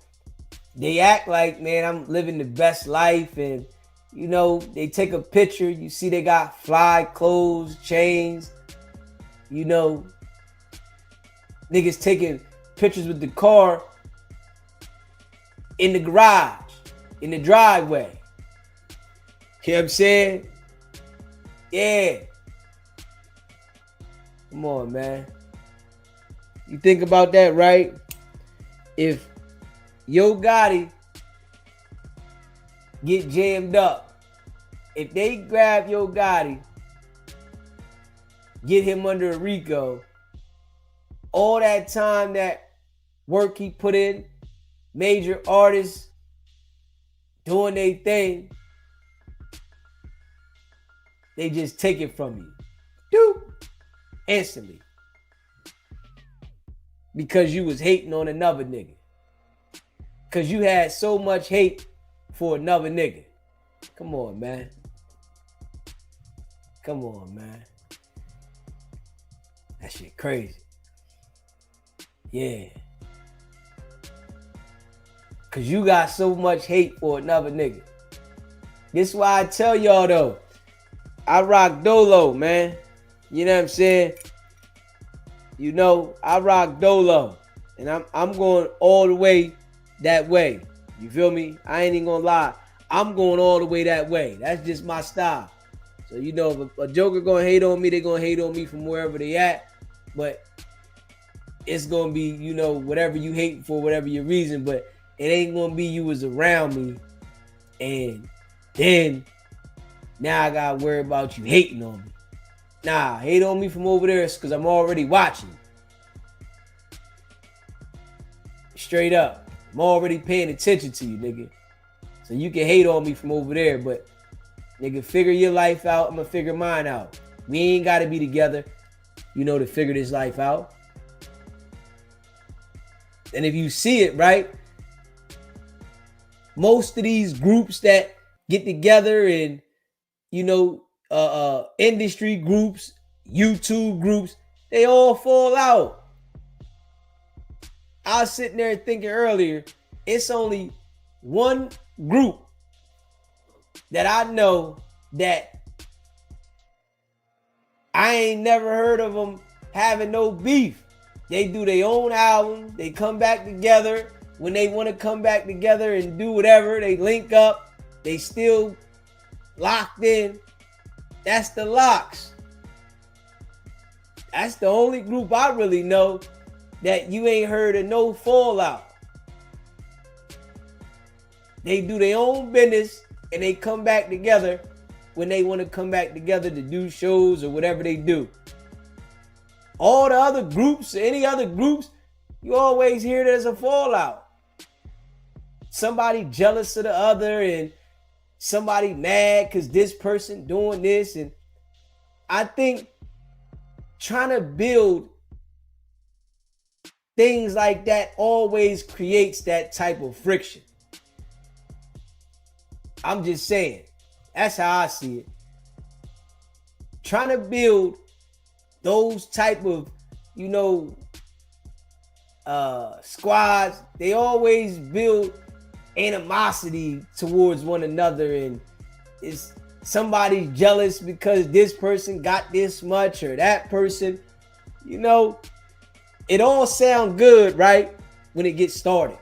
Speaker 1: they act like, man, I'm living the best life. And, you know, they take a picture. You see they got fly clothes, chains. You know, niggas taking pictures with the car in the garage, in the driveway. You know what I'm saying? Yeah. Come on, man. You think about that, right? If Yo Gotti get jammed up, if they grab Yo Gotti, get him under a RICO, all that time, that work he put in, major artists doing their thing, they just take it from you. Doop. Instantly. Because you was hating on another nigga. Because you had so much hate for another nigga. Come on, man. Come on, man. That shit crazy. Yeah. Cause you got so much hate for another nigga. This is why I tell y'all though, I rock Dolo, man. You know what I'm saying? You know, I rock Dolo. And I'm going all the way that way. You feel me? I ain't even gonna lie. I'm going all the way that way. That's just my style. So, you know, if a joker gonna hate on me, they gonna hate on me from wherever they at. But it's gonna be, you know, whatever you hate for, whatever your reason. But it ain't gonna be you was around me. And then now I gotta worry about you hating on me. Nah, hate on me from over there because I'm already watching. Straight up. I'm already paying attention to you, nigga. So you can hate on me from over there, but nigga, figure your life out. I'm gonna figure mine out. We ain't gotta be together, you know, to figure this life out. And if you see it, right, most of these groups that get together and, you know, industry groups, YouTube groups, they all fall out. I was sitting there thinking earlier, it's only one group that I know that I ain't never heard of them having no beef. They do their own album. They come back together. When they want to come back together and do whatever, they link up. They still locked in. That's the Locks. That's the only group I really know that you ain't heard of no fallout. They do their own business and they come back together when they want to come back together to do shows or whatever they do. All the other groups, any other groups, you always hear there's a fallout. Somebody jealous of the other and somebody mad because this person doing this. And I think trying to build things like that always creates that type of friction. I'm just saying. That's how I see it. Trying to build those type of, you know, squads, they always build animosity towards one another, and it's somebody jealous because this person got this much or that person. You know, it all sound good, right, when it gets started.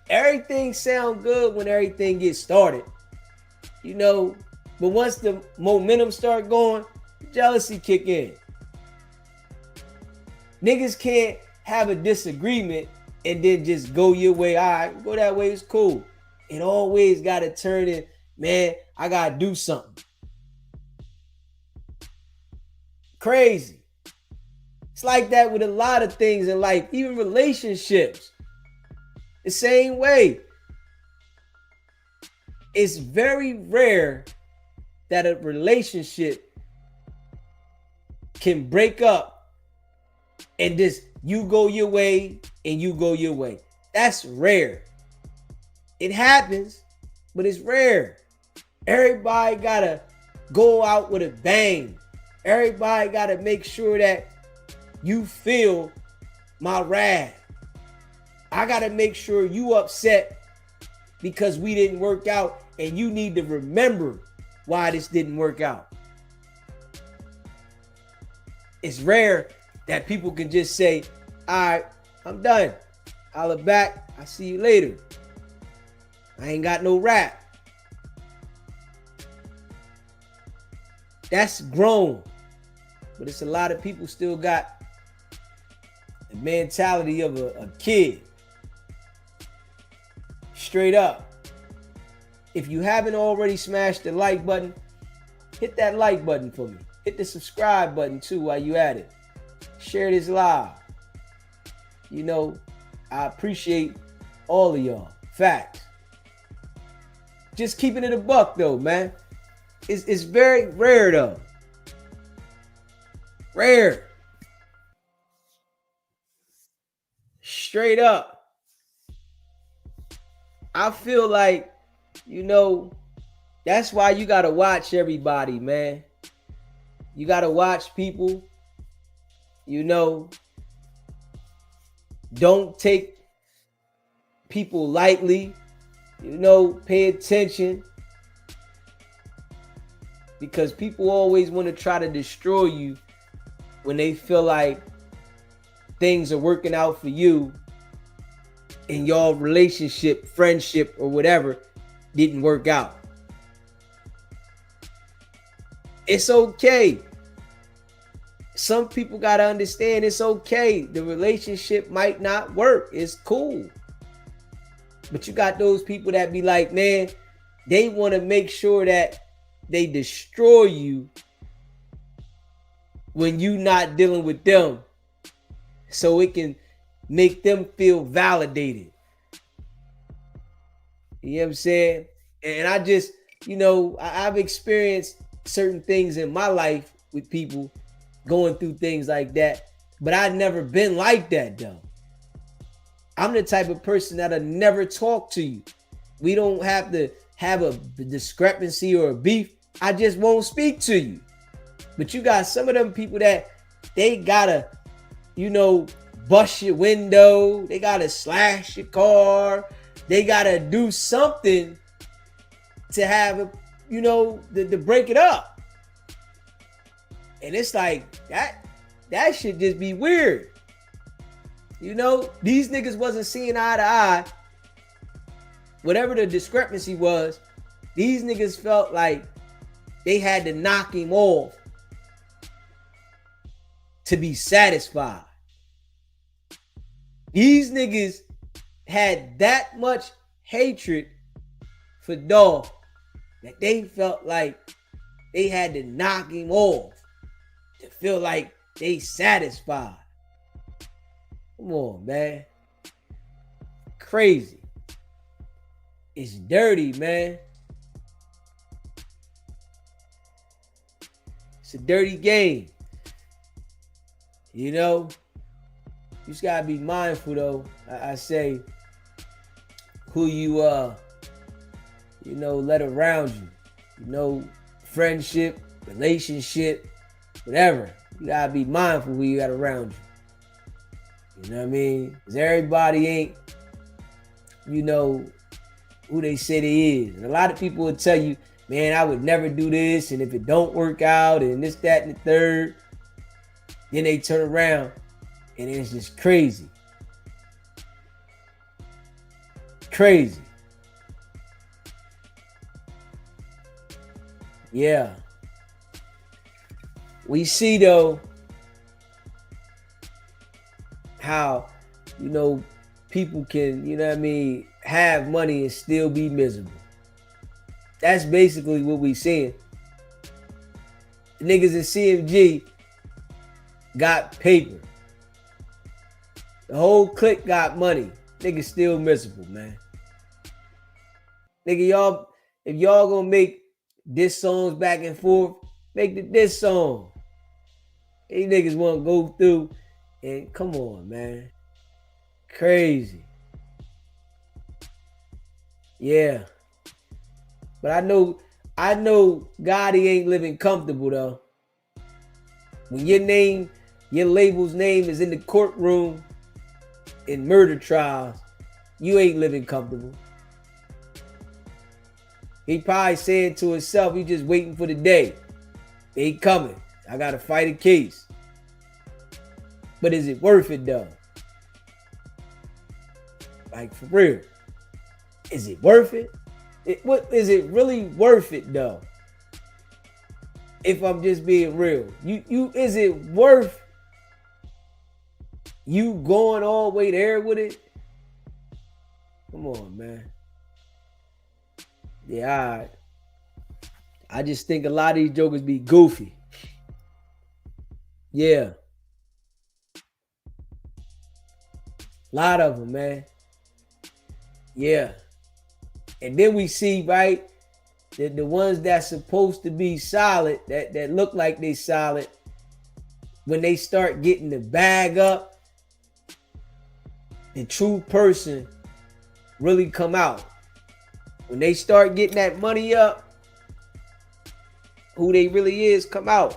Speaker 1: Everything sound good when everything gets started, you know, but once the momentum start going, jealousy kick in. Niggas can't have a disagreement and then just go your way. All right, go that way, it's cool. It always got to turn in, man, I got to do something. Crazy. It's like that with a lot of things in life, even relationships. The same way. It's very rare that a relationship can break up and just you go your way and you go your way. That's rare. It happens, but it's rare. Everybody gotta go out with a bang. Everybody gotta make sure that you feel my wrath. I gotta make sure you upset because we didn't work out, and you need to remember why this didn't work out. It's rare that people can just say, all right, I'm done. I'll be back. I'll see you later. I ain't got no rap. That's grown. But it's a lot of people still got the mentality of a kid. Straight up. If you haven't already smashed the like button, hit that like button for me. Hit the subscribe button too while you at it. Share this live. You know, I appreciate all of y'all. Facts. Just keeping it a buck though, man. It's very rare though. Rare. Straight up. I feel like, you know, that's why you gotta watch everybody, man. You got to watch people, you know, don't take people lightly, you know, pay attention, because people always want to try to destroy you when they feel like things are working out for you and your relationship, friendship, or whatever didn't work out. It's okay. Some people got to understand it's okay. The relationship might not work. It's cool. But you got those people that be like, man, they want to make sure that they destroy you when you not dealing with them, so it can make them feel validated. You know what I'm saying? And I just, you know, I've experienced certain things in my life with people going through things like that, but I've never been like that though. I'm the type of person that'll never talk to you. We don't have to have a discrepancy or a beef. I just won't speak to you. But you got some of them people that they gotta, you know, bust your window. They gotta slash your car. They gotta do something to have, you know, to break it up. And it's like that should just be weird. You know, these niggas wasn't seeing eye to eye. Whatever the discrepancy was, these niggas felt like they had to knock him off to be satisfied. These niggas had that much hatred for Dolph that they felt like they had to knock him off to feel like they satisfied. Come on, man. Crazy. It's dirty, man. It's a dirty game. You know? You just gotta be mindful though. I say who you you know, let around you. You know, friendship, relationship, whatever. You gotta be mindful who you got around you. You know what I mean? Because everybody ain't, you know, who they say they is. And a lot of people will tell you, man, I would never do this, and if it don't work out, and this, that, and the third, then they turn around, and it's just crazy. Crazy. Yeah. We see, though, how, you know, people can, you know what I mean, have money and still be miserable. That's basically what we seeing. The niggas in CMG got paper. The whole clique got money. Niggas still miserable, man. Nigga, y'all, if y'all gonna make diss songs back and forth, make the diss song. These niggas wanna go through and come on, man. Crazy. Yeah. But I know Gotti ain't living comfortable though. When your name, your label's name is in the courtroom in murder trials, you ain't living comfortable. He probably saying to himself, he just waiting for the day. They ain't coming. I gotta fight a case. But is it worth it though? Like for real. Is it worth it? What is it really worth it though? If I'm just being real, you is it worth you going all the way there with it? Come on, man. Yeah, all right. I just think a lot of these jokers be goofy. Yeah. A lot of them, man. Yeah. And then we see, right, that the ones that's supposed to be solid, that look like they solid, when they start getting the bag up, the true person really come out. When they start getting that money up, who they really is come out.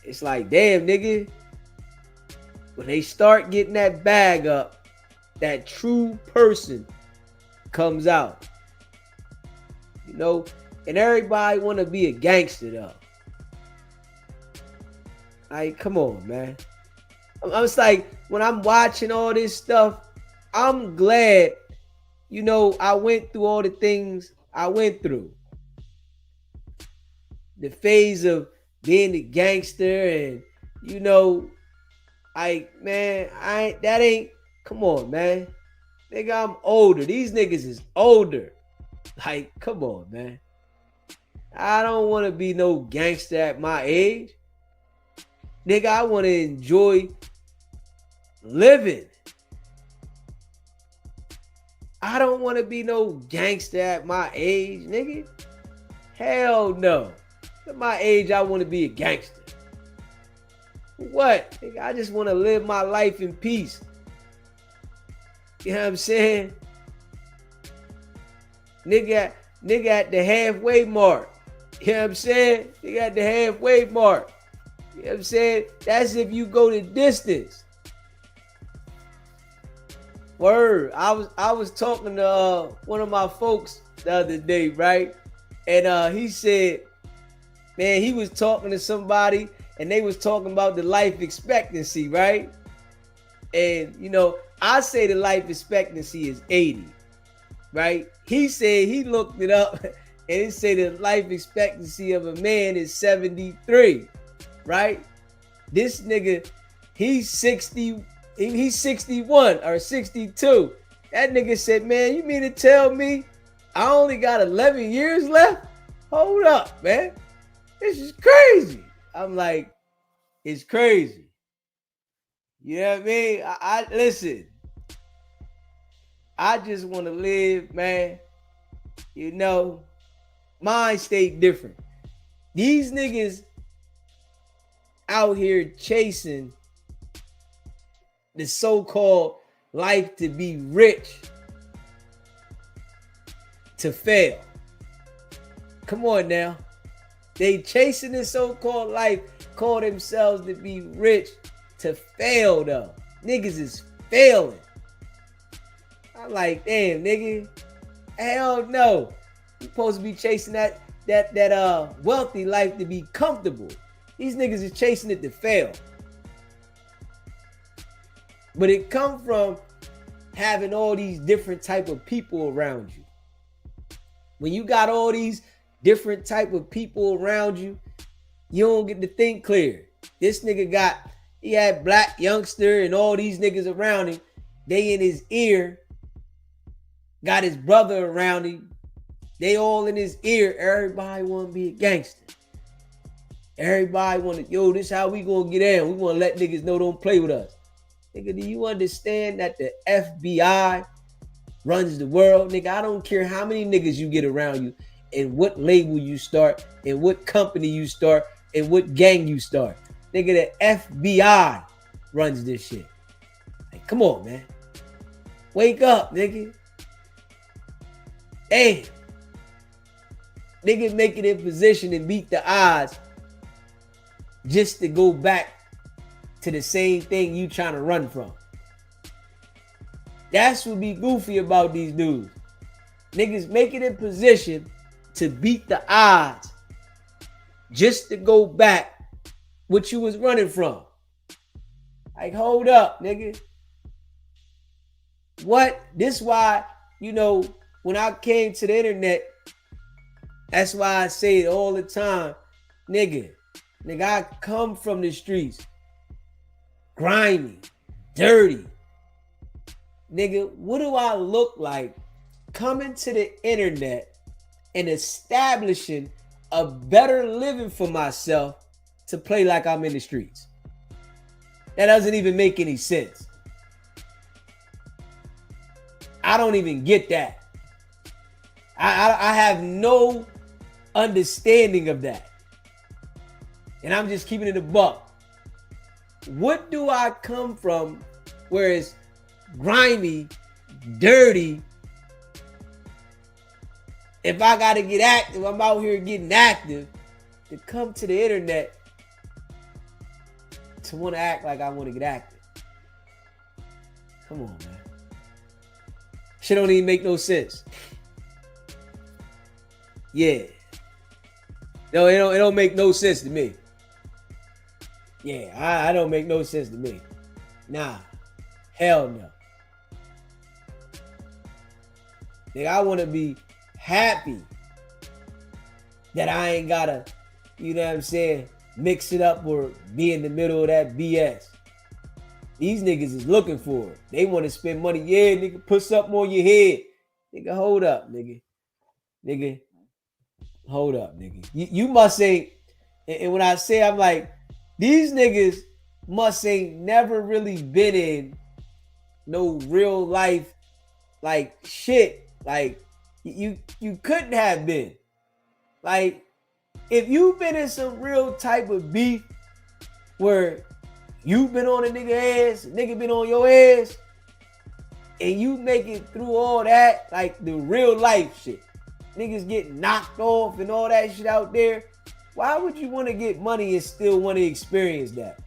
Speaker 1: It's like, damn, nigga, when they start getting that bag up, that true person comes out. You know, and everybody want to be a gangster though. Like, come on, man. I'm just like, when I'm watching all this stuff, I'm glad, you know, I went through all the things I went through. The phase of being a gangster and, you know, like, man, that ain't, come on, man. Nigga, I'm older. These niggas is older. Like, come on, man. I don't want to be no gangster at my age. Nigga, I want to enjoy living. I don't want to be no gangster at my age, nigga. Hell no. At my age, I want to be a gangster. What? Nigga, I just want to live my life in peace. You know what I'm saying? Nigga at the halfway mark. You know what I'm saying? Nigga at the halfway mark. You know what I'm saying? That's if you go the distance. Word. I was talking to one of my folks the other day, right? And he said, man, he was talking to somebody and they was talking about the life expectancy, right? And, you know, I say the life expectancy is 80, right? He said he looked it up and it said the life expectancy of a man is 73, right? This nigga, he's 60, he's 61 or 62. That nigga said, man, you mean to tell me I only got 11 years left? Hold up, man. This is crazy. I'm like, it's crazy. You know what I mean? I listen. I just want to live, man. You know, mine stay different. These niggas out here chasing the so-called life to be rich, to fail. Come on now. They chasing this so-called life, call themselves to be rich, to fail though. Niggas is failing. I'm like, damn, nigga. Hell no. You supposed to be chasing that wealthy life to be comfortable. These niggas is chasing it to fail. But it come from having all these different type of people around you. When you got all these different type of people around you, you don't get to think clear. This nigga he had Black Youngster and all these niggas around him. They in his ear. Got his brother around him. They all in his ear. Everybody want to be a gangster. Everybody want to, yo, this how we gonna get in. We want to let niggas know don't play with us. Nigga, do you understand that the FBI runs the world? Nigga, I don't care how many niggas you get around you and what label you start and what company you start and what gang you start. Nigga, the FBI runs this shit. Like, come on, man. Wake up, nigga. Hey, niggas make it in position and beat the odds just to go back to the same thing you trying to run from. That's what be goofy about these dudes. Niggas make it in position to beat the odds just to go back what you was running from. Like, hold up, nigga. What? This why, you know, when I came to the internet, that's why I say it all the time. Nigga, I come from the streets. Grimy, dirty. Nigga, what do I look like coming to the internet and establishing a better living for myself to play like I'm in the streets? That doesn't even make any sense. I don't even get that. I have no understanding of that. And I'm just keeping it a buck. What do I come from where it's grimy, dirty? If I got to get active, I'm out here getting active, to come to the internet to want to act like I want to get active. Come on, man. Shit don't even make no sense. Yeah. No, it don't make no sense to me. Yeah, I don't make no sense to me. Nah. Hell no. Nigga, I want to be happy that I ain't gotta, you know what I'm saying, mix it up or be in the middle of that BS. These niggas is looking for it. They want to spend money. Yeah, nigga, put something on your head. Nigga, hold up, nigga. Nigga, hold up, nigga. You must ain't, and when I say, I'm like, these niggas must ain't never really been in no real life, like, shit. Like, you couldn't have been. Like, if you've been in some real type of beef where you've been on a nigga ass, nigga been on your ass, and you make it through all that, like the real life shit, niggas get knocked off and all that shit out there, why would you want to get money and still want to experience that?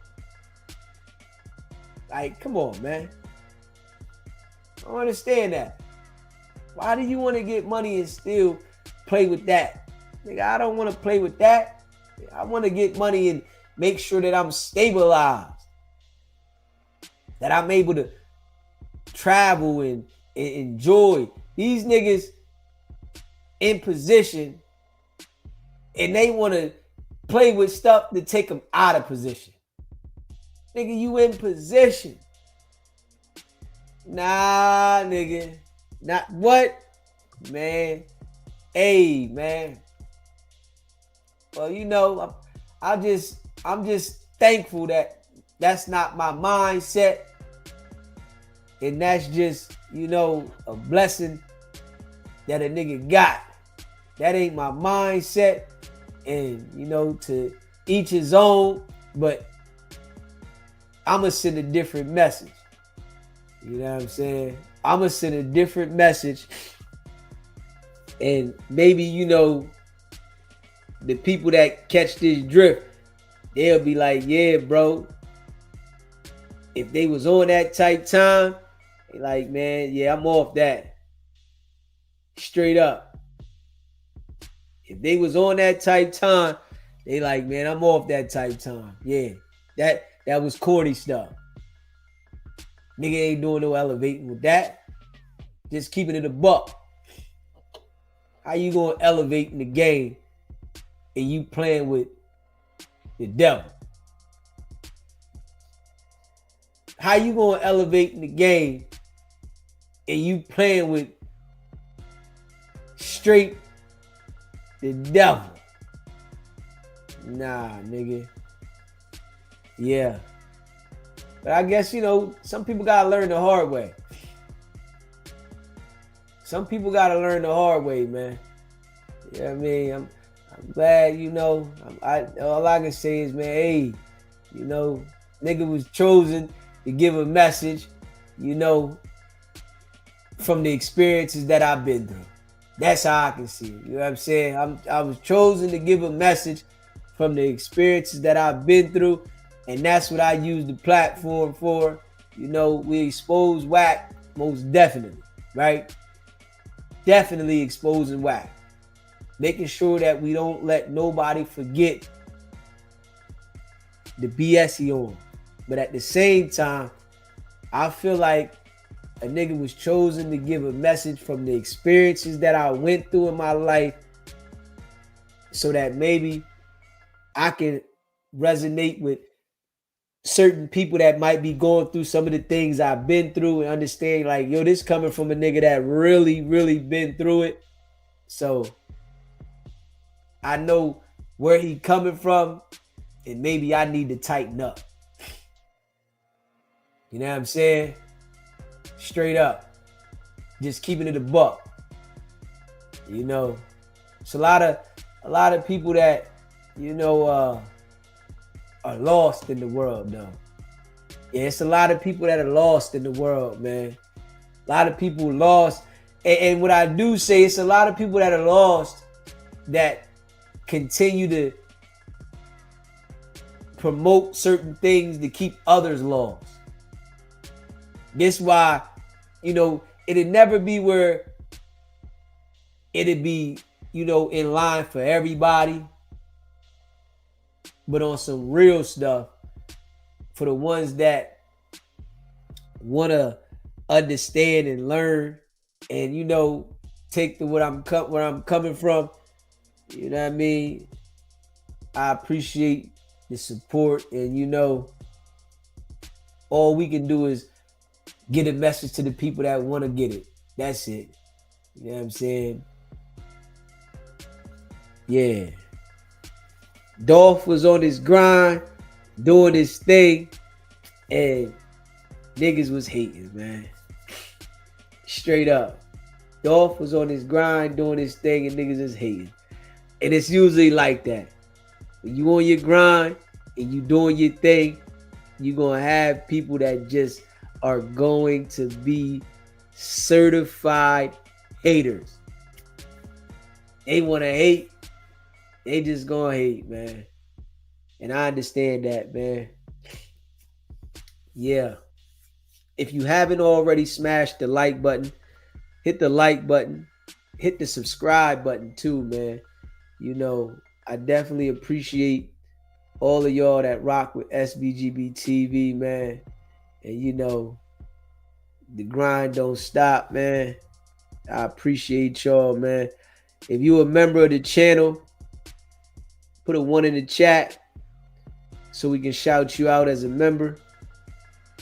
Speaker 1: Like, come on, man. I don't understand that. Why do you want to get money and still play with that? Nigga, I don't want to play with that. I want to get money and make sure that I'm stabilized, that I'm able to travel and enjoy. These niggas in position and they want to play with stuff to take them out of position. Nigga, you in position. Nah, nigga. Not what? Man. Hey, man. Well, you know, I'm just thankful that that's not my mindset. And that's just, you know, a blessing that a nigga got. That ain't my mindset. And, you know, to each his own. But I'm going to send a different message. You know what I'm saying? I'm going to send a different message. And maybe, you know, the people that catch this drift, they'll be like, yeah, bro. If they was on that type time, they like, man, yeah, I'm off that. Straight up. If they was on that type time, they like, man, I'm off that type time. Yeah, that was corny stuff. Nigga ain't doing no elevating with that. Just keeping it a buck. How you gonna elevate in the game and you playing with the devil? How you gonna elevate in the game and you playing with straight the devil? Nah, nigga. Yeah. But I guess, you know, some people gotta learn the hard way. Some people gotta learn the hard way, man. You know what I mean? I'm glad, you know. All I can say is, man, hey, you know, nigga was chosen to give a message, you know, from the experiences that I've been through. That's how I can see it. You know what I'm saying? I was chosen to give a message from the experiences that I've been through, and that's what I use the platform for. You know, we expose Wack most definitely, right? Definitely exposing Wack. Making sure that we don't let nobody forget the BS he on. But at the same time, I feel like a nigga was chosen to give a message from the experiences that I went through in my life so that maybe I can resonate with certain people that might be going through some of the things I've been through and understand like, yo, this coming from a nigga that really, really been through it. So I know where he coming from and maybe I need to tighten up. You know what I'm saying? Straight up. Just keeping it a buck. You know, it's a lot of people that, you know, are lost in the world though. Yeah, it's a lot of people that are lost in the world, man. A lot of people lost. And what I do say, it's a lot of people that are lost that continue to promote certain things to keep others lost. This why, it'd never be where it'd be, in line for everybody, but on some real stuff for the ones that want to understand and learn and, take the where I'm coming from. You know what I mean? I appreciate the support, and all we can do is get a message to the people that want to get it. That's it. You know what I'm saying? Yeah. Dolph was on his grind, doing his thing, and niggas was hating, man. Straight up. Dolph was on his grind, doing his thing, and niggas is hating. And it's usually like that. When you on your grind and you doing your thing, you're going to have people that just are going to be certified haters. They want to hate. They just going to hate, man. And I understand that, man. Yeah. If you haven't already smashed the like button, hit the like button. Hit the subscribe button too, man. I definitely appreciate all of y'all that rock with SBGB TV, man. And the grind don't stop, man. I appreciate y'all, man. If you a member of the channel, put a 1 in the chat so we can shout you out as a member.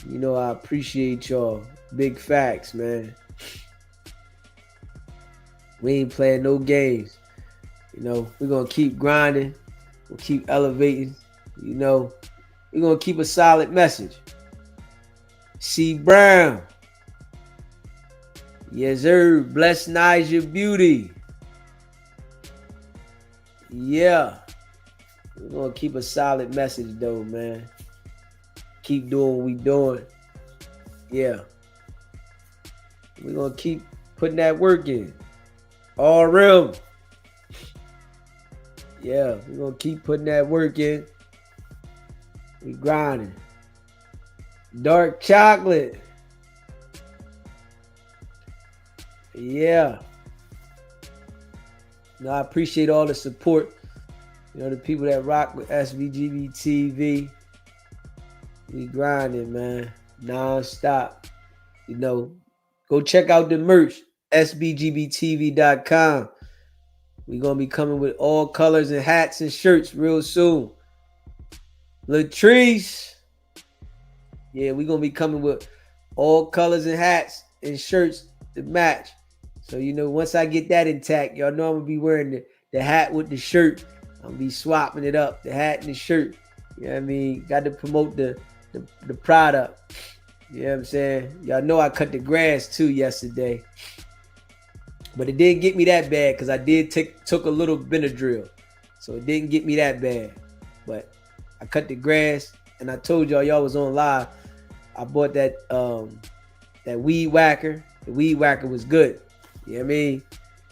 Speaker 1: I appreciate y'all. Big facts, man. We ain't playing no games. We're going to keep grinding. We'll keep elevating. We're going to keep a solid message. C. Brown. Yes, sir. Bless Niger Beauty. Yeah. We're going to keep a solid message, though, man. Keep doing what we doing. Yeah. We're going to keep putting that work in. RM. Yeah, we're going to keep putting that work in. We grinding. Dark chocolate. Yeah. I appreciate all the support. The people that rock with SBGB TV. We grinding, man. Non-stop. Go check out the merch. SBGBTV.com. We're going to be coming with all colors and hats and shirts real soon. Latrice. Yeah, we're going to be coming with all colors and hats and shirts to match. So, once I get that intact, y'all know I'm going to be wearing the hat with the shirt. I'm going to be swapping it up, the hat and the shirt. You know what I mean? Got to promote the product. You know what I'm saying? Y'all know I cut the grass too yesterday. But it didn't get me that bad because I did took a little Benadryl. So it didn't get me that bad. But I cut the grass, and I told y'all was on live. I bought that weed whacker. The weed whacker was good. You know what I mean?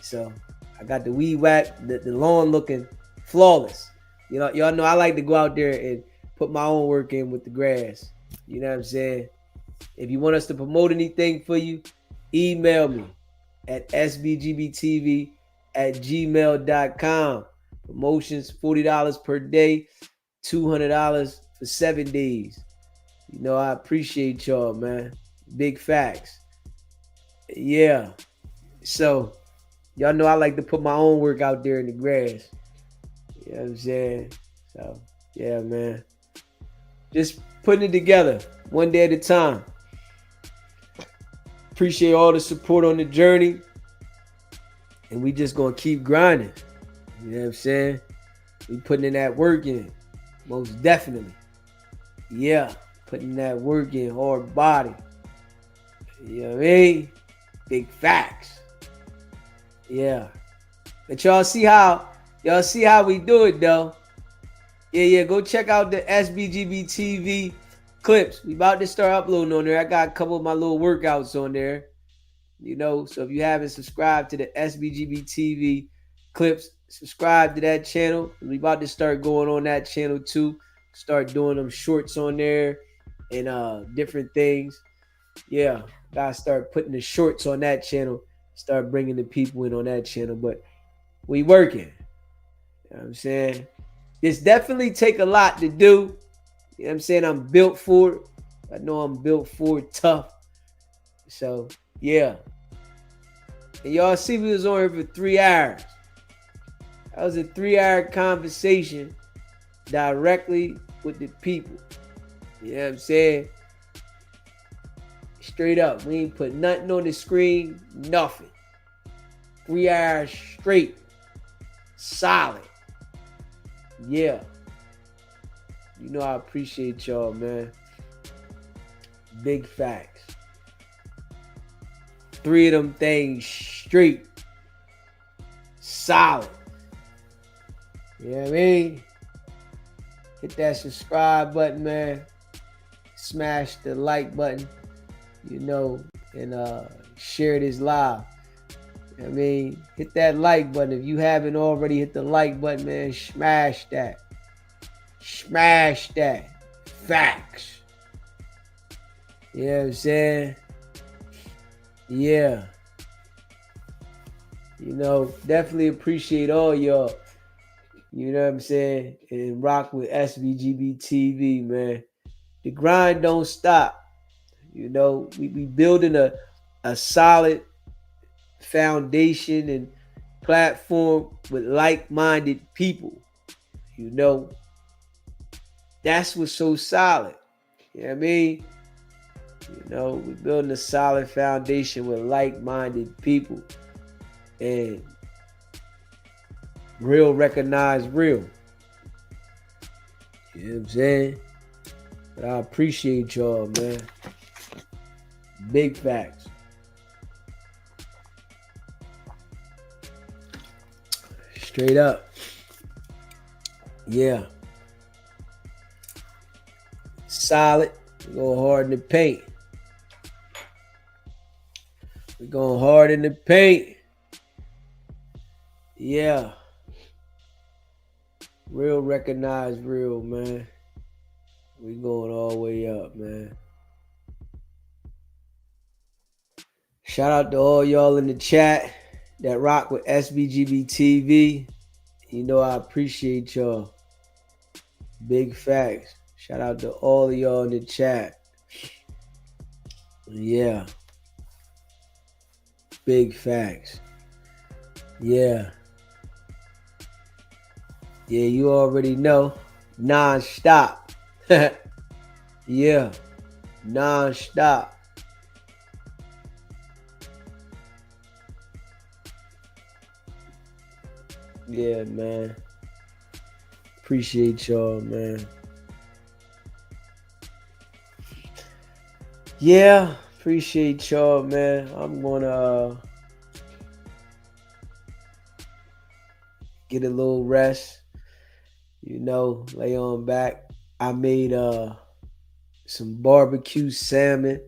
Speaker 1: So I got the weed whack, the lawn looking flawless. Y'all know I like to go out there and put my own work in with the grass. You know what I'm saying? If you want us to promote anything for you, email me at sbgbtv@gmail.com. Promotions $40 per day, $200 for 7 days. I appreciate y'all, man. Big facts. Yeah. So y'all know I like to put my own work out there in the grass. You know what I'm saying? So yeah, man. Just putting it together one day at a time. Appreciate all the support on the journey. And we just going to keep grinding. You know what I'm saying? We putting in that work in. Most definitely. Yeah. Putting that work in. Hard body. You know what I mean? Big facts. Yeah. But y'all see how we do it though. Yeah. Go check out the SBGB TV clips. We about to start uploading on there. I got a couple of my little workouts on there. So if you haven't subscribed to the SBGB TV clips, subscribe to that channel. We about to start going on that channel too. Start doing them shorts on there and different things. Yeah, gotta start putting the shorts on that channel. Start bringing the people in on that channel. But we working. You know what I'm saying? This definitely take a lot to do. You know what I'm saying? I'm built for it. I know I'm built for it tough. So, yeah. And y'all see we was on here for 3 hours. That was a 3-hour conversation directly with the people. You know what I'm saying? Straight up. We ain't put nothing on the screen. Nothing. 3 hours straight. Solid. Yeah. You know I appreciate y'all, man. Big facts. 3 of them things straight. Solid. You know what I mean? Hit that subscribe button, man. Smash the like button, you know, and share this live. I mean, hit that like button. If you haven't already hit the like button, man, smash that. Smash that. Facts. You know what I'm saying? Yeah. You know, definitely appreciate all y'all. You know what I'm saying? And rock with SBGB TV, man. The grind don't stop. You know, we building a solid foundation and platform with like-minded people. You know, that's what's so solid. You know what I mean? You know, we're building a solid foundation with like-minded people. And real recognize real. You know what I'm saying? But I appreciate y'all, man. Big facts. Straight up. Yeah. Solid. We're going hard in the paint. We're going hard in the paint. Yeah. Real recognize real, man. We going all the way up, man. Shout out to all y'all in the chat that rock with SBGB TV. You know I appreciate y'all. Big facts. Shout out to all of y'all in the chat. Yeah. Big facts. Yeah. Yeah, you already know. Non-stop. Yeah. Non-stop. Yeah, man. Appreciate y'all, man. Yeah, appreciate y'all, man. I'm gonna get a little rest. You know, lay on back. I made some barbecue salmon,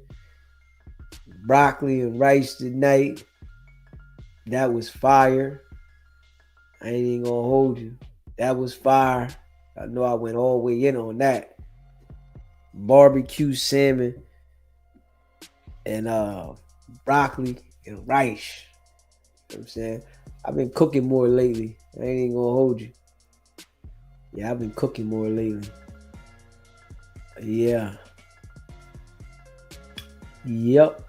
Speaker 1: broccoli and rice tonight. That was fire. I ain't even gonna hold you. That was fire. I know I went all the way in on that. Barbecue salmon and broccoli and rice. You know what I'm saying? I've been cooking more lately. I ain't even gonna hold you. Yeah, I've been cooking more lately. Yeah. Yep.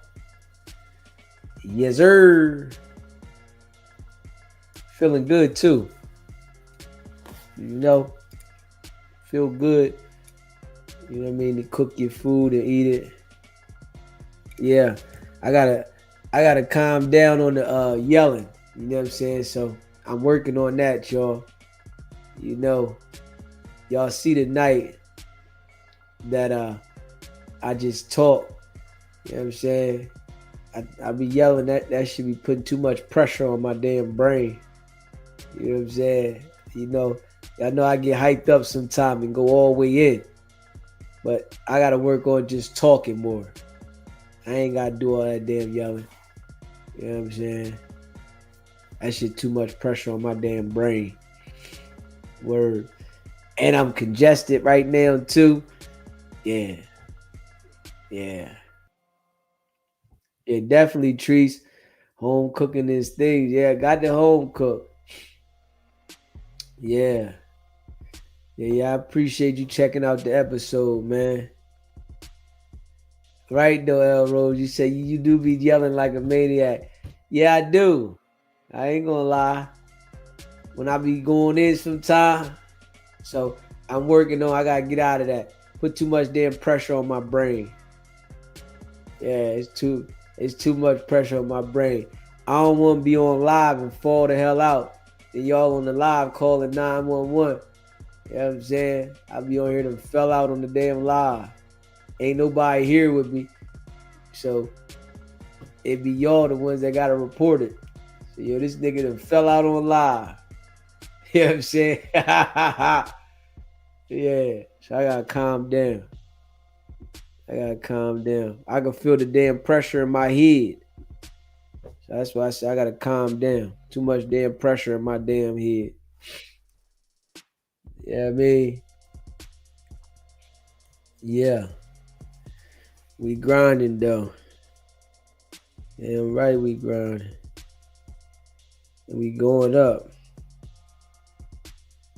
Speaker 1: Yes, sir. Feeling good too. You know, feel good. You know what I mean? To cook your food and eat it. Yeah, I gotta calm down on the yelling. You know what I'm saying? So I'm working on that, y'all. You know, y'all see tonight that I just talk. You know what I'm saying? I be yelling that should be putting too much pressure on my damn brain. You know what I'm saying? You know, y'all know I get hyped up sometime and go all the way in. But I gotta work on just talking more. I ain't gotta do all that damn yelling. You know what I'm saying? That shit too much pressure on my damn brain. Word. And I'm congested right now too. Yeah. Yeah. Yeah, definitely treats. Home cooking is things. Yeah, got the home cook. Yeah. Yeah, I appreciate you checking out the episode, man. Right though, L Rose. You say you do be yelling like a maniac. Yeah, I do. I ain't gonna lie. When I be going in sometime. So I'm working on I gotta get out of that. Put too much damn pressure on my brain. Yeah, it's too much pressure on my brain. I don't wanna be on live and fall the hell out. And y'all on the live calling 911. You know what I'm saying? I be on here and fell out on the damn live. Ain't nobody here with me. So it be y'all the ones that gotta report it. So yo, this nigga done fell out on live. You know what I'm saying? Yeah. So I gotta calm down. I can feel the damn pressure in my head. So that's why I say I gotta calm down. Too much damn pressure in my damn head. Yeah, I mean, yeah. We grinding though. Damn right we grinding. And we going up.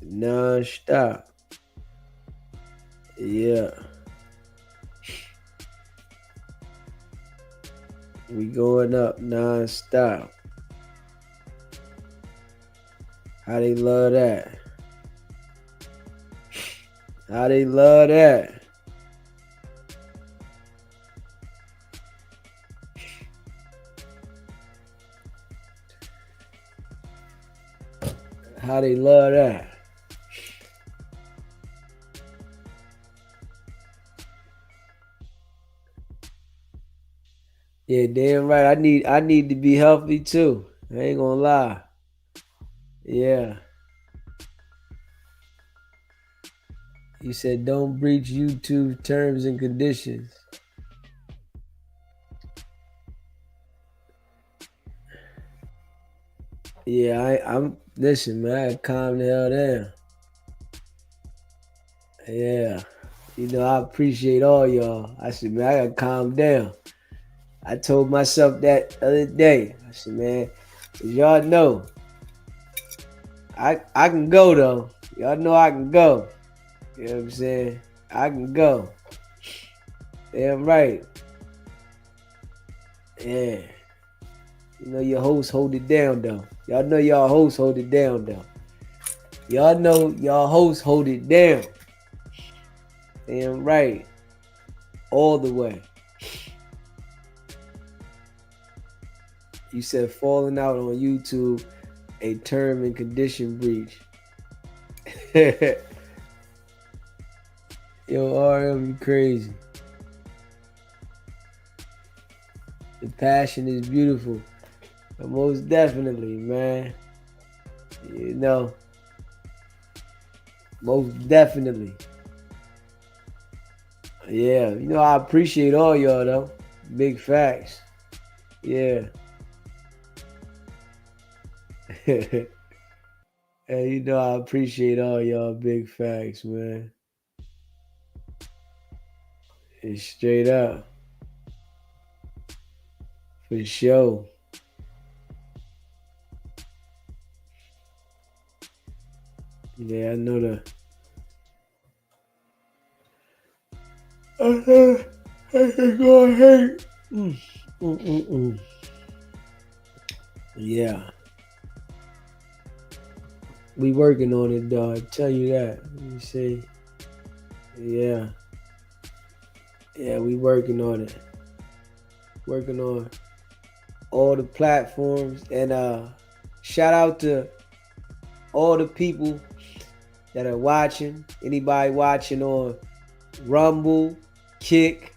Speaker 1: Non-stop. Yeah. We going up non-stop. How they love that. How they love that. How they love that. Yeah, damn right. I need to be healthy too. I ain't gonna lie. Yeah. You said don't breach YouTube terms and conditions. Yeah, I'm listen, man, I calm the hell down. Yeah. You know, I appreciate all y'all. I said, man, I gotta calm down. I told myself that the other day. I said, man, y'all know, I can go though. Y'all know I can go. You know what I'm saying? I can go. Damn right. Yeah. You know your host hold it down though. Y'all know y'all host hold it down though. Y'all know y'all host hold it down. Damn right. All the way. You said falling out on YouTube, a term and condition breach. Yo, RM, you crazy. The passion is beautiful. But most definitely, man. You know. Most definitely. Yeah. You know, I appreciate all y'all though. Big facts. Yeah. Hey, you know I appreciate all y'all big facts, man. It's straight up. For sure. Yeah, I know the. I go ahead. Yeah. We working on it, though. I tell you that. Let me see. Yeah. Yeah, we working on it. Working on all the platforms. And shout out to all the people that are watching. Anybody watching on Rumble, Kick,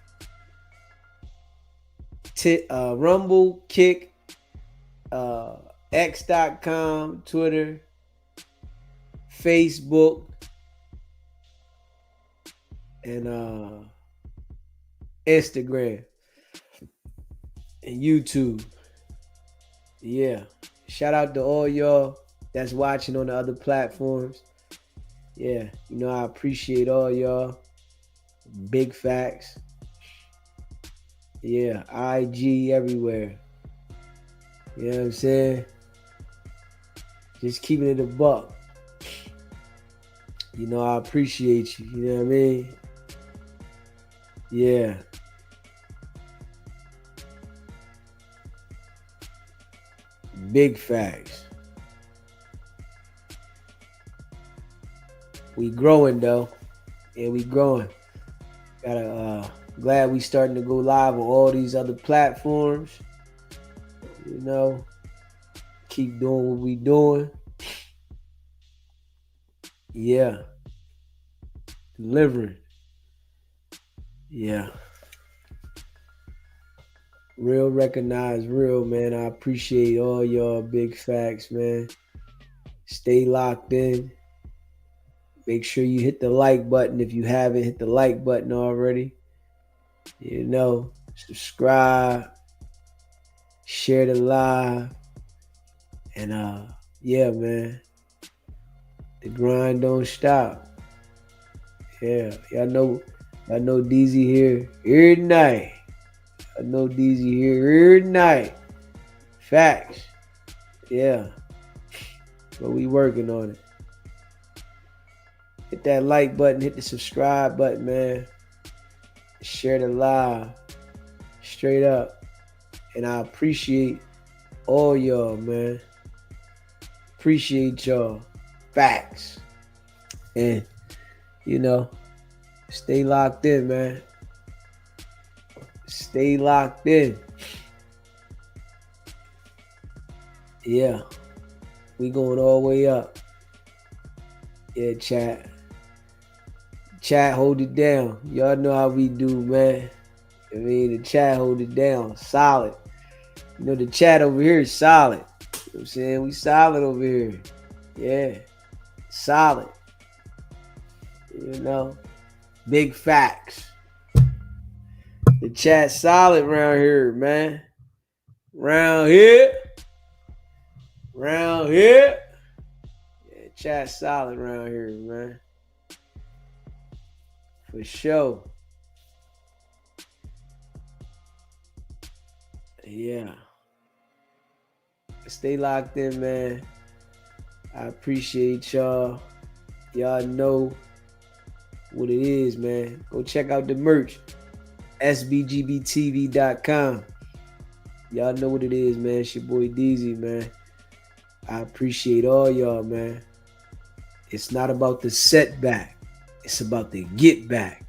Speaker 1: Rumble, Kick, X.com, Twitter, Facebook, and Instagram and YouTube. Yeah. Shout out to all y'all that's watching on the other platforms. Yeah, I appreciate all y'all. Big facts. Yeah, IG everywhere. You know what I'm saying? Just keeping it a buck. I appreciate you. You know what I mean? Yeah. Big facts. We growing though. Yeah, we growing. Glad we starting to go live on all these other platforms. Keep doing what we doing. Yeah. Delivering. Yeah. Real recognize real, man. I appreciate all y'all. Big facts, man. Stay locked in. Make sure you hit the like button if you haven't hit the like button already. Subscribe, share the live, and yeah, man. The grind don't stop. Yeah, y'all know DZ here every night. I know DZ here every night. Facts. Yeah. But we working on it. Hit that like button, hit the subscribe button, man. Share the live. Straight up. And I appreciate all y'all, man. Appreciate y'all. Facts. And, stay locked in, man. Stay locked in. Yeah. We going all the way up. Yeah, chat. Chat, hold it down. Y'all know how we do, man. The chat hold it down. Solid. The chat over here is solid. You know what I'm saying? We solid over here. Yeah. Solid. Big facts. The chat solid around here, man. Round here. Yeah, chat solid around here, man. For sure. Yeah. Stay locked in, man. I appreciate y'all. Y'all know what it is, man. Go check out the merch. sbgbtv.com. Y'all know what it is, man. It's your boy DZ, man. I appreciate all y'all, man. It's not about the setback. It's about the get back.